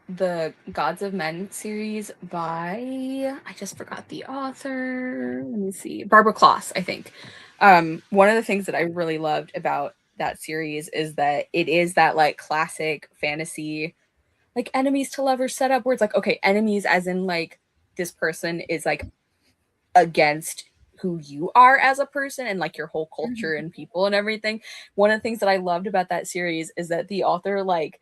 the Gods of Men series by, I just forgot the author. Let me see. Barbara Kloss, I think. One of the things that I really loved about that series is that it is that like classic fantasy, like enemies to lovers setup where it's like, okay, enemies as in like this person is like against who you are as a person and like your whole culture and people and everything. One of the things that I loved about that series is that the author like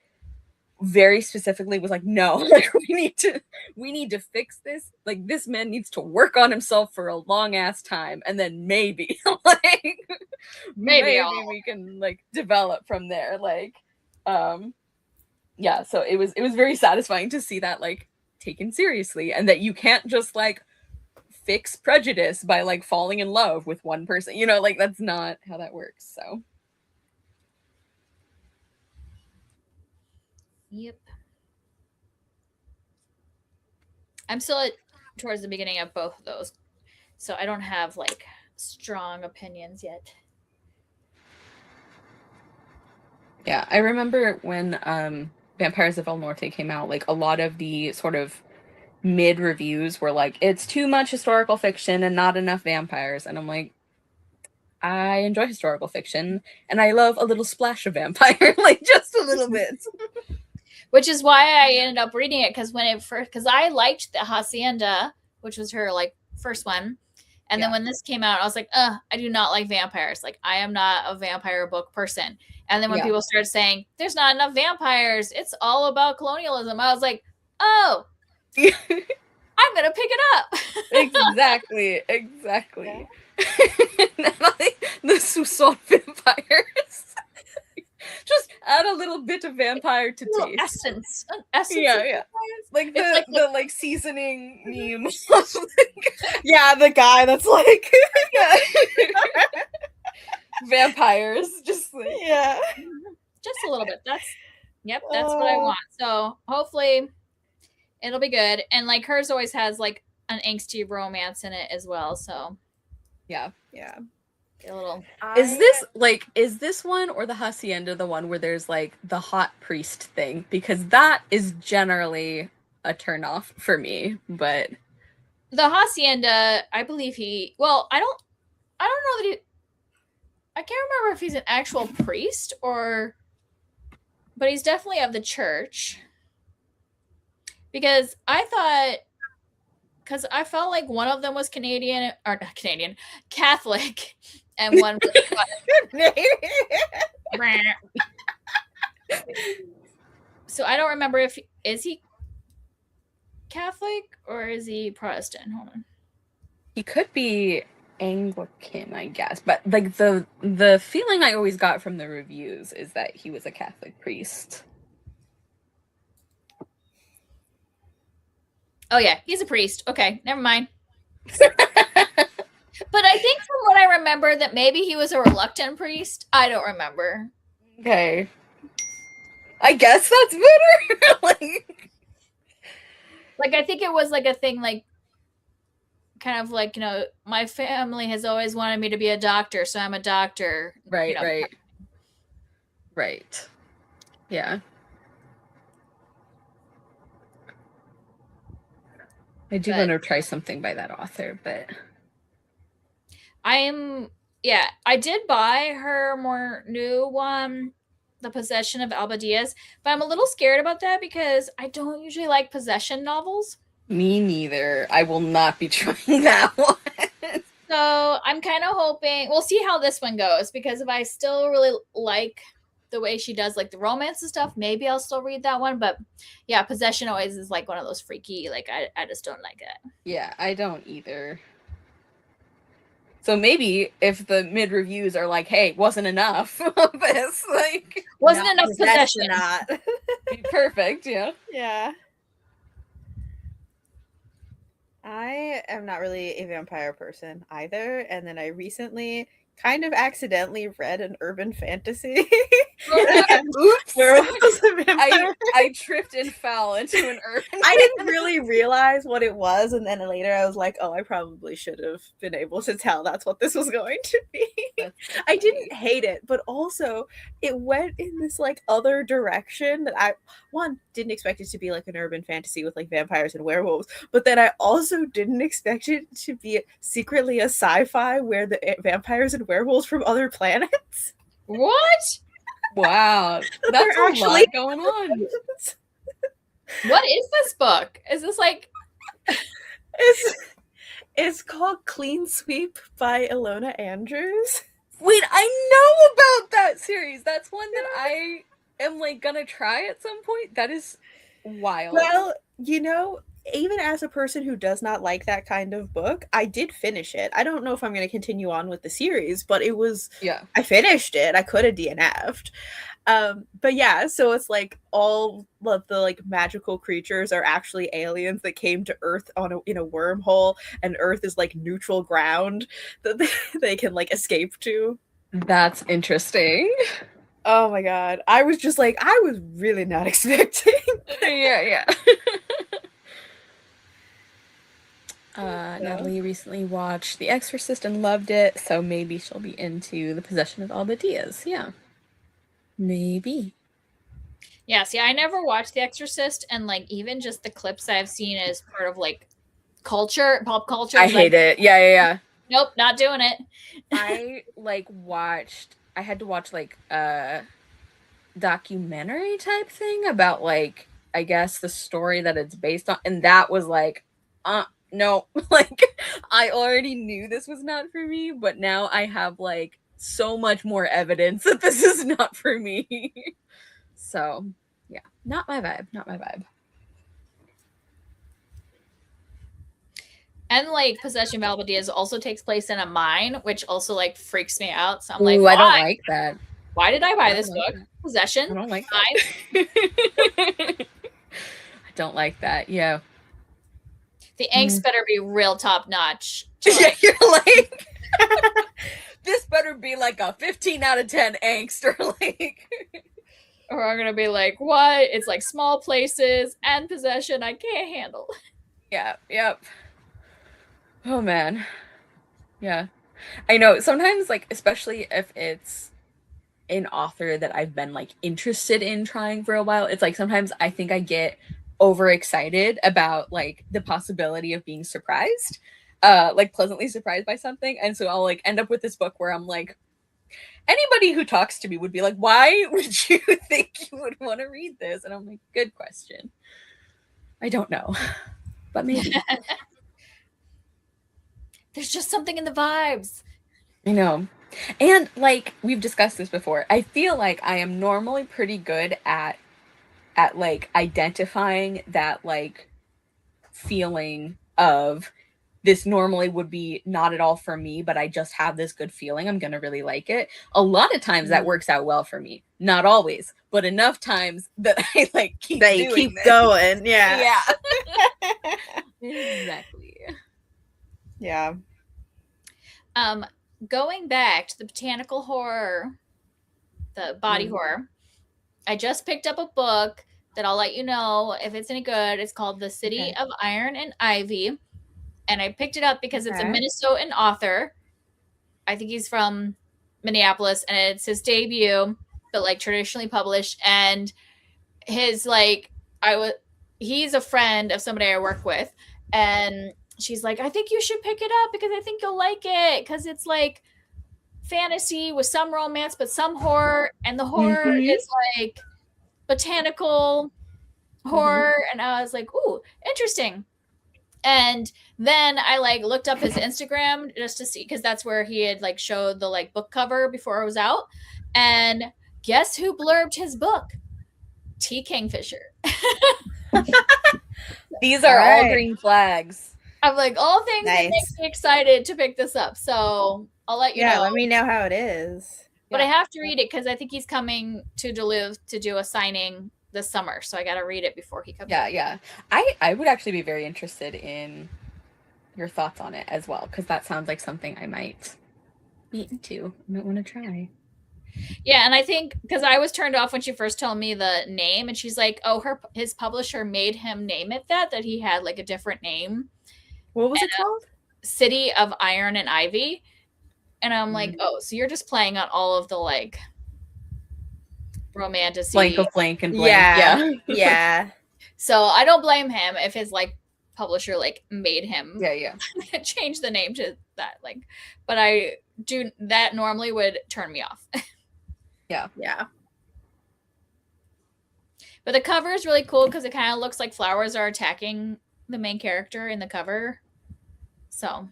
very specifically was like, no, like we need to fix this. Like this man needs to work on himself for a long ass time, and then maybe like maybe we can like develop from there. Like yeah, so it was very satisfying to see that like taken seriously, and that you can't just like fix prejudice by like falling in love with one person. You know, like that's not how that works. So Yep. I'm still towards the beginning of both of those, so I don't have like strong opinions yet. yeah, I remember when Vampires of El Norte came out, like a lot of the sort of mid reviews were like, it's too much historical fiction and not enough vampires. And I'm like, I enjoy historical fiction and I love a little splash of vampire, like just a little bit. Which is why I ended up reading it, because I liked the Hacienda, which was her like first one. And then when this came out, I was like, I do not like vampires. Like, I am not a vampire book person. And then when people started saying, there's not enough vampires, it's all about colonialism, I was like, oh, I'm going to pick it up. Exactly. The Soussault vampires. Just add a little bit of vampire to taste. Essence. Yeah. Like the seasoning meme. Yeah, the guy that's like vampires. Just like just a little bit. That's what I want. So hopefully it'll be good. And like hers always has like an angsty romance in it as well. So yeah. A little. Is this one or the Hacienda the one where there's like the hot priest thing? Because that is generally a turnoff for me. But the Hacienda, I believe I don't know that I can't remember if he's an actual priest but he's definitely of the church. Because I felt like one of them was Catholic, and one was so I don't remember is he Catholic or is he Protestant? Hold on. He could be Anglican, I guess. But like the feeling I always got from the reviews is that he was a Catholic priest. Oh yeah, he's a priest. Okay, never mind. But I think from what I remember that maybe he was a reluctant priest. I don't remember. Okay. I guess that's better. like I think it was like a thing like kind of like, my family has always wanted me to be a doctor, so I'm a doctor. Right. Yeah. I do want to try something by that author, but I did buy her more new one, The Possession of Alba Diaz, but I'm a little scared about that because I don't usually like possession novels. Me neither. I will not be trying that one. So I'm kind of hoping we'll see how this one goes, because if I still really like the way she does like the romance and stuff, maybe I'll still read that one. But yeah, Possession always is like one of those freaky, like I just don't like it. Yeah, I don't either. So maybe if the mid reviews are like, hey, wasn't enough of this, like wasn't enough possession. Not. Perfect, yeah. Yeah. I am not really a vampire person either, and then I recently kind of accidentally read an urban fantasy Oops. Werewolf is a vampire. I tripped and fell into an urban. I didn't really realize what it was, and then later I was like, oh, I probably should have been able to tell that's what this was going to be. I didn't hate it, but also it went in this like other direction that I didn't expect it to be like an urban fantasy with like vampires and werewolves, but then I also didn't expect it to be secretly a sci-fi where the vampires and werewolves from other planets. What? Wow, that's a lot going on. What is this book? Is this like it's called Clean Sweep by Ilona Andrews. Wait, I know about that series. That's one that I am like gonna try at some point. That is wild. Well, you know, even as a person who does not like that kind of book, I did finish it. I don't know if I'm going to continue on with the series, but it was, I finished it. I could have DNF'd. But yeah, so it's like all of the like magical creatures are actually aliens that came to Earth in a wormhole, and Earth is like neutral ground that they can like escape to. That's interesting. Oh my god. I was just like, I was really not expecting. Yeah. Natalie recently watched The Exorcist and loved it, so maybe she'll be into The Possession of Alba-Diaz. Yeah. Maybe. Yeah, see, I never watched The Exorcist, and like even just the clips I've seen as part of like pop culture. I hate it. Yeah. Nope, not doing it. I had to watch like a documentary type thing about like, I guess the story that it's based on, and that was like, no, like I already knew this was not for me, but now I have like so much more evidence that this is not for me. So yeah, not my vibe. And like Possession of Alba-Diaz also takes place in a mine, which also like freaks me out. So I'm like, I don't like that. Why did I buy this book? Possession? I don't like that. I don't like that. Yeah. The angst better be real top notch. Yeah, you're like, this better be like a 15 out of 10 angst, or like, or I'm gonna be like, what? It's like small places and possession I can't handle. Yeah, yep. Oh man. Yeah. I know sometimes, like, especially if it's an author that I've been like interested in trying for a while, it's like sometimes I think I get overexcited about like the possibility of being surprised, like pleasantly surprised by something, and so I'll like end up with this book where I'm like, anybody who talks to me would be like, why would you think you would want to read this? And I'm like, good question. I don't know, but maybe. There's just something in the vibes. I know. And like we've discussed this before, I feel like I am normally pretty good at like identifying that like feeling of this normally would be not at all for me, but I just have this good feeling I'm gonna really like it. A lot of times that works out well for me. Not always, but enough times that I like keep going. Yeah. Exactly. Yeah. Going back to the botanical horror, the body horror, I just picked up a book that I'll let you know if it's any good. It's called The City of Iron and Ivy. And I picked it up because it's a Minnesotan author. I think he's from Minneapolis, and it's his debut, but like traditionally published. And his like, he's a friend of somebody I work with, and she's like, I think you should pick it up because I think you'll like it, because it's like fantasy with some romance but some horror, and the horror is like botanical horror. And I was like, ooh, interesting. And then I like looked up his Instagram just to see, because that's where he had like showed the like book cover before it was out. And guess who blurbed his book? T. Kingfisher. These are all green flags. I'm like, all things that make me excited to pick this up. So I'll let you know. Yeah, let me know how it is. But I have to read it because I think he's coming to Duluth to do a signing this summer. So I got to read it before he comes. Yeah. I would actually be very interested in your thoughts on it as well, because that sounds like something I might be into. I might want to try. Yeah, and I think because I was turned off when she first told me the name, and she's like, "Oh, his publisher made him name it that he had like a different name, What was it called? City of Iron and Ivy," and I'm like, Mm. "Oh, so you're just playing on all of the like Blank romantasy." of blank and blank. Yeah. Yeah. Yeah. So I don't blame him if his like publisher like made him Yeah. change the name to that. Like, but I do that normally would turn me off. Yeah. But the cover is really cool because it kind of looks like flowers are attacking the main character in the cover. So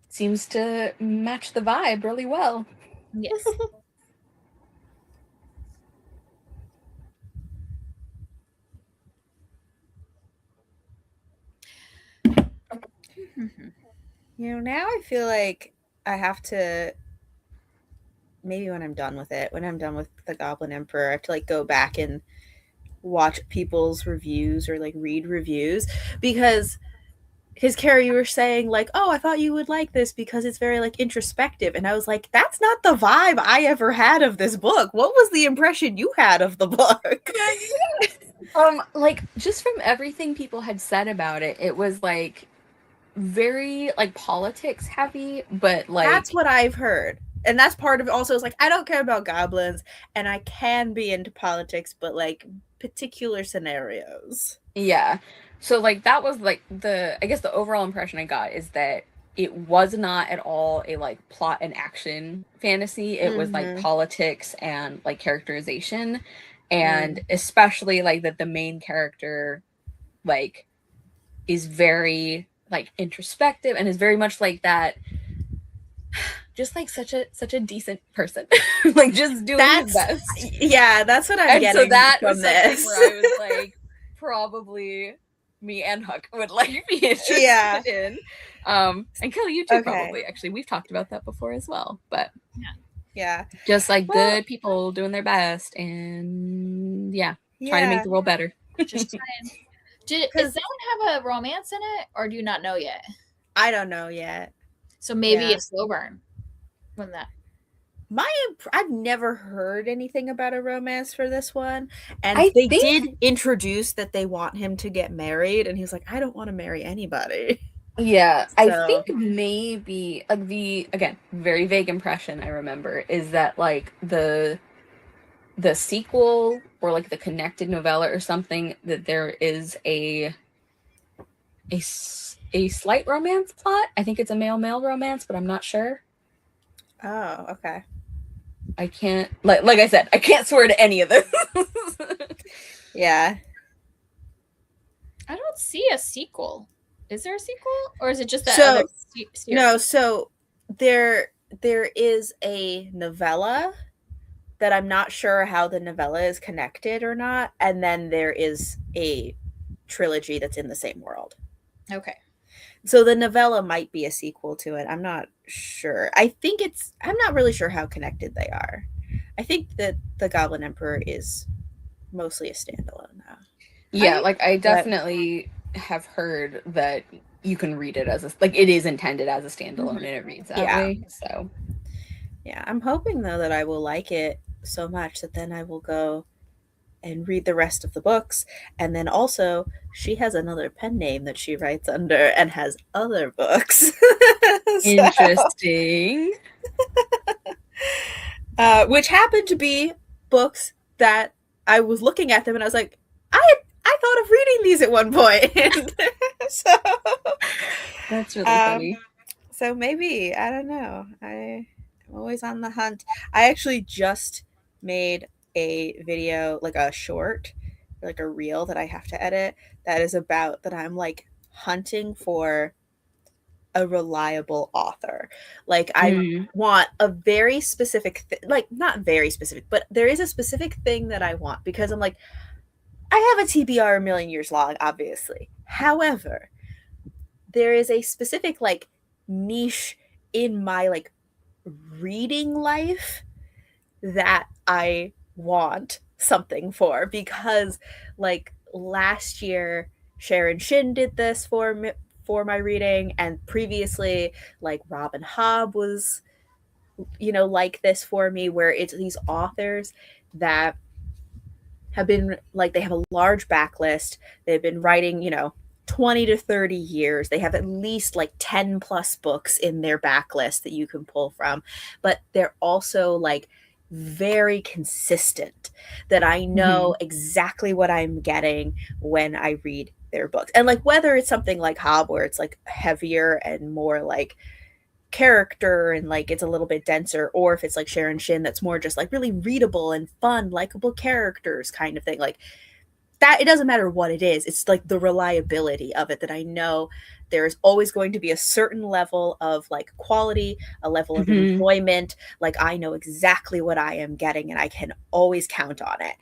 Seems to match the vibe really well. yes. Now I feel like I have to, maybe when I'm done with it, when I'm done with the Goblin Emperor, I have to like go back and watch people's reviews or like read reviews because Carrie, you were saying like, oh, I thought you would like this because it's very like introspective, and I was like, that's not the vibe I ever had of this book. What was the impression you had of the book? Like just from everything people had said about it, it was like very like politics heavy, but like That's what I've heard. And that's part of it also is like, I don't care about goblins and I can be into politics, but like particular scenarios. yeah. So like that was like I guess the overall impression I got is that it was not at all a like plot and action fantasy. It was like politics and like characterization, and especially like that the main character like is very like introspective and is very much like that, just like such a decent person, like just doing his best. Yeah, that's what I'm And getting so that from was this. where I was like, probably me and Huck would like be interested in. And Kelly, you too, probably. Actually, we've talked about that before as well. But yeah, just like good people doing their best and trying to make the world better. Just trying. Does that one have a romance in it, or do you not know yet? I don't know yet. So maybe it's slow burn. When that. I've never heard anything about a romance for this one, and they did introduce that they want him to get married, and he's like, I don't want to marry anybody. Yeah, so. I think maybe like the again very vague impression I remember is that like the sequel or like the connected novella or something, that there is a slight romance plot. I think it's a male romance, but I'm not sure. Oh, okay. I can't like I said, I can't swear to any of this. Yeah. I don't see a sequel. Is there a sequel, or is it just that other series? No, so there is a novella that I'm not sure how the novella is connected or not, and then there is a trilogy that's in the same world. Okay. So the novella might be a sequel to it. I'm not sure. I'm not really sure how connected they are. I think that the Goblin Emperor is mostly a standalone now. Yeah, like I definitely have heard that you can read it as it is intended as a standalone, and it reads that way. So yeah, I'm hoping though that I will like it so much that then I will go and read the rest of the books. And then also she has another pen name that she writes under and has other books. Interesting. Which happened to be books that I was looking at them and I was like, I thought of reading these at one point. So that's really funny. So maybe, I don't know. I'm always on the hunt. I actually just made a video, like a short, like a reel that I have to edit, that is about that I'm like hunting for a reliable author. Like I want a very specific like not very specific, but there is a specific thing that I want, because I'm like, I have a TBR a million years long, obviously. However, there is a specific like niche in my like reading life that I want something for, because like last year Sharon Shin did this for my reading, and previously like Robin Hobb was like this for me, where it's these authors that have been like, they have a large backlist. They've been writing, 20 to 30 years. They have at least like 10 plus books in their backlist that you can pull from, but they're also like very consistent, that I know exactly what I'm getting when I read their books. And like, whether it's something like Hob, where it's like heavier and more like character and like it's a little bit denser, or if it's like Sharon Shin, that's more just like really readable and fun, likable characters kind of thing, like that, it doesn't matter what it is. It's like the reliability of it, that I know there's always going to be a certain level of like quality, a level of enjoyment. Like I know exactly what I am getting and I can always count on it.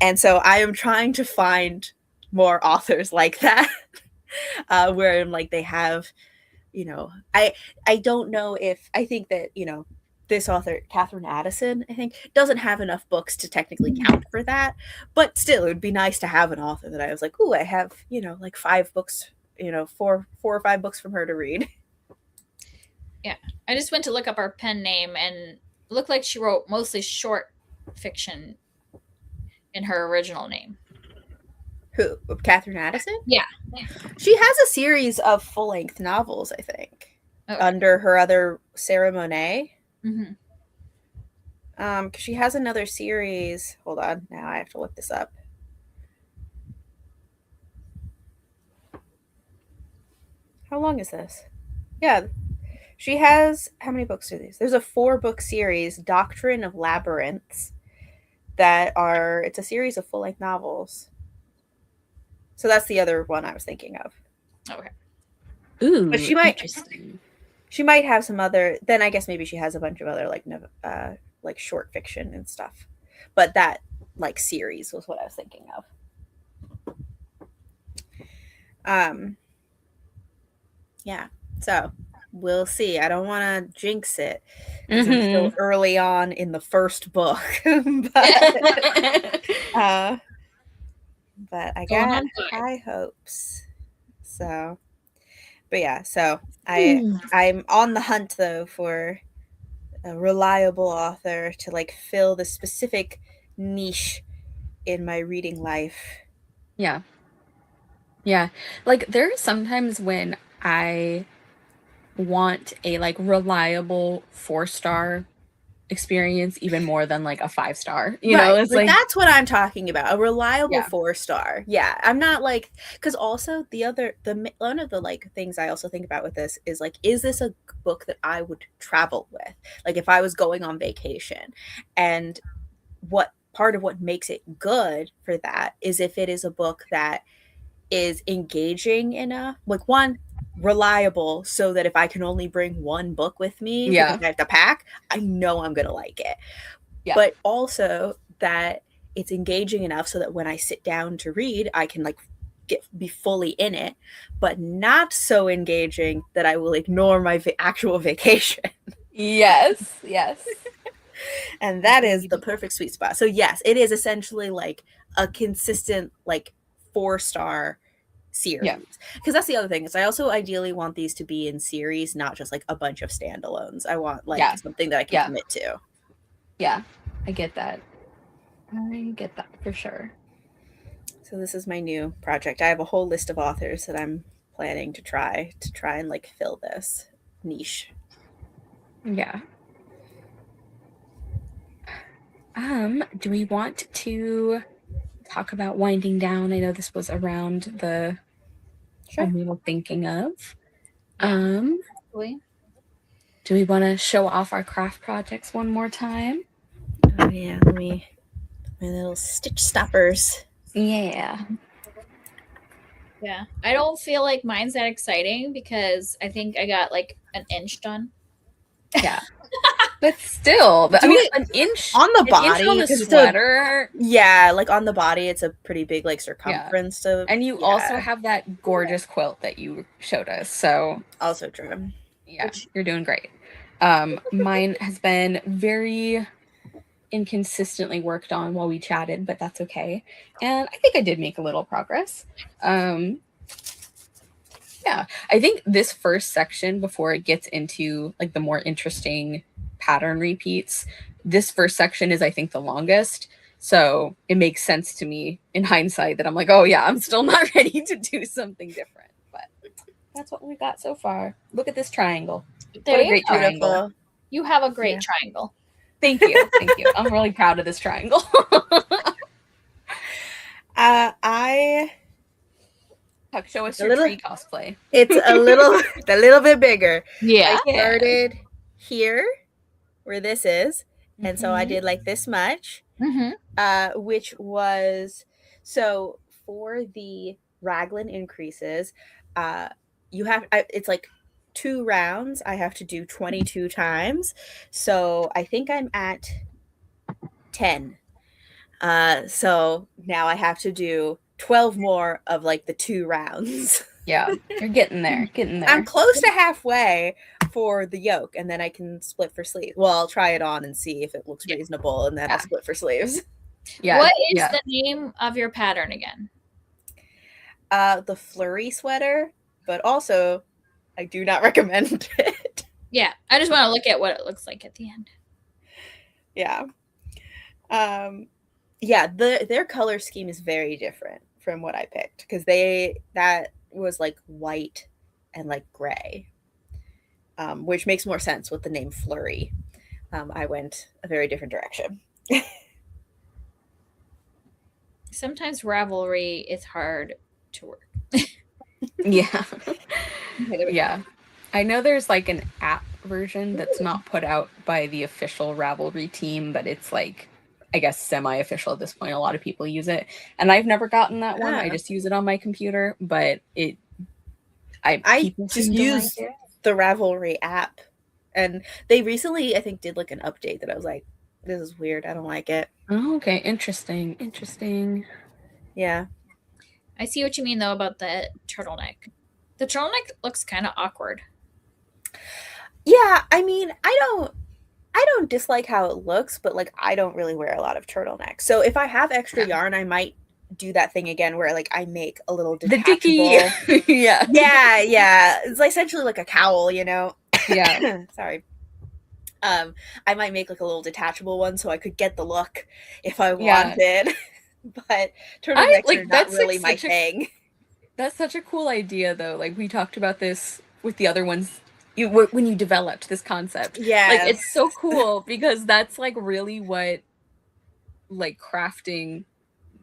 And so I am trying to find more authors like that, where I'm like, they have, I don't know if, I think that, this author, Catherine Addison, I think, doesn't have enough books to technically count for that. But still, it would be nice to have an author that I was like, ooh, I have, like 5 books, 4 or 5 books from her to read. Yeah. I just went to look up her pen name, and it looked like she wrote mostly short fiction in her original name. Who? Catherine Addison? Yeah. She has a series of full-length novels, I think, under her other Sarah Monet. Because she has another series. Hold on, now I have to look this up. How long is this? Yeah, she has, how many books are these? There's a 4-book series, Doctrine of Labyrinths, it's a series of full-length novels. So that's the other one I was thinking of. Okay. Ooh, but she might have some other, then I guess maybe she has a bunch of other like short fiction and stuff. But that like series was what I was thinking of. Yeah. So we'll see. I don't want to jinx it, because I'm still early on in the first book. But I got high hopes. So, but yeah, so I'm on the hunt though for a reliable author to like fill the specific niche in my reading life. Yeah. Like there are sometimes when I want a like reliable 4-star experience even more than like a 5-star, know, it's like that's what I'm talking about, a reliable 4-star. Yeah, I'm not like, because also one of the like things I also think about with this is like, is this a book that I would travel with, like if I was going on vacation? And what part of what makes it good for that is if it is a book that is engaging enough, like one, reliable, so that if I can only bring one book with me because I have to pack, I know I'm gonna like it. But also that it's engaging enough so that when I sit down to read, I can like be fully in it, but not so engaging that I will ignore my actual vacation. Yes. And that is the perfect sweet spot. So yes, it is essentially like a consistent like 4-star series. Because that's the other thing, is I also ideally want these to be in series, not just like a bunch of standalones. I want like something that I can commit to. Yeah, I get that for sure. So this is my new project. I have a whole list of authors that I'm planning to try and like fill this niche. Yeah. Do we want to talk about winding down? I know this was around the one we were thinking of. Do we want to show off our craft projects one more time? Oh yeah, my little stitch stoppers. Yeah, I don't feel like mine's that exciting because I think I got like an inch done. Yeah. But still, an inch on the body on the sweater. Like on the body, it's a pretty big like circumference. And you also have that gorgeous quilt that you showed us. So also true. Yeah, you're doing great. Mine has been very inconsistently worked on while we chatted, but that's okay. And I think I did make a little progress. Yeah, I think this first section, before it gets into like the more interesting pattern repeats. This first section is, I think, the longest. So it makes sense to me in hindsight that I'm like, oh yeah, I'm still not ready to do something different. But that's what we got so far. Look at this triangle. There What a you great go. triangle. Beautiful. You have a great Yeah. triangle. Thank you. Thank you. I'm really proud of this triangle. I Huck, show us A your little- tree cosplay. it's a little bit bigger. Yeah. I started here where this is, and so I Mhm. did like this much, Mm-hmm. which was so for the raglan increases, you have it's like 2 rounds. I have to do 22 times, so I think I'm at 10. So now I have to do 12 more of like the 2 rounds. Yeah, you're getting there. Getting there. I'm close to halfway for the yoke, and then I can split for sleeves. Well, I'll try it on and see if it looks Yeah. reasonable, and then Yeah. I'll split for sleeves. Yeah. What is yeah. the name of your pattern again? The flurry sweater, but also I do not recommend it. Yeah, I just want to look at what it looks like at the end. Yeah. Yeah, their color scheme is very different from what I picked because that was like white and like gray, which makes more sense with the name Flurry. I went a very different direction. Sometimes Ravelry is hard to work. Yeah. Okay, there we go. Yeah. I know there's like an app version that's not put out by the official Ravelry team, but it's like, I guess, semi-official at this point. A lot of people use it. And I've never gotten that one. I Ah. just use it on my computer, but I people just seem to like use it. the Ravelry app, and they recently, I think, did like an update that I was like, this is weird. I don't like it. Oh, okay. Interesting. Interesting. Yeah. I see what you mean though about the turtleneck. The turtleneck looks kind of awkward. Yeah, I mean, I don't dislike how it looks, but like I don't really wear a lot of turtlenecks. So if I have extra Yeah. yarn, I might do that thing again where like I make a little The detachable. dicky. Yeah. Yeah. It's essentially like a cowl, you know. Yeah. Sorry. I might make like a little detachable one so I could get the look if I Yeah. wanted. But turtlenecks like, are not that's, like, really my such a- thing. That's such a cool idea, though. Like, we talked about this with the other ones when you developed this concept. Yeah. Like, it's so cool because that's, like, really what, like, crafting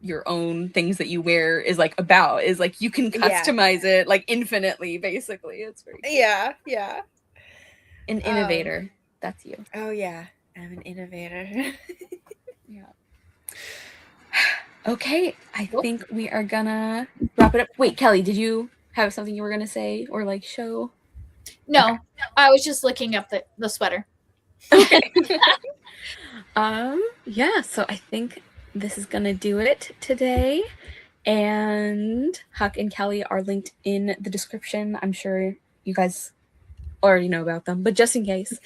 your own things that you wear is, like, about. Is, like, you can Yeah. customize it, like, infinitely, basically. It's very cool. Yeah. An innovator. That's you. Oh yeah. I'm an innovator. Yeah. Okay, I Cool. think we are gonna wrap it up. Wait, Kelly, did you have something you were gonna say or like show? No, I was just looking up the sweater. Yeah, so I think this is gonna do it today. And Huck and Kelly are linked in the description. I'm sure you guys already know about them, but just in case.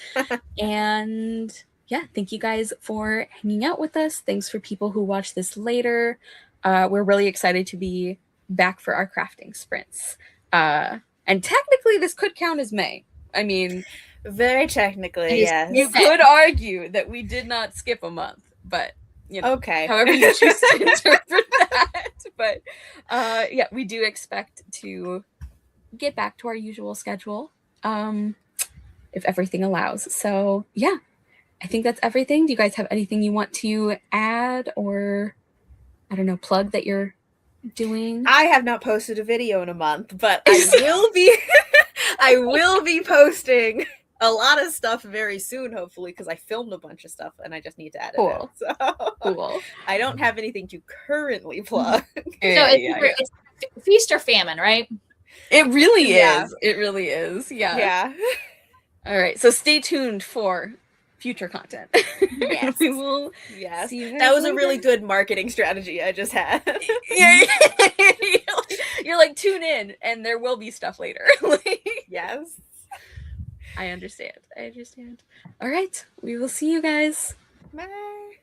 And yeah, thank you guys for hanging out with us. Thanks for people who watch this later. We're really excited to be back for our crafting sprints. And technically, this could count as May. I mean, Very technically, It is- yes. you could argue that we did not skip a month, but you know, Okay. however you choose to interpret that. But yeah, we do expect to get back to our usual schedule if everything allows. So yeah, I think that's everything. Do you guys have anything you want to add or, I don't know, plug that you're doing? I have not posted a video in a month, but I will be I will be posting a lot of stuff very soon, hopefully, because I filmed a bunch of stuff and I just need to edit Cool. it. So Cool. I don't have anything to currently plug. So it's feast or famine, right? It really Yeah. is. It really is. Yeah. Yeah. All right. So stay tuned for future content. Yes. We will Yes. see you guys That was a later. really good marketing strategy I just had. Yeah. You're like, tune in and there will be stuff later. Yes. I understand. All right. We will see you guys. Bye.